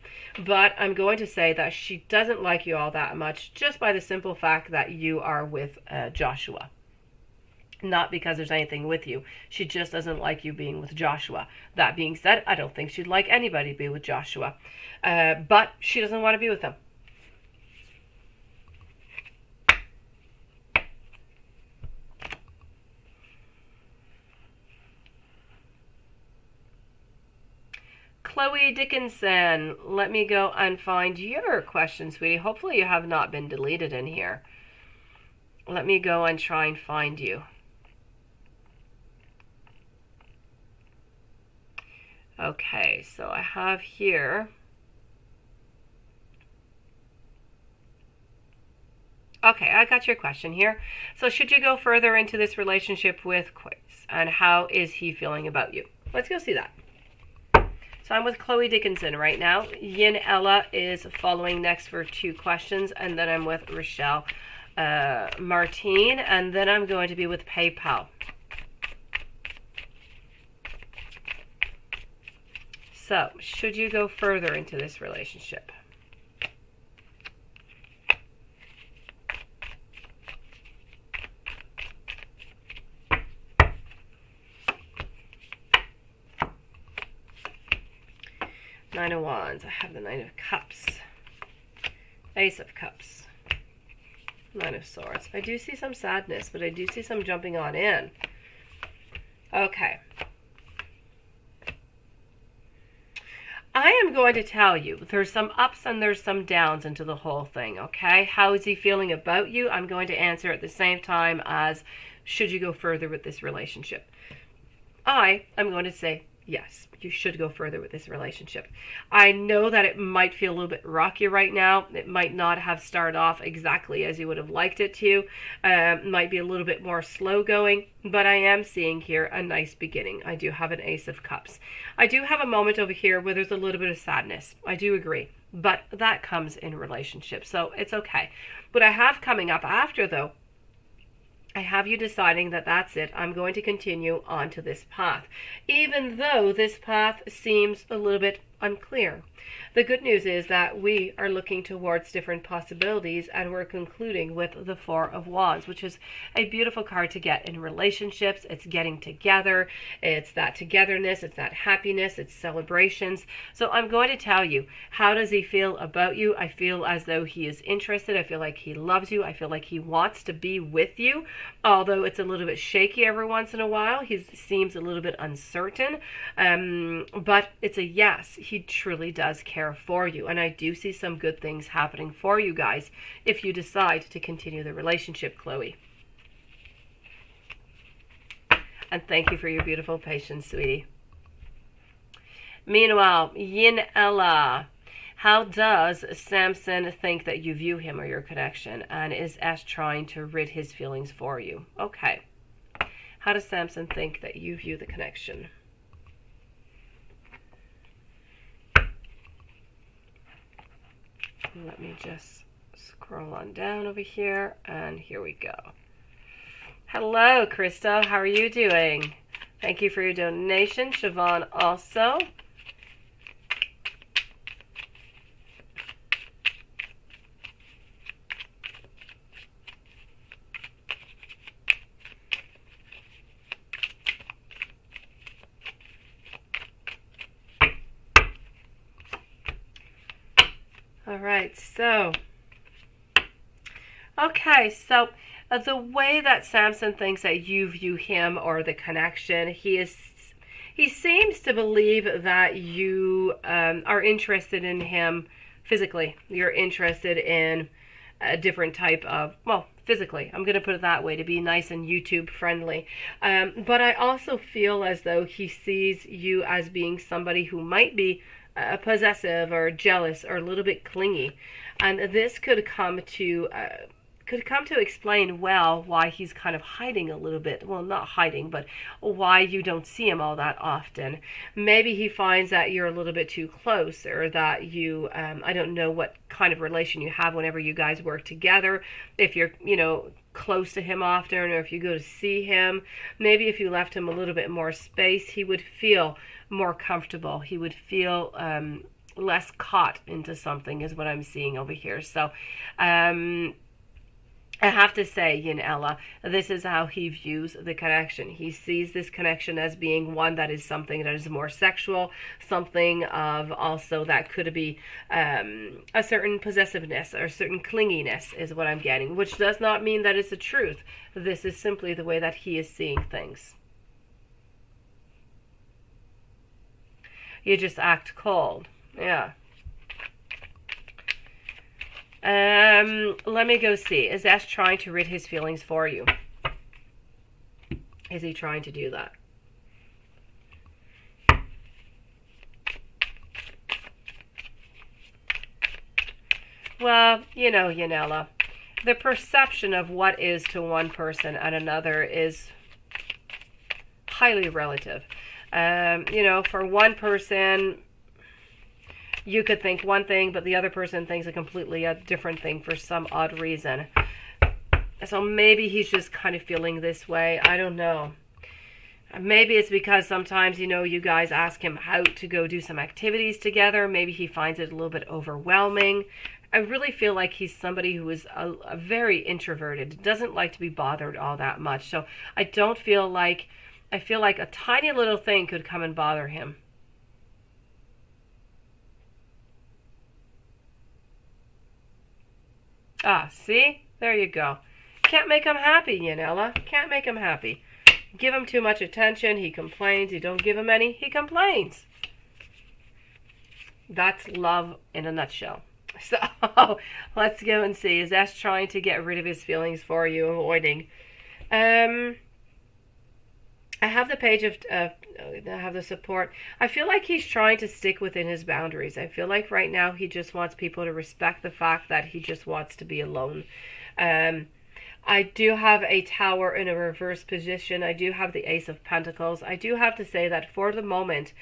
But I'm going to say that she doesn't like you all that much just by the simple fact that you are with Joshua. Not because there's anything with you. She just doesn't like you being with Joshua. That being said, I don't think she'd like anybody to be with Joshua. But she doesn't want to be with him. Chloe Dickinson, let me go and find your question, sweetie. Hopefully you have not been deleted in here. Let me go and try and find you. Okay, so I have here. Okay, I got your question here. So should you go further into this relationship with Quiz? And how is he feeling about you? Let's go see that. So I'm with Chloe Dickinson right now. Yin Ella is following next for 2 questions. And then I'm with Rochelle Martine. And then I'm going to be with PayPal. So, should you go further into this relationship? Nine of Wands. I have the Nine of Cups. Ace of Cups. Nine of Swords. I do see some sadness, but I do see some jumping on in. Okay. I am going to tell you, there's some ups and there's some downs into the whole thing, okay? How is he feeling about you? I'm going to answer at the same time as, should you go further with this relationship? I am going to say, yes, you should go further with this relationship. I know that it might feel a little bit rocky right now. It might not have started off exactly as you would have liked it to. Might be a little bit more slow going, but I am seeing here a nice beginning. I do have an Ace of Cups. I do have a moment over here where there's a little bit of sadness. I do agree, but that comes in relationships, so it's okay. What I have coming up after, though, I have you deciding that that's it. I'm going to continue on to this path, even though this path seems a little bit unclear. The good news is that we are looking towards different possibilities, and we're concluding with the Four of Wands, which is a beautiful card to get in relationships. It's getting together. It's that togetherness. It's that happiness. It's celebrations. So I'm going to tell you, how does he feel about you? I feel as though he is interested. I feel like he loves you. I feel like he wants to be with you, although it's a little bit shaky every once in a while. He seems a little bit uncertain, but it's a yes. He truly does care for you, and I do see some good things happening for you guys if you decide to continue the relationship, Chloe. And thank you for your beautiful patience, sweetie. Meanwhile, Yin Ella, how does Samson think that you view him or your connection, and is Ash trying to rid his feelings for you? Okay. How does Samson think that you view the connection? Let me just scroll on down over here, and here we go. Hello, Krista. How are you doing? Thank you for your donation. Siobhan also. All right, so, okay, so the way that Samson thinks that you view him or the connection, he seems to believe that you are interested in him physically. You're interested in a different type of, well, physically. I'm going to put it that way to be nice and YouTube friendly. But I also feel as though he sees you as being somebody who might be possessive or jealous or a little bit clingy, and this could come to explain well why he's kind of hiding a little bit. Well, not hiding, but why you don't see him all that often. Maybe he finds that you're a little bit too close, or that you I don't know what kind of relation you have whenever you guys work together, if you're close to him often, or if you go to see him. Maybe if you left him a little bit more space, he would feel more comfortable. He would feel less caught into something, is what I'm seeing over here. So I have to say, Yin Ella, this is how he views the connection. He sees this connection as being one that is something that is more sexual, something of also that could be a certain possessiveness or a certain clinginess, is what I'm getting, which does not mean that it's the truth. This is simply the way that he is seeing things. You just act cold. Yeah. Let me go see. Is Ash trying to rid his feelings for you? Is he trying to do that? Well, you know, Yanela, the perception of what is to one person and another is highly relative. You know, for one person, you could think one thing, but the other person thinks a completely different thing for some odd reason. So maybe he's just kind of feeling this way. I don't know. Maybe it's because sometimes, you know, you guys ask him out to go do some activities together. Maybe he finds it a little bit overwhelming. I really feel like he's somebody who is a very introverted, doesn't like to be bothered all that much. So I don't feel like, I feel like a tiny little thing could come and bother him. Ah, see? There you go. Can't make him happy, Yanela. Can't make him happy. Give him too much attention, he complains. You don't give him any, he complains. That's love in a nutshell. So, let's go and see. Is Ash trying to get rid of his feelings for you, avoiding? I have the page of, I have the support. I feel like he's trying to stick within his boundaries. I feel like right now he just wants people to respect the fact that he just wants to be alone. I do have a Tower in a reverse position. I do have the Ace of Pentacles. I do have to say that for the moment,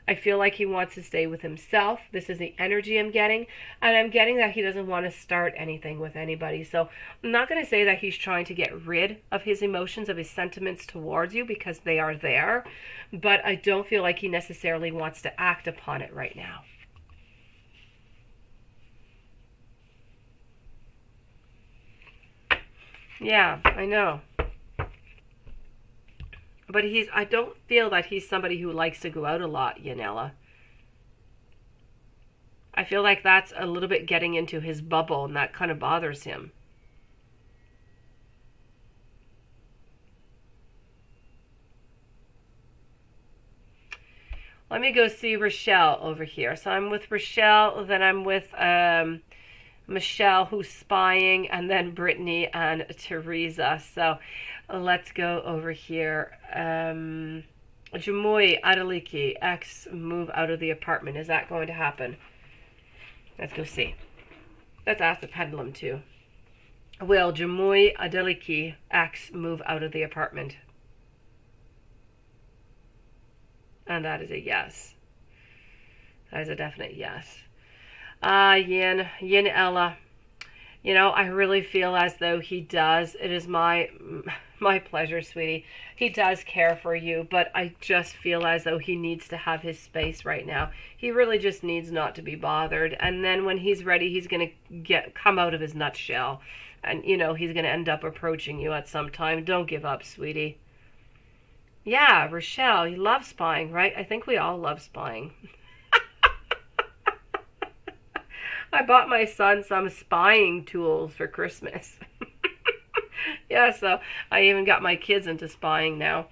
I feel like he wants to stay with himself. This is the energy I'm getting. And I'm getting that he doesn't want to start anything with anybody. So I'm not going to say that he's trying to get rid of his emotions, of his sentiments towards you, because they are there. But I don't feel like he necessarily wants to act upon it right now. Yeah, I know. But I don't feel that he's somebody who likes to go out a lot, Yanela. I feel like that's a little bit getting into his bubble, and that kind of bothers him. Let me go see Rochelle over here. So I'm with Rochelle, then I'm with Michelle, who's spying, and then Brittany and Teresa. So let's go over here. Jumui Adaliki, X, move out of the apartment. Is that going to happen? Let's go see. Let's ask the pendulum too. Will Jumui Adaliki, X, move out of the apartment? And that is a yes. That is a definite yes. Yin Ella. You know, I really feel as though he does. It is my pleasure, sweetie. He does care for you, but I just feel as though he needs to have his space right now. He really just needs not to be bothered. And then when he's ready, he's going to come out of his nutshell. And, you know, he's going to end up approaching you at some time. Don't give up, sweetie. Yeah, Rochelle, you love spying, right? I think we all love spying. I bought my son some spying tools for Christmas. Yeah, so I even got my kids into spying now.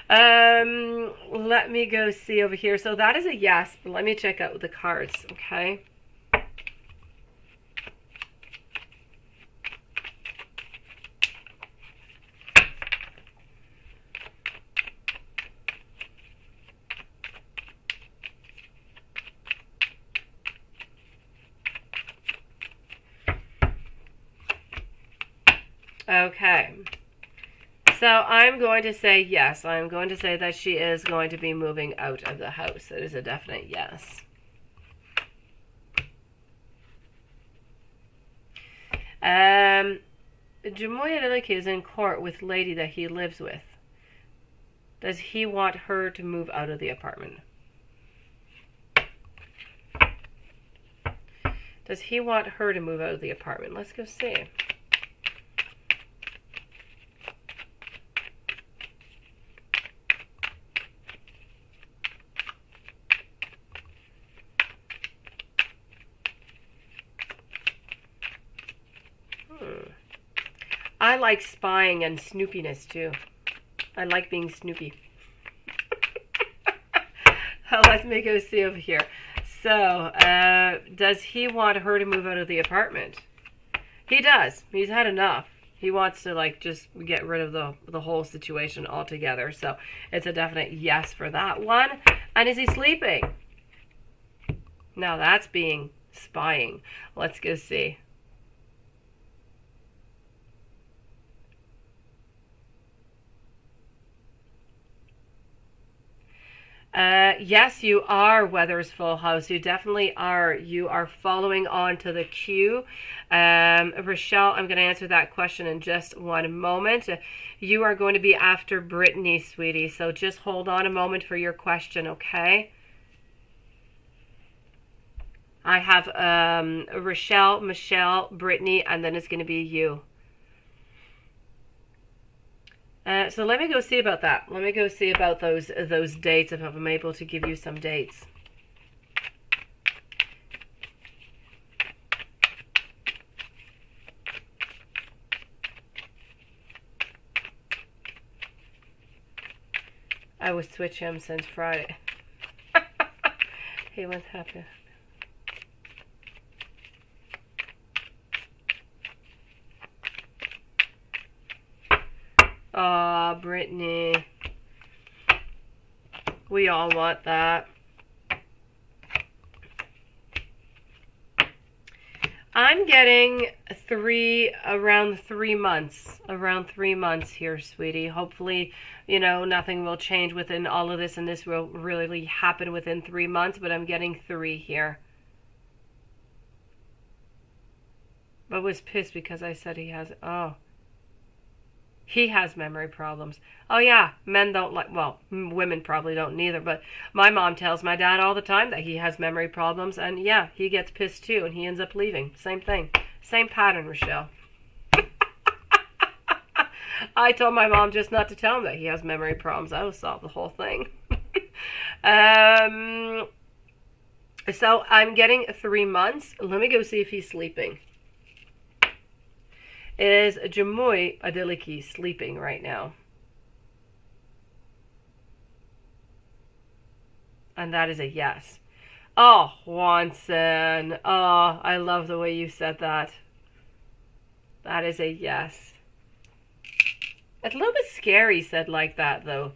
Let me go see over here. So that is a yes, but let me check out the cards, okay? Okay, so I'm going to say yes. I'm going to say that she is going to be moving out of the house. It is a definite yes. Jamoya Lilike is in court with lady that he lives with. Does he want her to move out of the apartment? Does he want her to move out of the apartment? Let's go see. I like spying and snoopiness too. I like being snoopy. Let me go see over here. So, does he want her to move out of the apartment? He does. He's had enough. He wants to, like, just get rid of the whole situation altogether. So, it's a definite yes for that one. And is he sleeping? Now, that's being spying. Let's go see. Yes, you are Weather's full house. You definitely are. You are following on to the cue. Rochelle, I'm going to answer that question in just one moment. You are going to be after Brittany, sweetie. So just hold on a moment for your question, okay? I have Rochelle, Michelle, Brittany, and then it's going to be you. So let me go see about that. Let me go see about those dates, if I'm able to give you some dates. I was switch him since Friday. He was happy. Aw, Brittany. We all want that. I'm getting around 3 months. Around 3 months here, sweetie. Hopefully, you know, nothing will change within all of this, and this will really happen within 3 months, but I'm getting 3 here. But was pissed because I said he has, he has memory problems. Oh yeah, men don't like, well, women probably don't neither, but my mom tells my dad all the time that he has memory problems, and yeah, he gets pissed too, and he ends up leaving. Same thing. Same pattern, Rochelle. I told my mom just not to tell him that he has memory problems. I would solve the whole thing. So I'm getting 3 months. Let me go see if he's sleeping. Is Jamoy Adeliki sleeping right now? And that is a yes. Oh, Juanson. Oh, I love the way you said that. That is a yes. It's a little bit scary said like that, though.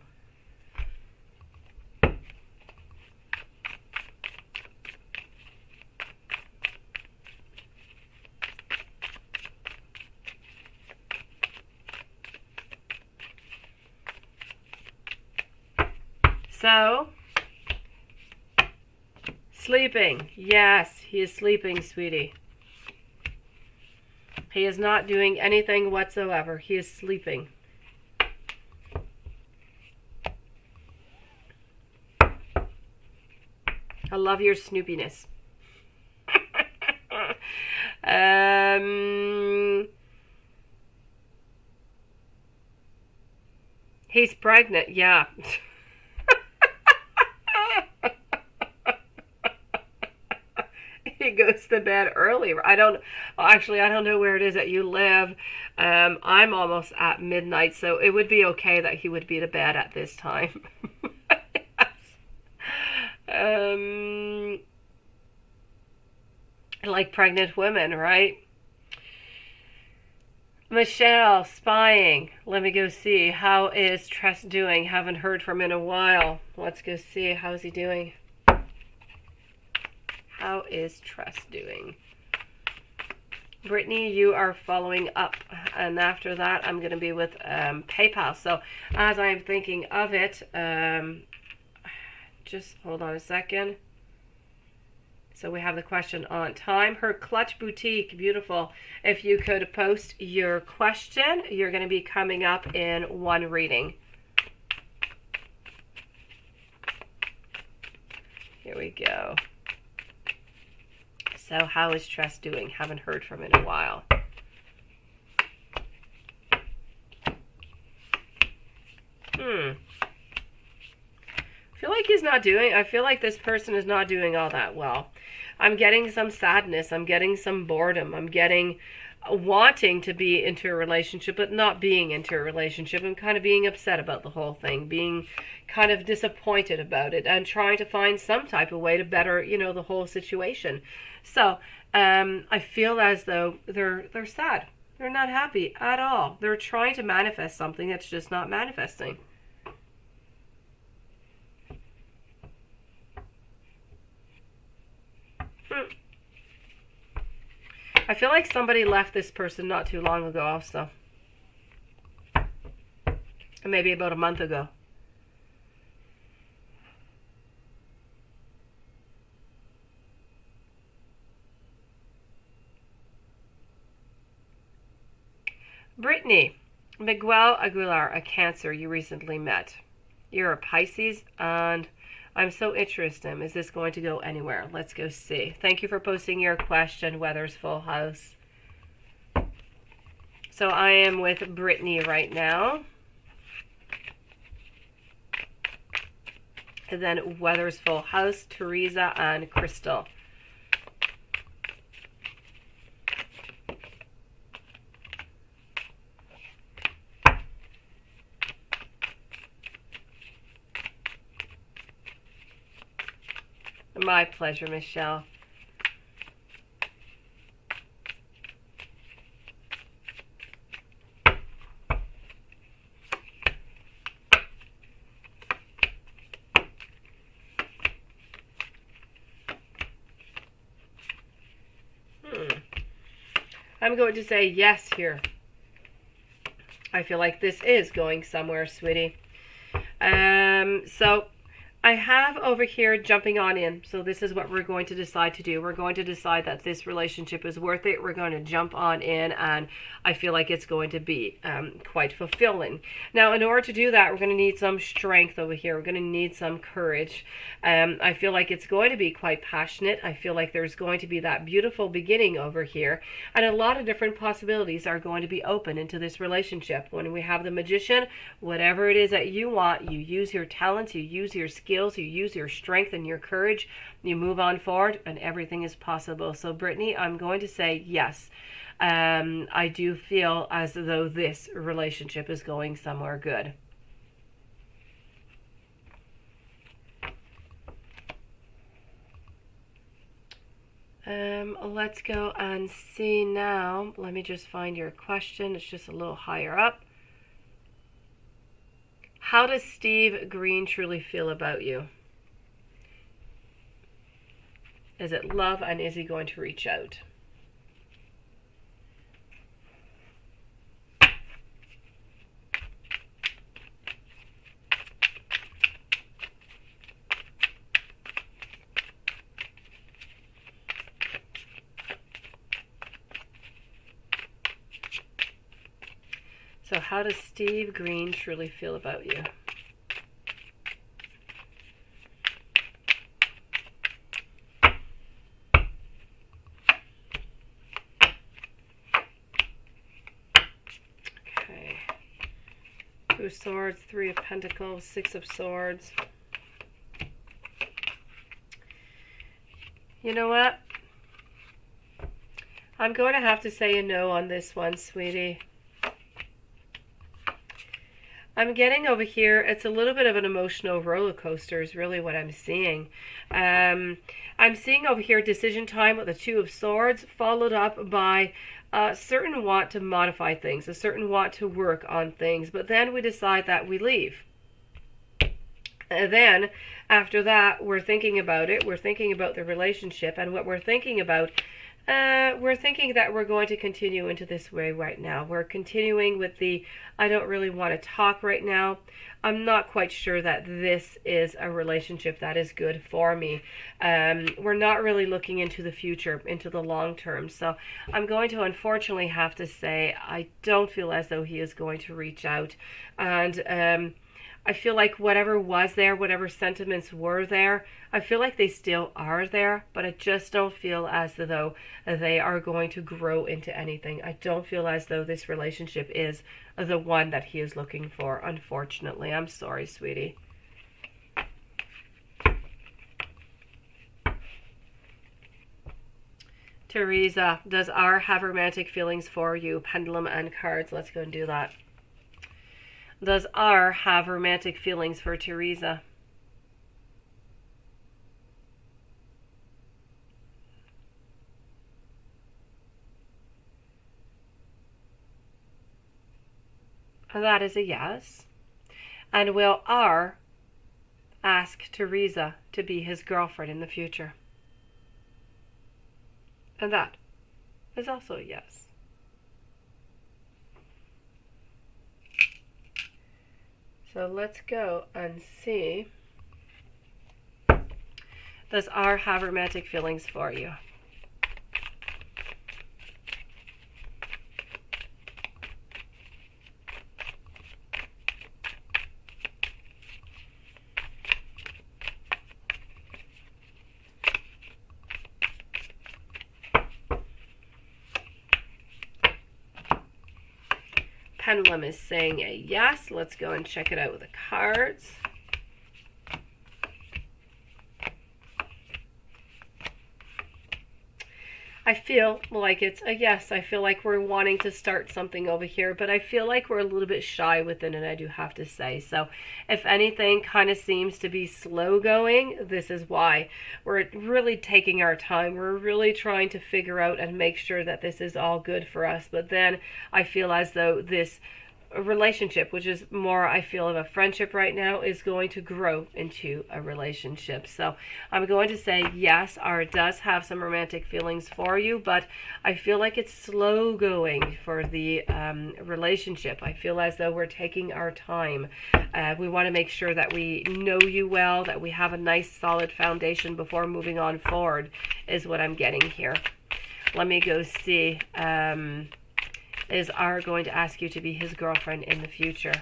So, sleeping. Yes, he is sleeping, sweetie. He is not doing anything whatsoever. He is sleeping. I love your snoopiness. He's pregnant, yeah. He goes to bed early. I don't know where it is that you live. I'm almost at midnight, so it would be okay that he would be to bed at this time. Yes. Like pregnant women, right? Michelle, spying. Let me go see. How is Tress doing? Haven't heard from him in a while. Let's go see. How's he doing? How is Tress doing? Brittany, you are following up. And after that, I'm going to be with PayPal. So as I'm thinking of it, just hold on a second. So we have the question on time. Her Clutch Boutique, beautiful. If you could post your question, you're going to be coming up in one reading. Here we go. So how is Tress doing? Haven't heard from him in a while. I feel like this person is not doing all that well. I'm getting some sadness. I'm getting some boredom. I'm getting wanting to be into a relationship but not being into a relationship, and kind of being upset about the whole thing, being kind of disappointed about it, and trying to find some type of way to better, the whole situation. So I feel as though they're sad. They're not happy at all. They're trying to manifest something that's just not manifesting. I feel like somebody left this person not too long ago also. Maybe about a month ago. Brittany, Miguel Aguilar, a Cancer you recently met. You're a Pisces, and I'm so interested. Is this going to go anywhere? Let's go see. Thank you for posting your question, Weather's Full House. So I am with Brittany right now. And then Weather's Full House, Teresa, and Crystal. My pleasure, Michelle. I'm going to say yes here. I feel like this is going somewhere, sweetie. So I have over here jumping on in. So this is what we're going to decide to do. We're going to decide that this relationship is worth it. We're going to jump on in, and I feel like it's going to be quite fulfilling. Now, in order to do that, we're going to need some strength over here. We're going to need some courage. I feel like it's going to be quite passionate. I feel like there's going to be that beautiful beginning over here, and a lot of different possibilities are going to be open into this relationship. When we have the Magician, whatever it is that you want, you use your talents, you use your skills, you use your strength and your courage, you move on forward, and everything is possible. So Brittany, I'm going to say yes. I do feel as though this relationship is going somewhere good. Let's go and see now. Let me just find your question. It's just a little higher up. How does Steve Green truly feel about you? Is it love, and is he going to reach out? So how does Steve Green truly feel about you? Okay. 2 of Swords, 3 of Pentacles, 6 of Swords. You know what? I'm going to have to say a no on this one, sweetie. I'm getting over here, it's a little bit of an emotional roller coaster is really what I'm seeing. I'm seeing over here decision time with the 2 of Swords, followed up by a certain want to modify things, a certain want to work on things, but then we decide that we leave. And then, after that, we're thinking about it, we're thinking about the relationship, and what we're thinking about, we're thinking that we're going to continue into this way right now. We're continuing with the, I don't really want to talk right now. I'm not quite sure that this is a relationship that is good for me. We're not really looking into the future, into the long term. So I'm going to unfortunately have to say I don't feel as though he is going to reach out. And I feel like whatever was there, whatever sentiments were there, I feel like they still are there, but I just don't feel as though they are going to grow into anything. I don't feel as though this relationship is the one that he is looking for, unfortunately. I'm sorry, sweetie. Teresa, does R have romantic feelings for you? Pendulum and cards. Let's go and do that. Does R have romantic feelings for Teresa? That is a yes. And will R ask Teresa to be his girlfriend in the future? And that is also a yes. So let's go and see. Does R have romantic feelings for you? Pendulum is saying a yes. Let's go and check it out with the cards. I feel like it's a yes. I feel like we're wanting to start something over here, but I feel like we're a little bit shy within it, I do have to say. So if anything kind of seems to be slow going, this is why. We're really taking our time. We're really trying to figure out and make sure that this is all good for us. But then I feel as though this relationship, which is more, I feel, of a friendship right now, is going to grow into a relationship. So I'm going to say yes, R does have some romantic feelings for you, but I feel like it's slow going for the relationship. I feel as though we're taking our time. We want to make sure that we know you well, that we have a nice solid foundation before moving on forward, is what I'm getting here. Let me go see. Is R going to ask you to be his girlfriend in the future?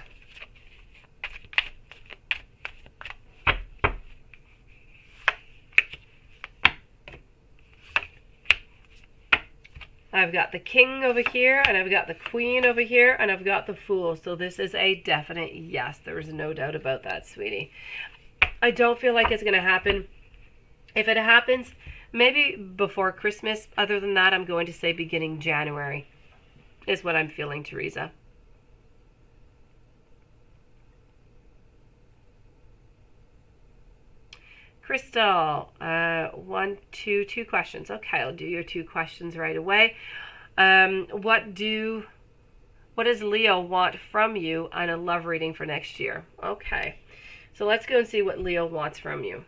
I've got the King over here, and I've got the Queen over here, and I've got the Fool. So this is a definite yes. There is no doubt about that, sweetie. I don't feel like it's going to happen. If it happens, maybe before Christmas. Other than that, I'm going to say beginning January. Is what I'm feeling, Teresa. Crystal, two questions. Okay, I'll do your 2 questions right away. What does Leo want from you on a love reading for next year? Okay, so let's go and see what Leo wants from you.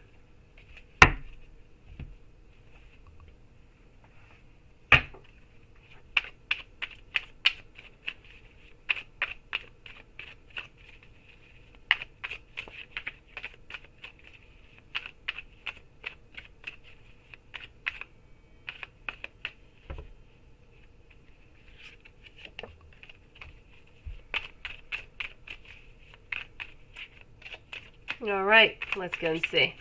All right, let's go and see.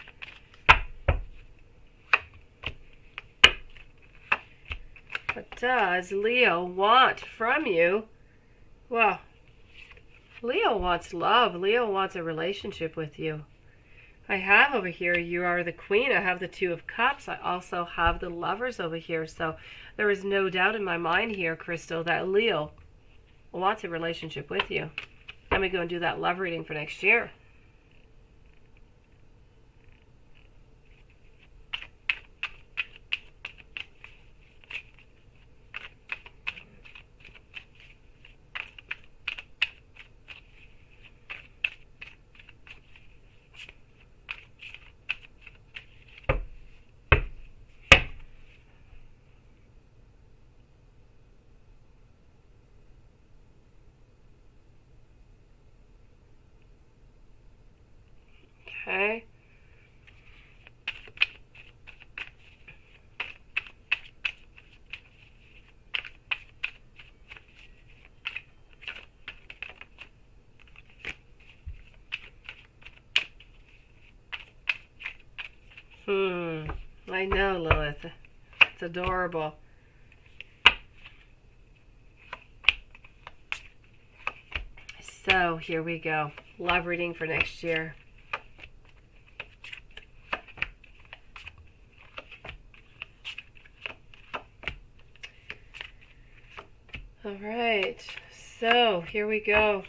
What does Leo want from you? Well, Leo wants love. Leo wants a relationship with you. I have over here, you are the Queen. I have the 2 of Cups. I also have the Lovers over here. So there is no doubt in my mind here, Crystal, that Leo wants a relationship with you. Let me go and do that love reading for next year. Okay. I know, Lilith. It's adorable. So here we go. Love reading for next year. All right, so here we go.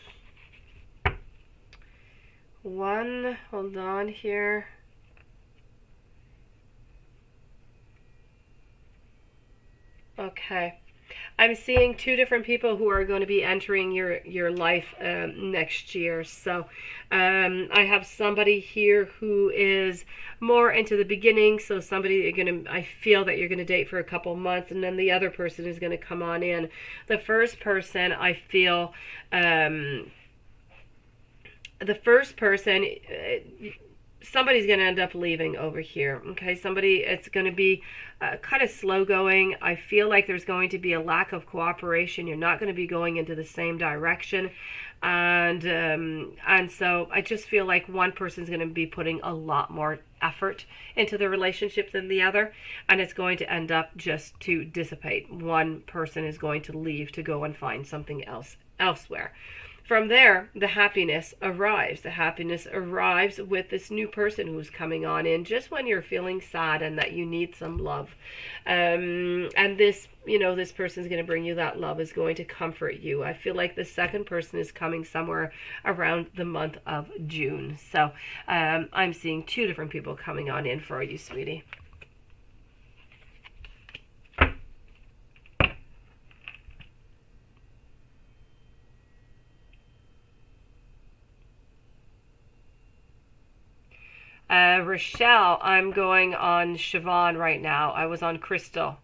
Hold on here. Okay. I'm seeing two different people who are going to be entering your life next year. So I have somebody here who is more into the beginning. So somebody I feel that you're gonna date for a couple months, and then the other person is gonna come on in. The first person, I feel, the first person. Somebody's going to end up leaving over here. Okay, it's going to be kind of slow going. I feel like there's going to be a lack of cooperation. You're not going to be going into the same direction. And so I just feel like one person's going to be putting a lot more effort into the relationship than the other. And it's going to end up just to dissipate. One person is going to leave to go and find something else elsewhere. From there, the happiness arrives. The happiness arrives with this new person who's coming on in just when you're feeling sad and that you need some love. And this person's going to bring you that love, is going to comfort you. I feel like the second person is coming somewhere around the month of June. So I'm seeing two different people coming on in for you, sweetie. Rochelle, I'm going on Siobhan right now. I was on Crystal.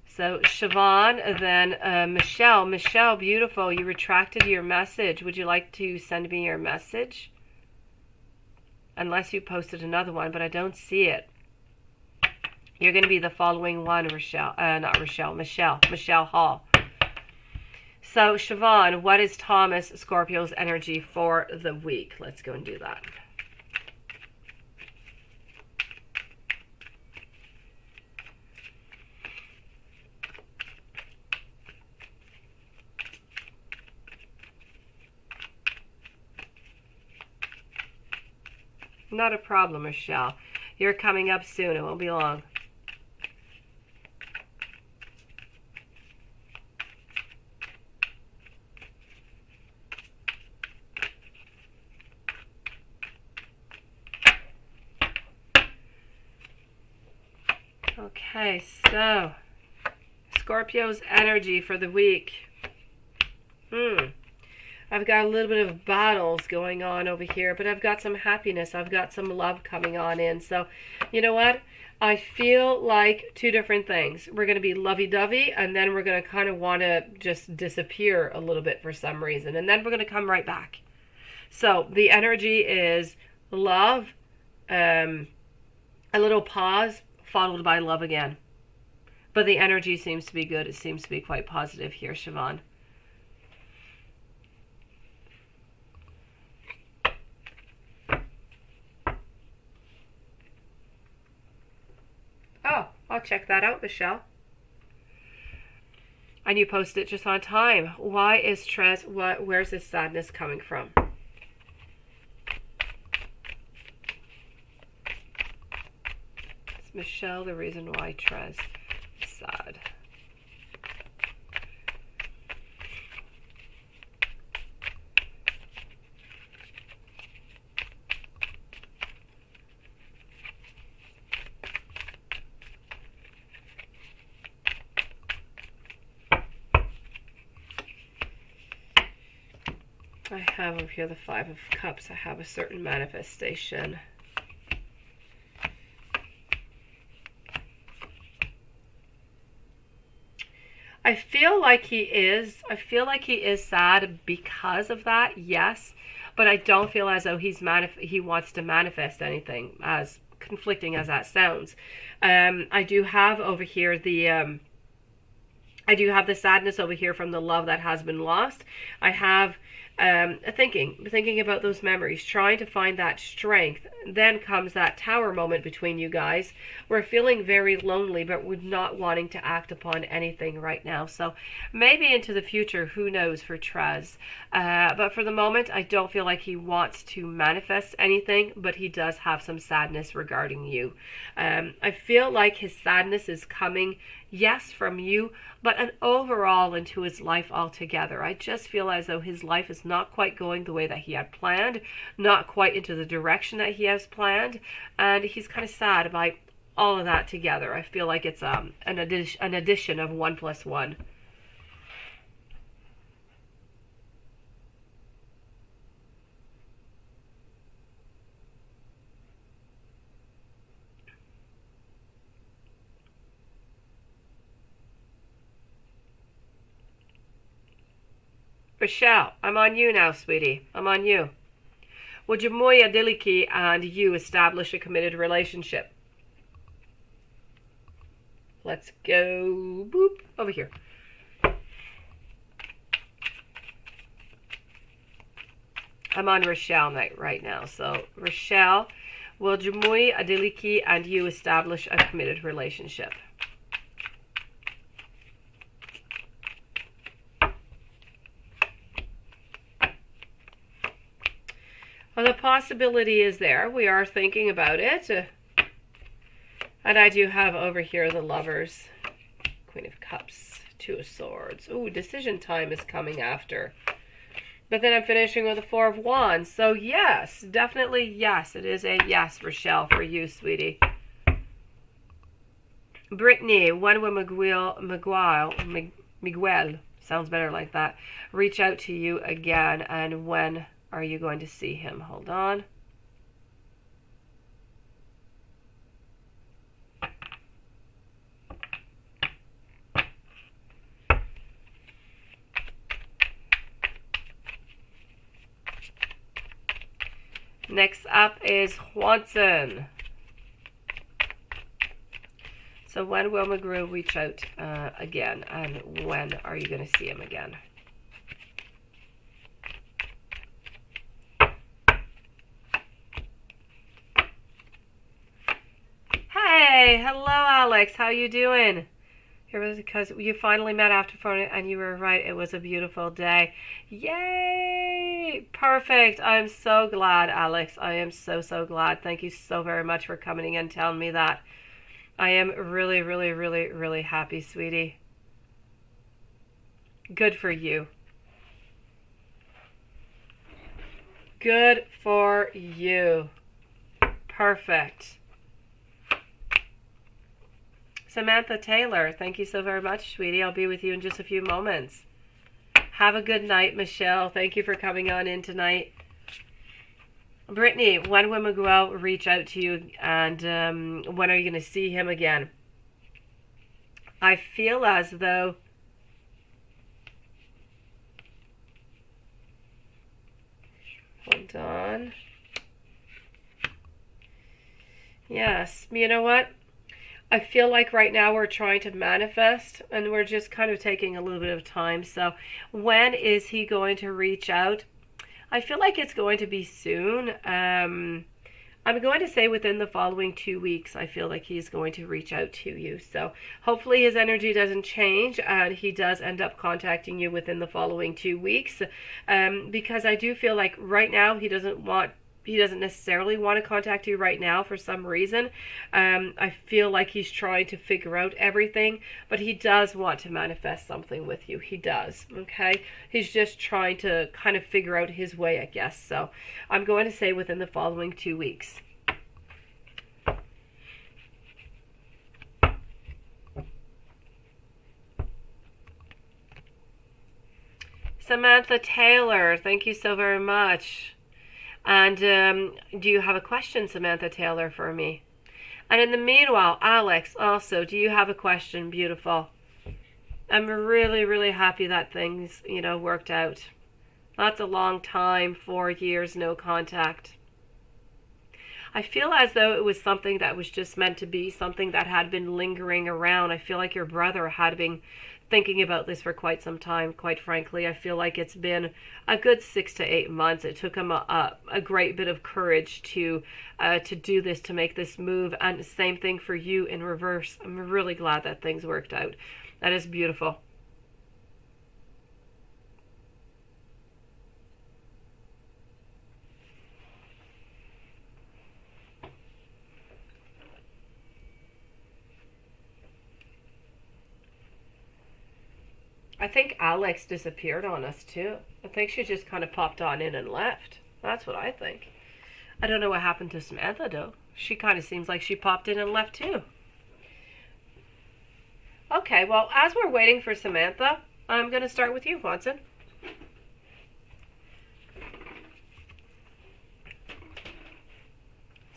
So Siobhan, then Michelle. Michelle, beautiful. You retracted your message. Would you like to send me your message? Unless you posted another one, but I don't see it. You're going to be the following one, Rochelle. Not Rochelle, Michelle. Michelle Hall. So Siobhan, what is Thomas Scorpio's energy for the week? Let's go and do that. Not a problem, Michelle. You're coming up soon. It won't be long. Okay, so Scorpio's energy for the week. I've got a little bit of battles going on over here, but I've got some happiness. I've got some love coming on in. So, you know what? I feel like two different things. We're going to be lovey-dovey, and then we're going to kind of want to just disappear a little bit for some reason. And then we're going to come right back. So the energy is love, a little pause, followed by love again. But the energy seems to be good. It seems to be quite positive here, Siobhan. Oh, I'll check that out, Michelle. And you posted it just on time. Why is Trez, where's this sadness coming from? It's Michelle, the reason why Trez is sad. I have over here the Five of Cups. I have a certain manifestation. I feel like he is sad because of that, yes, but I don't feel as though he wants to manifest anything, as conflicting as that sounds. I do have over here the sadness over here from the love that has been lost. I have thinking about those memories, trying to find that strength. Then comes that tower moment between you guys. We're feeling very lonely, but we're not wanting to act upon anything right now. So maybe into the future, who knows, for Trez. But for the moment, I don't feel like he wants to manifest anything, but he does have some sadness regarding you. I feel like his sadness is coming yes, from you, but an overall into his life altogether. I just feel as though his life is not quite going the way that he had planned, not quite into the direction that he has planned, and he's kind of sad about all of that together. I feel like it's an addition of 1 + 1. Rochelle, I'm on you now, sweetie. I'm on you. Would you Moya Diliki and you establish a committed relationship? Let's go boop over here. I'm on Rochelle right now. So Rochelle, will Jamui Adiliki and you establish a committed relationship? Well, the possibility is there. We are thinking about it. And I do have over here the Lovers, Queen of Cups, Two of Swords. Ooh, decision time is coming after. But then I'm finishing with the Four of Wands. So yes, definitely yes. It is a yes, Rochelle, for you, sweetie. Brittany, when will Miguel, sounds better like that, reach out to you again, and when are you going to see him? Hold on. Next up is Juanson. So when will McGrew reach out again, and when are you going to see him again? Hey, hello Alex, how you doing? It was because you finally met after phone, and you were right, it was a beautiful day. Yay! Perfect. I'm so glad, Alex. I am so glad. Thank you so very much for coming in and telling me that. I am really happy, sweetie. Good for you. Good for you. Perfect. Samantha Taylor, thank you so very much, sweetie. I'll be with you in just a few moments. Have a good night, Michelle. Thank you for coming on in tonight. Brittany, when will Miguel reach out to you, and when are you going to see him again? I feel as though hold on. Yes, you know what? I feel like right now we're trying to manifest, and we're just kind of taking a little bit of time. So when is he going to reach out? I feel like it's going to be soon. I'm going to say within the following 2 weeks, I feel like he's going to reach out to you. So hopefully his energy doesn't change and he does end up contacting you within the following 2 weeks. Because I do feel like right now he doesn't necessarily want to contact you right now for some reason. I feel like he's trying to figure out everything, but he does want to manifest something with you. He does, okay? He's just trying to kind of figure out his way, I guess. So I'm going to say within the following 2 weeks. Samantha Taylor, thank you so very much. And do you have a question, Samantha Taylor, for me? And in the meanwhile, Alex, also, do you have a question? Beautiful. I'm really happy that things, worked out. That's a long time, 4 years, no contact. I feel as though it was something that was just meant to be, something that had been lingering around. I feel like your brother had been thinking about this for quite some time, quite frankly. I feel like it's been a good 6 to 8 months. It took him a great bit of courage to do this, to make this move. And the same thing for you in reverse. I'm really glad that things worked out. That is beautiful. I think Alex disappeared on us too. I think she just kind of popped on in and left. That's what I think. I don't know what happened to Samantha though. She kind of seems like she popped in and left too. Okay, well, as we're waiting for Samantha, I'm going to start with you, Watson.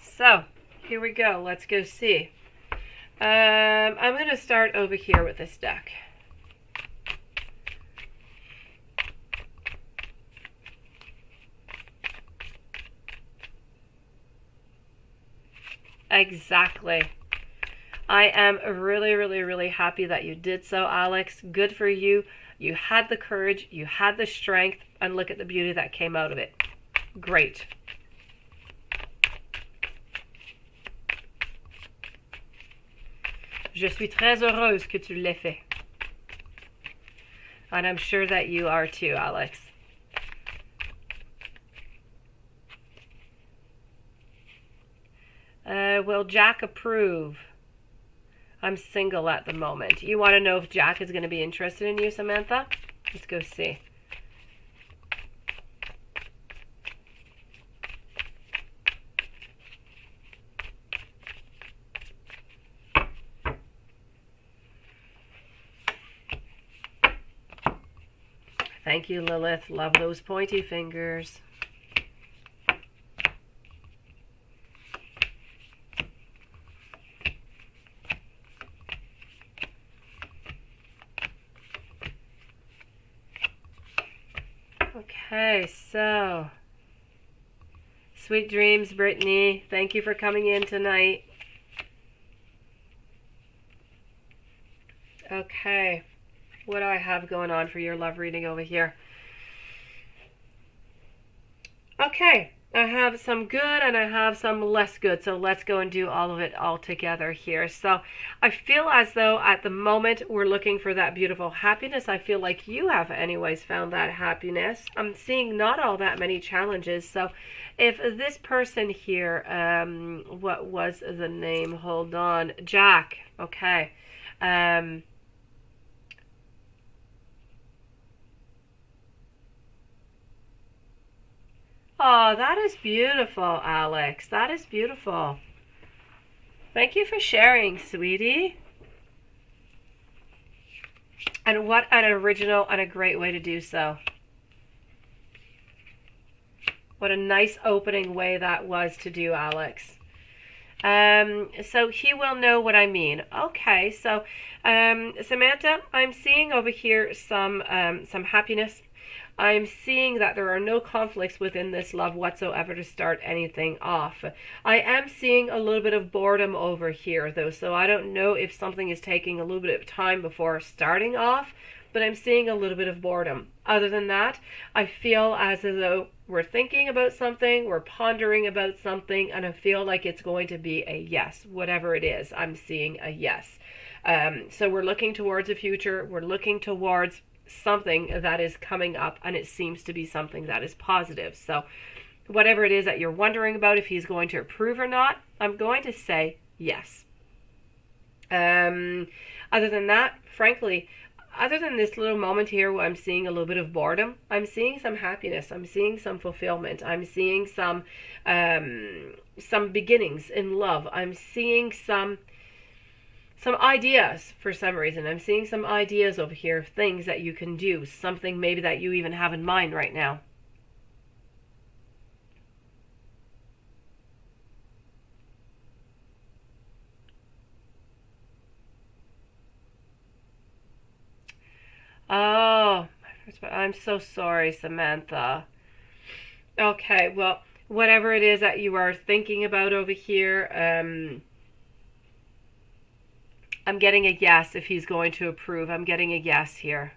So, here we go. Let's go see. I'm going to start over here with this deck. Exactly. I am really, really, really happy that you did so, Alex. Good for you. You had the courage, you had the strength, and look at the beauty that came out of it. Great. Je suis très heureuse que tu l'aies fait. And I'm sure that you are too, Alex. Will Jack approve? I'm single at the moment. You want to know if Jack is going to be interested in you, Samantha? Let's go see. Thank you, Lilith. Love those pointy fingers. Okay, so sweet dreams, Brittany. Thank you for coming in tonight. Okay, what do I have going on for your love reading over here? Okay, I have some good and I have some less good, so let's go and do all of it all together here. So I feel as though at the moment we're looking for that beautiful happiness. I feel like you have anyways found that happiness. I'm seeing not all that many challenges. So if this person here, what was the name? Hold on. Jack. Okay. Oh, that is beautiful, Alex. That is beautiful. Thank you for sharing, sweetie. And what an original and a great way to do so. What a nice opening way that was to do, Alex. So he will know what I mean. Okay, so Samantha, I'm seeing over here some happiness. I'm seeing that there are no conflicts within this love whatsoever to start anything off. I am seeing a little bit of boredom over here though, so I don't know if something is taking a little bit of time before starting off, but I'm seeing a little bit of boredom. Other than that, I feel as though we're thinking about something, we're pondering about something, and I feel like it's going to be a yes. Whatever it is, I'm seeing a yes. So we're looking towards a future, we're looking towards something that is coming up, and it seems to be something that is positive. So whatever it is that you're wondering about, if he's going to approve or not, I'm going to say yes. Other than that, frankly, other than this little moment here where I'm seeing a little bit of boredom, I'm seeing some happiness, I'm seeing some fulfillment, I'm seeing some beginnings in love, I'm seeing some ideas for some reason. I'm seeing some ideas over here of things that you can do, something maybe that you even have in mind right now. Oh, I'm so sorry, Samantha. Okay, well, whatever it is that you are thinking about over here, I'm getting a yes if he's going to approve. I'm getting a yes here.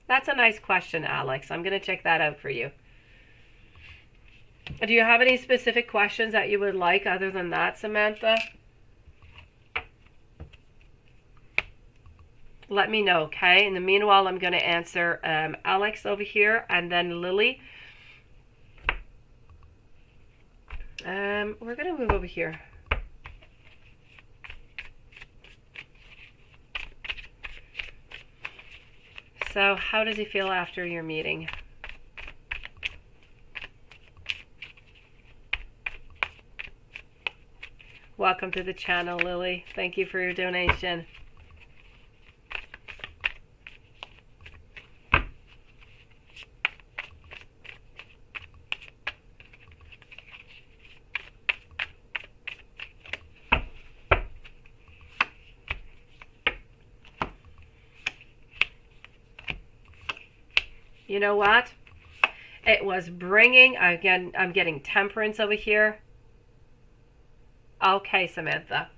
That's a nice question, Alex. I'm going to check that out for you. Do you have any specific questions that you would like other than that, Samantha? Let me know, okay? In the meanwhile, I'm going to answer Alex over here and then Lily. We're going to move over here. So how does he feel after your meeting? Welcome to the channel, Lily. Thank you for your donation. You know what? It was bringing, again, I'm getting temperance over here. Okay, Samantha.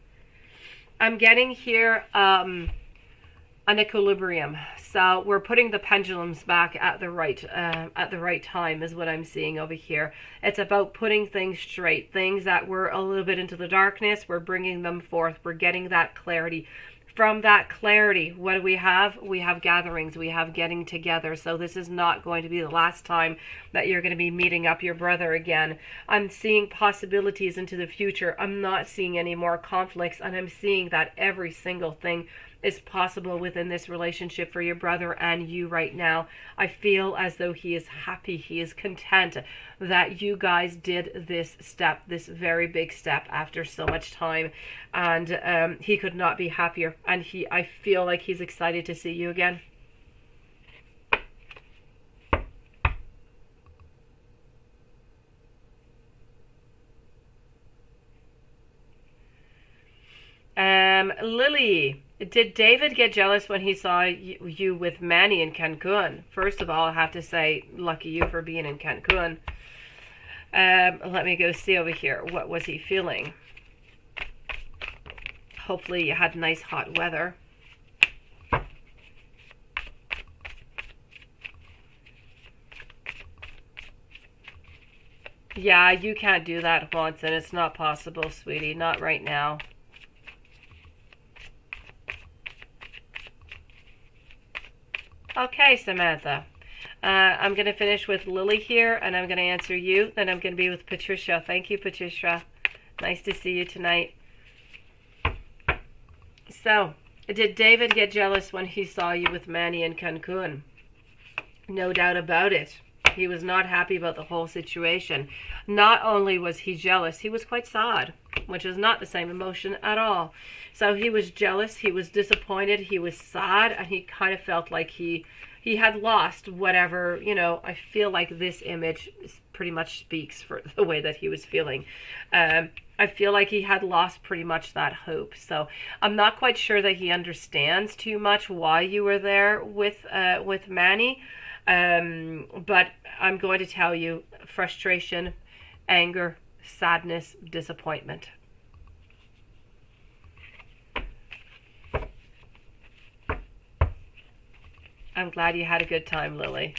I'm getting here an equilibrium. So we're putting the pendulums back at the right time is what I'm seeing over here. It's about putting things straight. Things that were a little bit into the darkness, we're bringing them forth. We're getting that clarity. From that clarity, what do we have? We have gatherings, we have getting together. So this is not going to be the last time that you're going to be meeting up your brother again. I'm seeing possibilities into the future. I'm not seeing any more conflicts, and I'm seeing that every single thing is possible within this relationship for your brother and you right now. I feel as though he is happy, he is content that you guys did this step, this very big step after so much time, and he could not be happier, and I feel like he's excited to see you again. Lily, did David get jealous when he saw you with Manny in Cancun? First of all, I have to say, lucky you for being in Cancun. Let me go see over here. What was he feeling? Hopefully you had nice hot weather. Yeah, you can't do that, Watson. It's not possible, sweetie. Not right now. Okay, Samantha. I'm going to finish with Lily here, and I'm going to answer you. Then I'm going to be with Patricia. Thank you, Patricia. Nice to see you tonight. So, did David get jealous when he saw you with Manny in Cancun? No doubt about it. He was not happy about the whole situation. Not only was he jealous, he was quite sad, which is not the same emotion at all. So he was jealous, he was disappointed, he was sad, and he kind of felt like he had lost whatever, you know. I feel like this image pretty much speaks for the way that he was feeling. I feel like he had lost pretty much that hope. So I'm not quite sure that he understands too much why you were there with Manny. But I'm going to tell you, frustration, anger, sadness, disappointment. I'm glad you had a good time, Lily.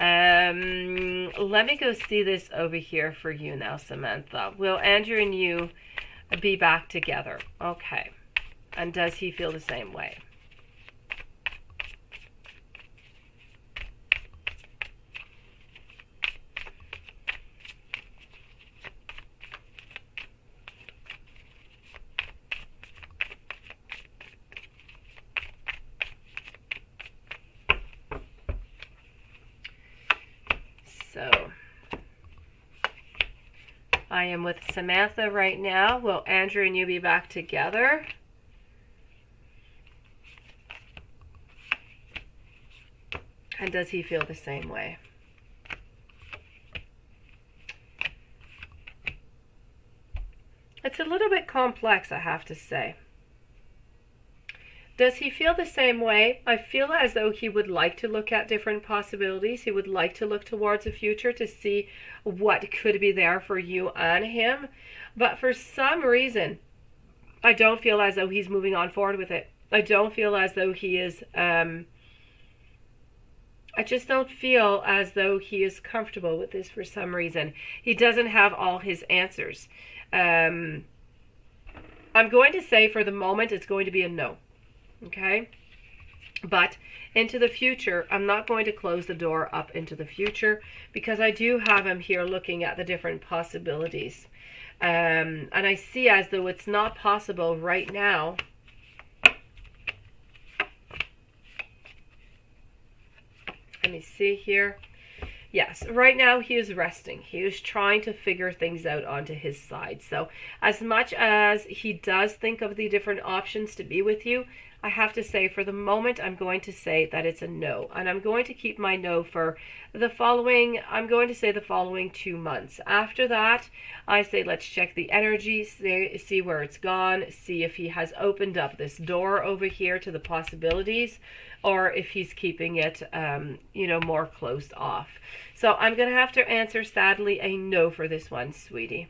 Let me go see this over here for you now, Samantha. Will Andrew and you be back together? Okay. And does he feel the same way? So, I am with Samantha right now. Will Andrew and you be back together? And does he feel the same way? It's a little bit complex, I have to say. Does he feel the same way? I feel as though he would like to look at different possibilities. He would like to look towards the future to see what could be there for you and him. But for some reason, I don't feel as though he's moving on forward with it. I don't feel as though he is... I just don't feel as though he is comfortable with this for some reason. He doesn't have all his answers. I'm going to say for the moment it's going to be a no. Okay? But into the future, I'm not going to close the door up into the future because I do have him here looking at the different possibilities. And I see as though it's not possible right now Let me see here. Yes, right now he is resting. He is trying to figure things out onto his side. So as much as he does think of the different options to be with you, I have to say for the moment, I'm going to say that it's a no. And I'm going to keep my no for the following, I'm going to say the following 2 months. After that, I say let's check the energy, see where it's gone, see if he has opened up this door over here to the possibilities, or if he's keeping it, more closed off. So I'm going to have to answer, sadly, a no for this one, sweetie.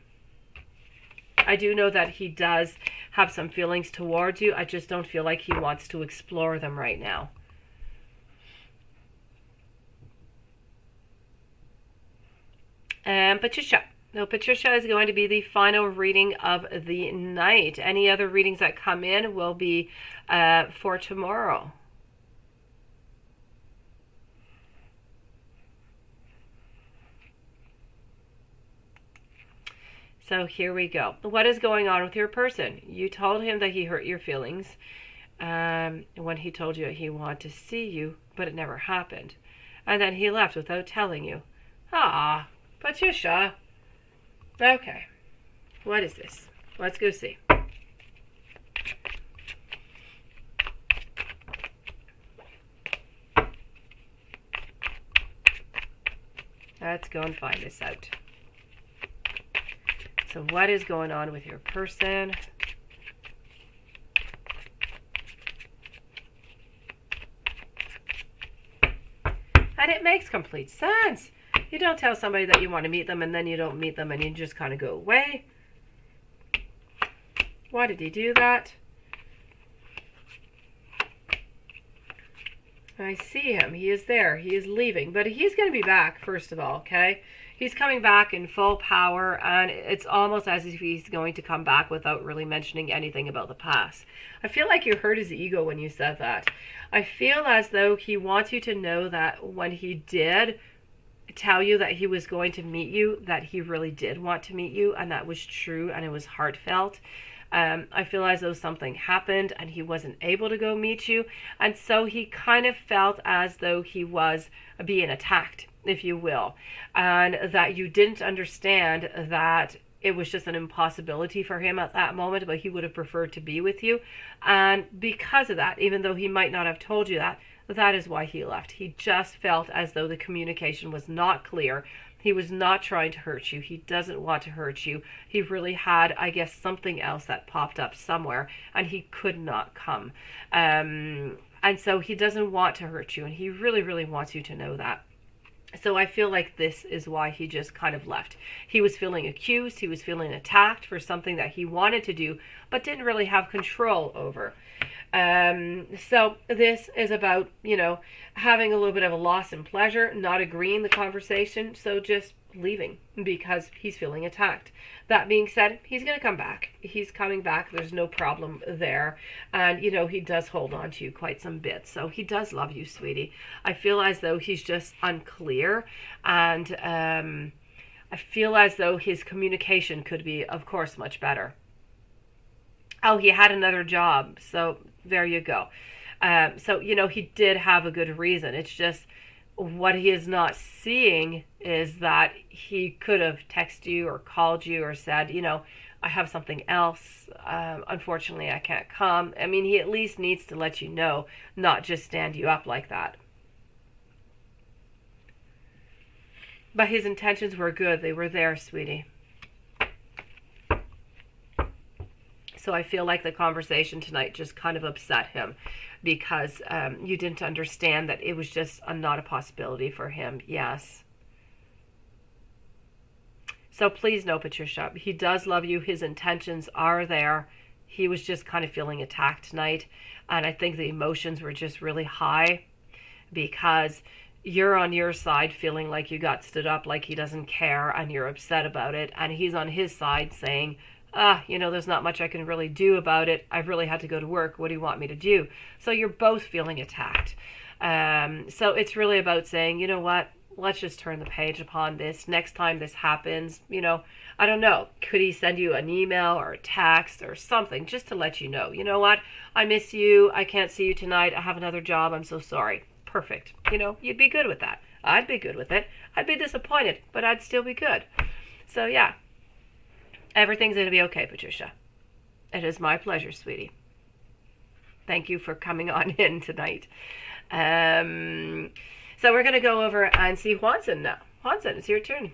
I do know that he does have some feelings towards you. I just don't feel like he wants to explore them right now. And Patricia. No, Patricia is going to be the final reading of the night. Any other readings that come in will be for tomorrow. So here we go. What is going on with your person? You told him that he hurt your feelings when he told you he wanted to see you, but it never happened. And then he left without telling you. Ah, Patricia. Okay. What is this? Let's go see. Let's go and find this out. So what is going on with your person? And it makes complete sense. You don't tell somebody that you want to meet them and then you don't meet them and you just kind of go away. Why did he do that? I see him. He is there. He is leaving. But he's going to be back, first of all, okay? He's coming back in full power, and it's almost as if he's going to come back without really mentioning anything about the past. I feel like you hurt his ego when you said that. I feel as though he wants you to know that when he did tell you that he was going to meet you, that he really did want to meet you, and that was true, and it was heartfelt. I feel as though something happened and he wasn't able to go meet you, and so he kind of felt as though he was being attacked, if you will, and that you didn't understand that it was just an impossibility for him at that moment, but he would have preferred to be with you. And because of that, even though he might not have told you that, that is why he left. He just felt as though the communication was not clear. He was not trying to hurt you. He doesn't want to hurt you. He really had, I guess, something else that popped up somewhere, and he could not come. And so he doesn't want to hurt you, and he really, really wants you to know that. So I feel like this is why he just kind of left. He was feeling accused. He was feeling attacked for something that he wanted to do, but didn't really have control over. So this is about, having a little bit of a loss in pleasure, not agreeing the conversation, so just leaving because he's feeling attacked. That being said, he's going to come back. He's coming back. There's no problem there. And, he does hold on to you quite some bit. So he does love you, sweetie. I feel as though he's just unclear. And I feel as though his communication could be, of course, much better. Oh, he had another job. So there you go. So, he did have a good reason. It's just what he is not seeing is that he could have texted you or called you or said, I have something else. Unfortunately, I can't come. I mean, he at least needs to let you know, not just stand you up like that. But his intentions were good. They were there, sweetie. So I feel like the conversation tonight just kind of upset him because you didn't understand that it was just not a possibility for him. Yes. So please know, Patricia, he does love you. His intentions are there. He was just kind of feeling attacked tonight. And I think the emotions were just really high because you're on your side feeling like you got stood up, like he doesn't care, and you're upset about it. And he's on his side saying, there's not much I can really do about it. I've really had to go to work. What do you want me to do? So you're both feeling attacked. So it's really about saying, you know what? Let's just turn the page upon this. Next time this happens, I don't know. Could he send you an email or a text or something just to let you know, you know what? I miss you. I can't see you tonight. I have another job. I'm so sorry. perfect. You know, you'd be good with that. I'd be good with it. I'd be disappointed, but I'd still be good. So yeah, everything's going to be okay, Patricia. It is my pleasure, sweetie. Thank you for coming on in tonight. So we're going to go over and see Juanson now. Juanson, it's your turn.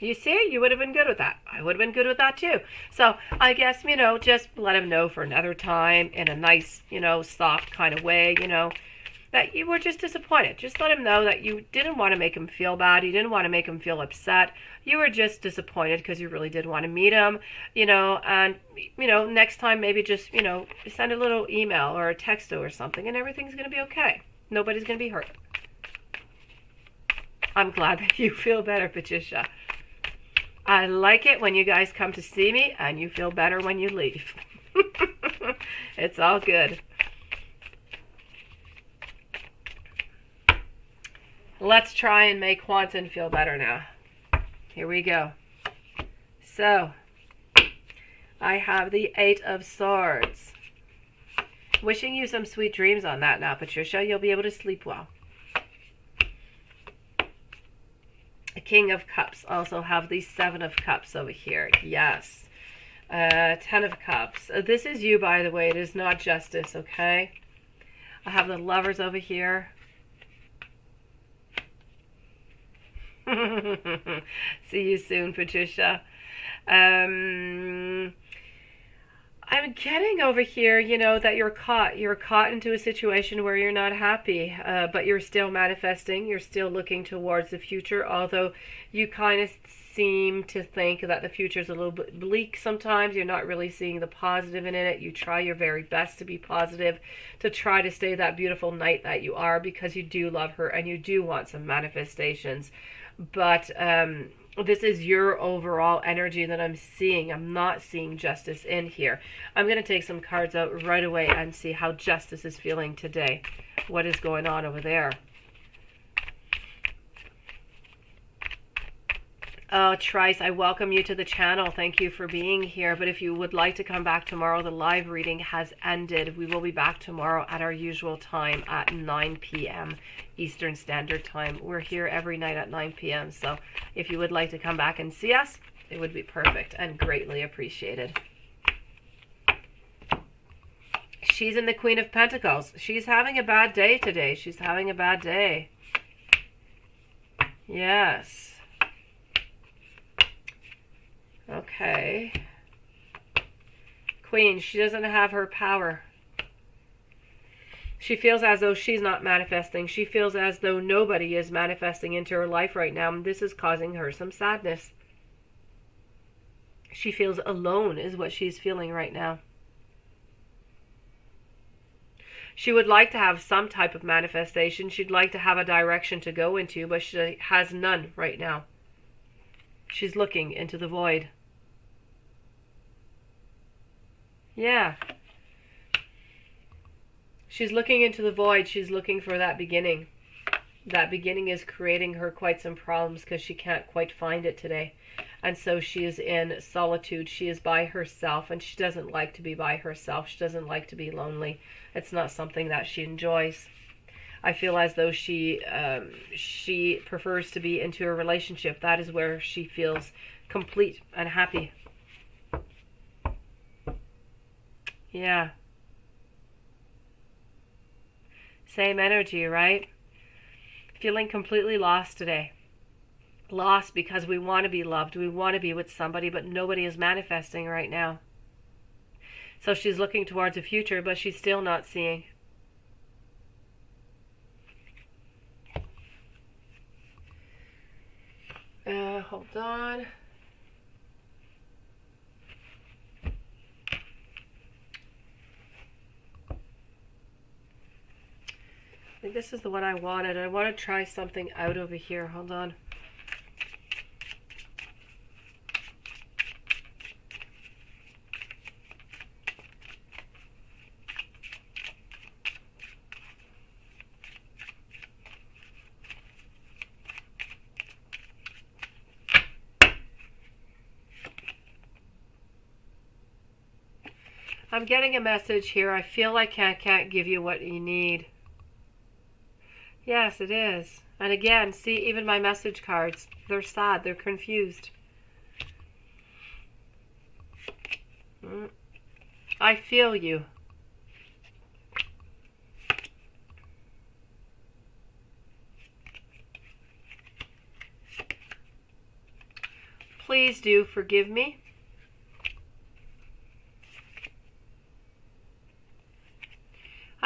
You see, you would have been good with that. I would have been good with that too. So I guess, you know, just let him know for another time in a nice, you know, soft kind of way, you know, that you were just disappointed. Just let him know that you didn't want to make him feel bad. You didn't want to make him feel upset. You were just disappointed because you really did want to meet him, you know, and, you know, next time maybe just, you know, send a little email or a texto or something and everything's going to be okay. Nobody's going to be hurt. I'm glad that you feel better, Patricia. I like it when you guys come to see me and you feel better when you leave. It's all good. Let's try and make Juanson feel better now. Here we go. So, I have the 8 of Swords. Wishing you some sweet dreams on that now, Patricia. You'll be able to sleep well. King of Cups. Also have the 7 of Cups over here. Yes. 10 of Cups. This is you, by the way. It is not Justice, okay? I have the Lovers over here. See you soon, Patricia. I'm getting over here, you know, that you're caught into a situation where you're not happy, but you're still manifesting. You're still looking towards the future, although you kind of seem to think that the future is a little bit bleak sometimes. You're not really seeing the positive in it. You try your very best to be positive, to try to stay that beautiful knight that you are, because you do love her and you do want some manifestations. But this is your overall energy that I'm seeing. I'm not seeing Justice in here. I'm going to take some cards out right away and see how Justice is feeling today. What is going on over there? Oh, Trice, I welcome you to the channel. Thank you for being here. But if you would like to come back tomorrow, the live reading has ended. We will be back tomorrow at our usual time at 9 p.m. Eastern Standard Time. We're here every night at 9 p.m. So if you would like to come back and see us, it would be perfect and greatly appreciated. She's in the Queen of Pentacles. She's having a bad day today. She's having a bad day. Yes. Okay. Queen, she doesn't have her power. She feels as though she's not manifesting. She feels as though nobody is manifesting into her life right now. And this is causing her some sadness. She feels alone is what she's feeling right now. She would like to have some type of manifestation. She'd like to have a direction to go into, but she has none right now. She's looking into the void. Yeah. She's looking into the void. She's looking for that beginning. That beginning is creating her quite some problems because she can't quite find it today. And so she is in solitude. She is by herself, and she doesn't like to be by herself. She doesn't like to be lonely. It's not something that she enjoys. I feel as though she prefers to be into a relationship. That is where she feels complete and happy. Yeah. Same energy, right? Feeling completely lost today. Lost because we want to be loved. We want to be with somebody, but nobody is manifesting right now. So she's looking towards the future, but she's still not seeing. Hold on. I think this is the one I wanted. I want to try something out over here. Hold on. I'm getting a message here. I feel like I can't give you what you need. Yes, it is. And again, see, even my message cards, they're sad, they're confused. I feel you. Please do forgive me.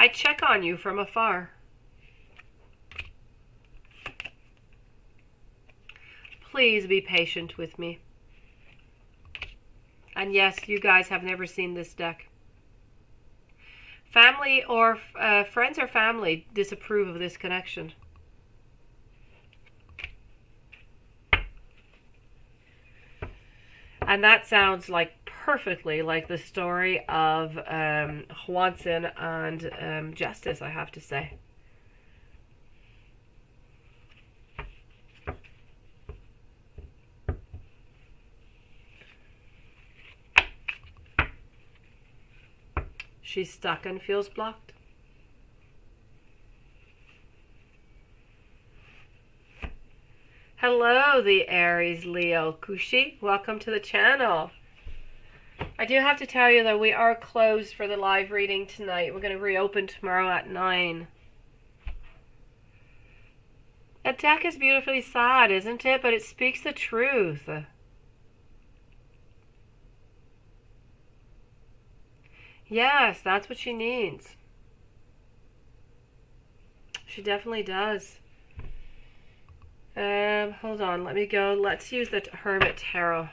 I check on you from afar. Please be patient with me. And yes, you guys have never seen this deck. Family or friends or family disapprove of this connection. And that sounds like perfectly like the story of Juanson and Justice, I have to say. She's stuck and feels blocked. Hello, the Aries Leo Kushi. Welcome to the channel. I do have to tell you that we are closed for the live reading tonight. We're going to reopen tomorrow at 9. That deck is beautifully sad, isn't it? But it speaks the truth. Yes, that's what she needs. She definitely does. Hold on, let me go. Let's use the Hermit Tarot.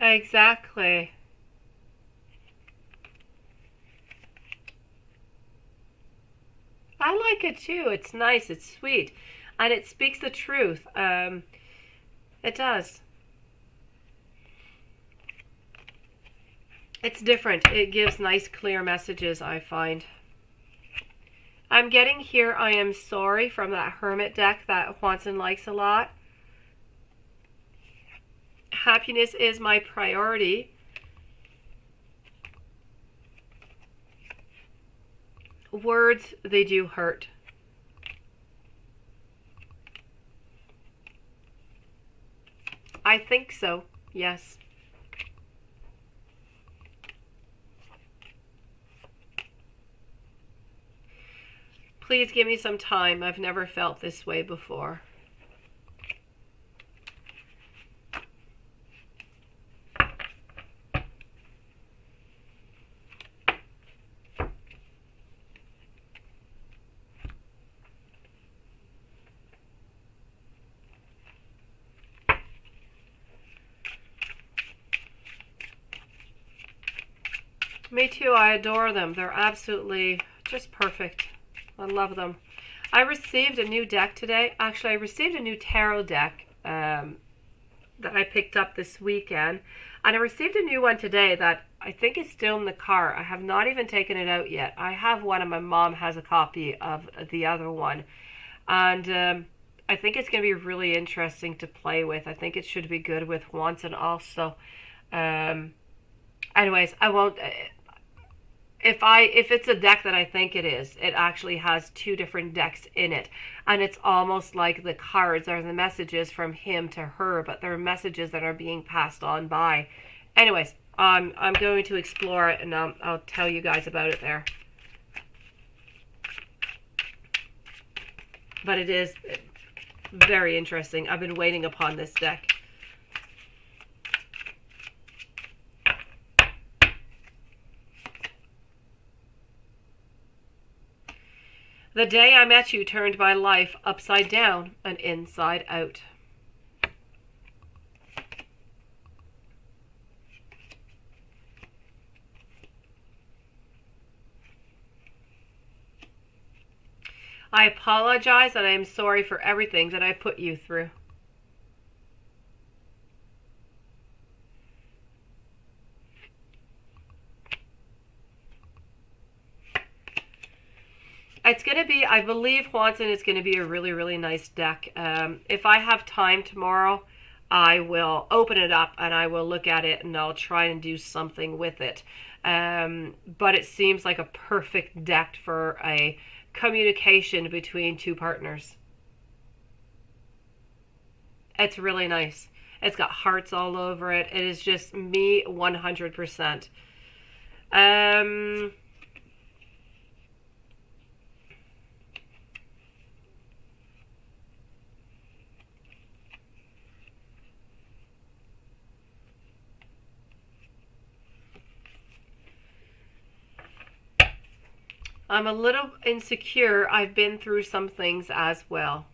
Exactly. I like it too. It's nice, it's sweet, and it speaks the truth. It does. It's different. It gives nice, clear messages, I find. I'm getting here, I am sorry, from that Hermit deck that Juanson likes a lot. Happiness is my priority. Words, they do hurt. I think so, yes. Please give me some time. I've never felt this way before. Me too, I adore them. They're absolutely just perfect. I love them. I received a new deck today. Actually, I received a new tarot deck that I picked up this weekend. And I received a new one today that I think is still in the car. I have not even taken it out yet. I have one and my mom has a copy of the other one. And I think it's going to be really interesting to play with. I think it should be good with Juanson also. Anyways, I won't... If it's a deck that I think it is, it actually has 2 different decks in it. And it's almost like the cards are the messages from him to her, but they're messages that are being passed on by. Anyways, I'm going to explore it and I'll tell you guys about it there. But it is very interesting. I've been waiting upon this deck. The day I met you turned my life upside down and inside out. I apologize and I am sorry for everything that I put you through. It's going to be, I believe, Juanson, it's going to be a really, really nice deck. If I have time tomorrow, I will open it up and I will look at it and I'll try and do something with it. But it seems like a perfect deck for a communication between two partners. It's really nice. It's got hearts all over it. It is just me 100%. I'm a little insecure. I've been through some things as well.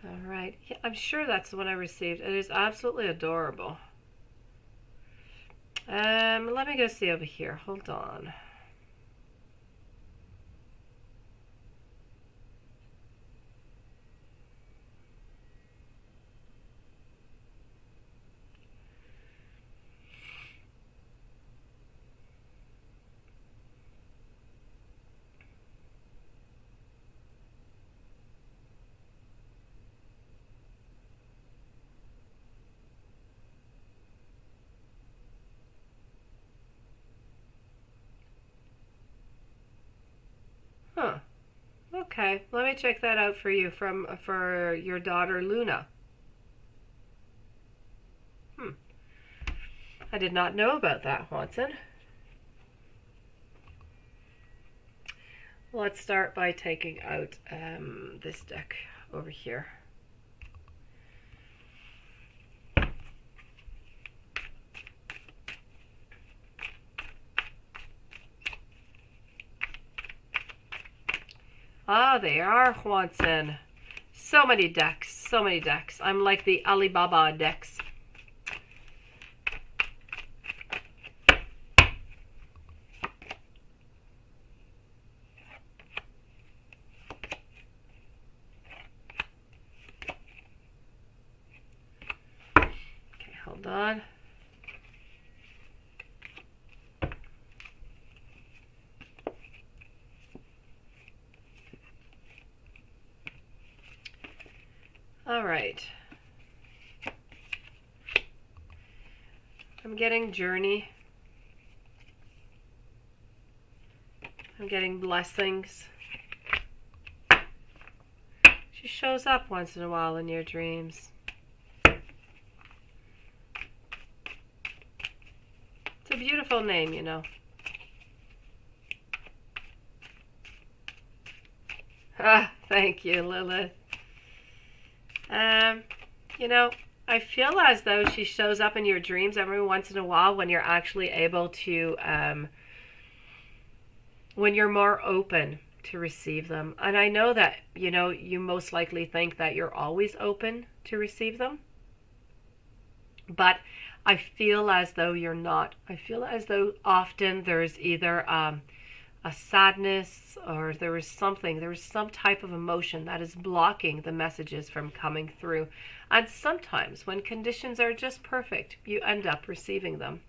All right. Yeah, I'm sure that's the one I received. It is absolutely adorable. Let me go see over here. Hold on. Huh. Okay. Let me check that out for you for your daughter Luna. I did not know about that, Watson. Let's start by taking out this deck over here. Ah, they are, Juanson. So many decks, so many decks. I'm like the Alibaba decks. Okay, hold on. All right. I'm getting journey. I'm getting blessings. She shows up once in a while in your dreams. It's a beautiful name, you know. Ah, thank you, Lilith. You know, I feel as though she shows up in your dreams every once in a while when you're actually able to, when you're more open to receive them. And I know that, you know, you most likely think that you're always open to receive them. But I feel as though you're not. I feel as though often there's either a sadness or there is some type of emotion that is blocking the messages from coming through. And sometimes when conditions are just perfect, you end up receiving them.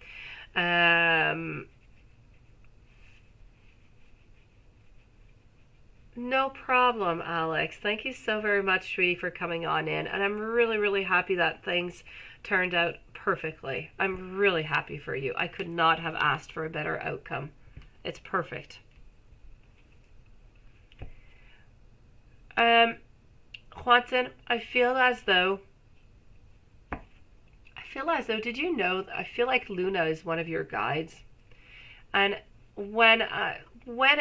No problem, Alex. Thank you so very much, sweetie, for coming on in. And I'm really, really happy that things turned out perfectly. I'm really happy for you. I could not have asked for a better outcome. It's perfect. Juanson, I feel as though, did you know, I feel like Luna is one of your guides. And when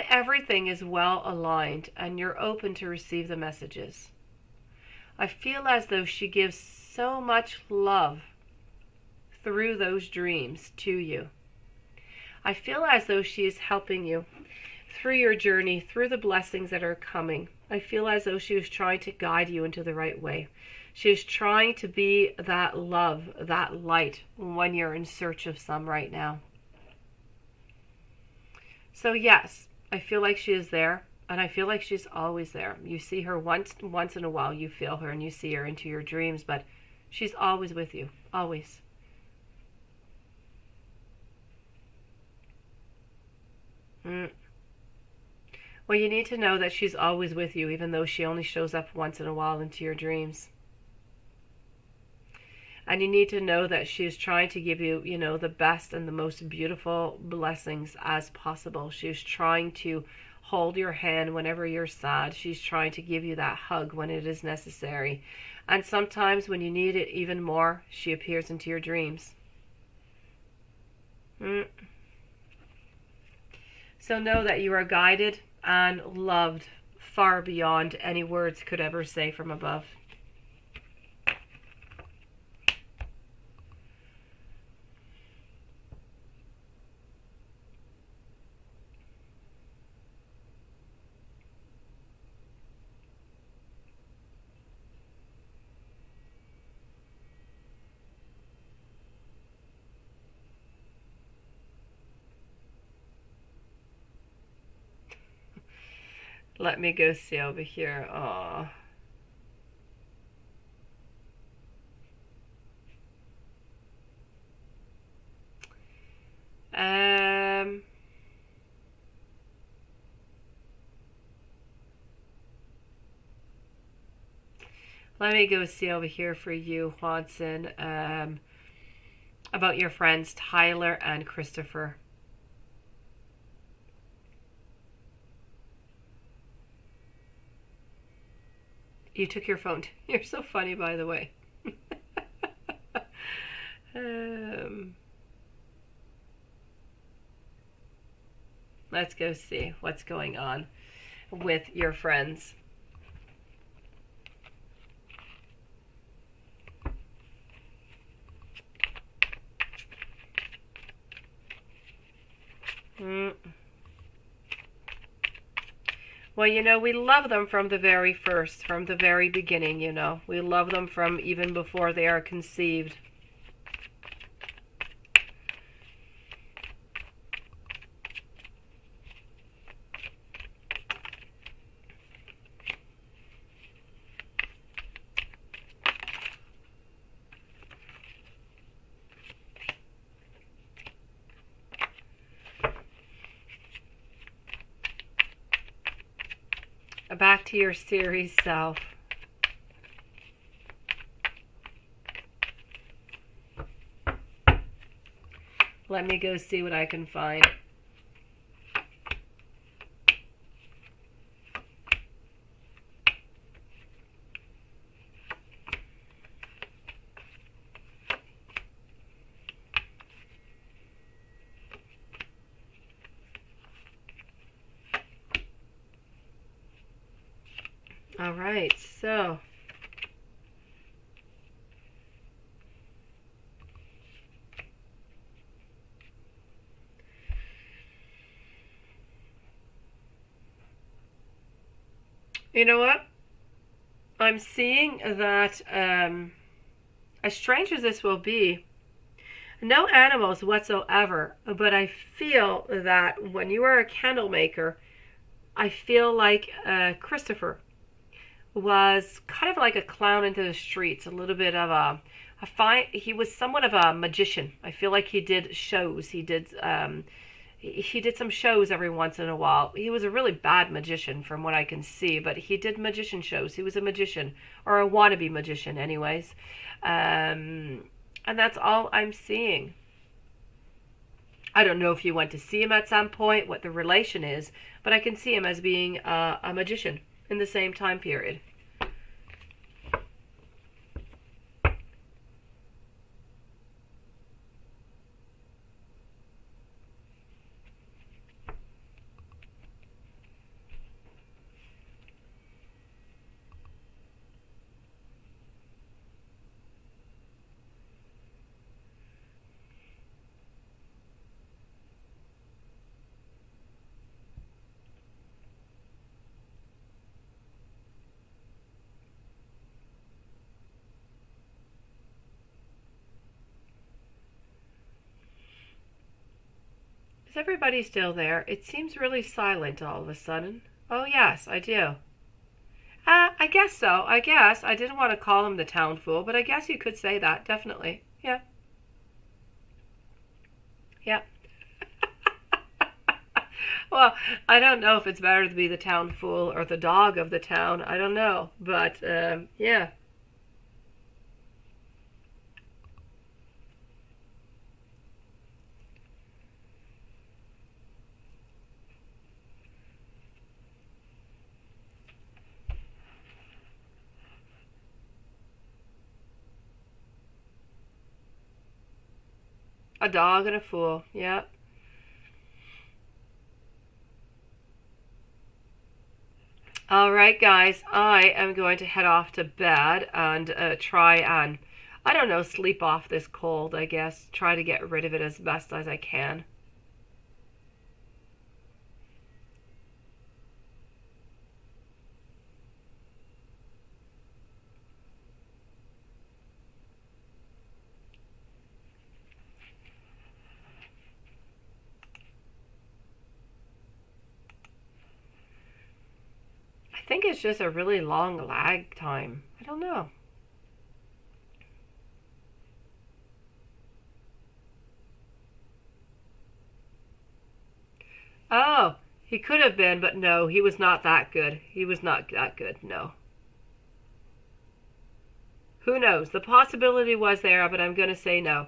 everything is well aligned and you're open to receive the messages, I feel as though she gives so much love through those dreams to you. I feel as though she is helping you through your journey, through the blessings that are coming. I feel as though she is trying to guide you into the right way. She is trying to be that love, that light when you're in search of some right now. So yes, I feel like she is there, and I feel like she's always there. You see her once in a while, you feel her and you see her into your dreams, but she's always with you, always. Well, you need to know that she's always with you, even though she only shows up once in a while into your dreams. And you need to know that she is trying to give you, the best and the most beautiful blessings as possible. She's trying to hold your hand whenever you're sad. She's trying to give you that hug when it is necessary. And sometimes when you need it even more, she appears into your dreams. So know that you are guided and loved far beyond any words could ever say from above. Let me go see over here. Aww. Let me go see over here for you, Watson, about your friends Tyler and Christopher. You took your phone. You're so funny, by the way. Let's go see what's going on with your friends. Well, we love them from the very first, from the very beginning, We love them from even before they are conceived. Back to your series self. Let me go see what I can find. All right, so you know what? I'm seeing that, as strange as this will be, no animals whatsoever, but I feel that when you are a candle maker, I feel like Christopher was kind of like a clown into the streets, a little bit of he was somewhat of a magician. I feel like he did shows. He did some shows every once in a while. He was a really bad magician from what I can see, but he did magician shows. He was a magician, or a wannabe magician anyways. And that's all I'm seeing. I don't know if you went to see him at some point, what the relation is, but I can see him as being a magician in the same time period. Is everybody still there? It seems really silent all of a sudden. Oh, yes, I do. I guess so. I guess. I didn't want to call him the town fool, but I guess you could say that, definitely. Yeah. Yeah. Well, I don't know if it's better to be the town fool or the dog of the town. I don't know. But, yeah. A dog and a fool. Yeah. All right, guys, I am going to head off to bed and try and, I don't know, sleep off this cold, I guess. Try to get rid of it as best as I can. I think it's just a really long lag time. I don't know. Oh, he could have been, but no, he was not that good. He was not that good, no. Who knows? The possibility was there, but I'm going to say no.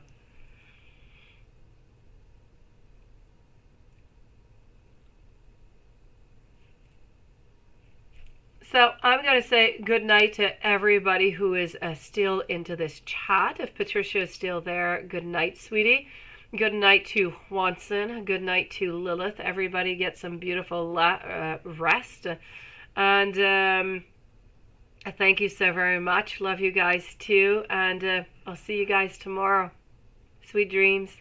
So I'm going to say good night to everybody who is still into this chat. If Patricia is still there, good night, sweetie. Good night to Juanson. Good night to Lilith. Everybody get some beautiful rest. And thank you so very much. Love you guys too. And I'll see you guys tomorrow. Sweet dreams.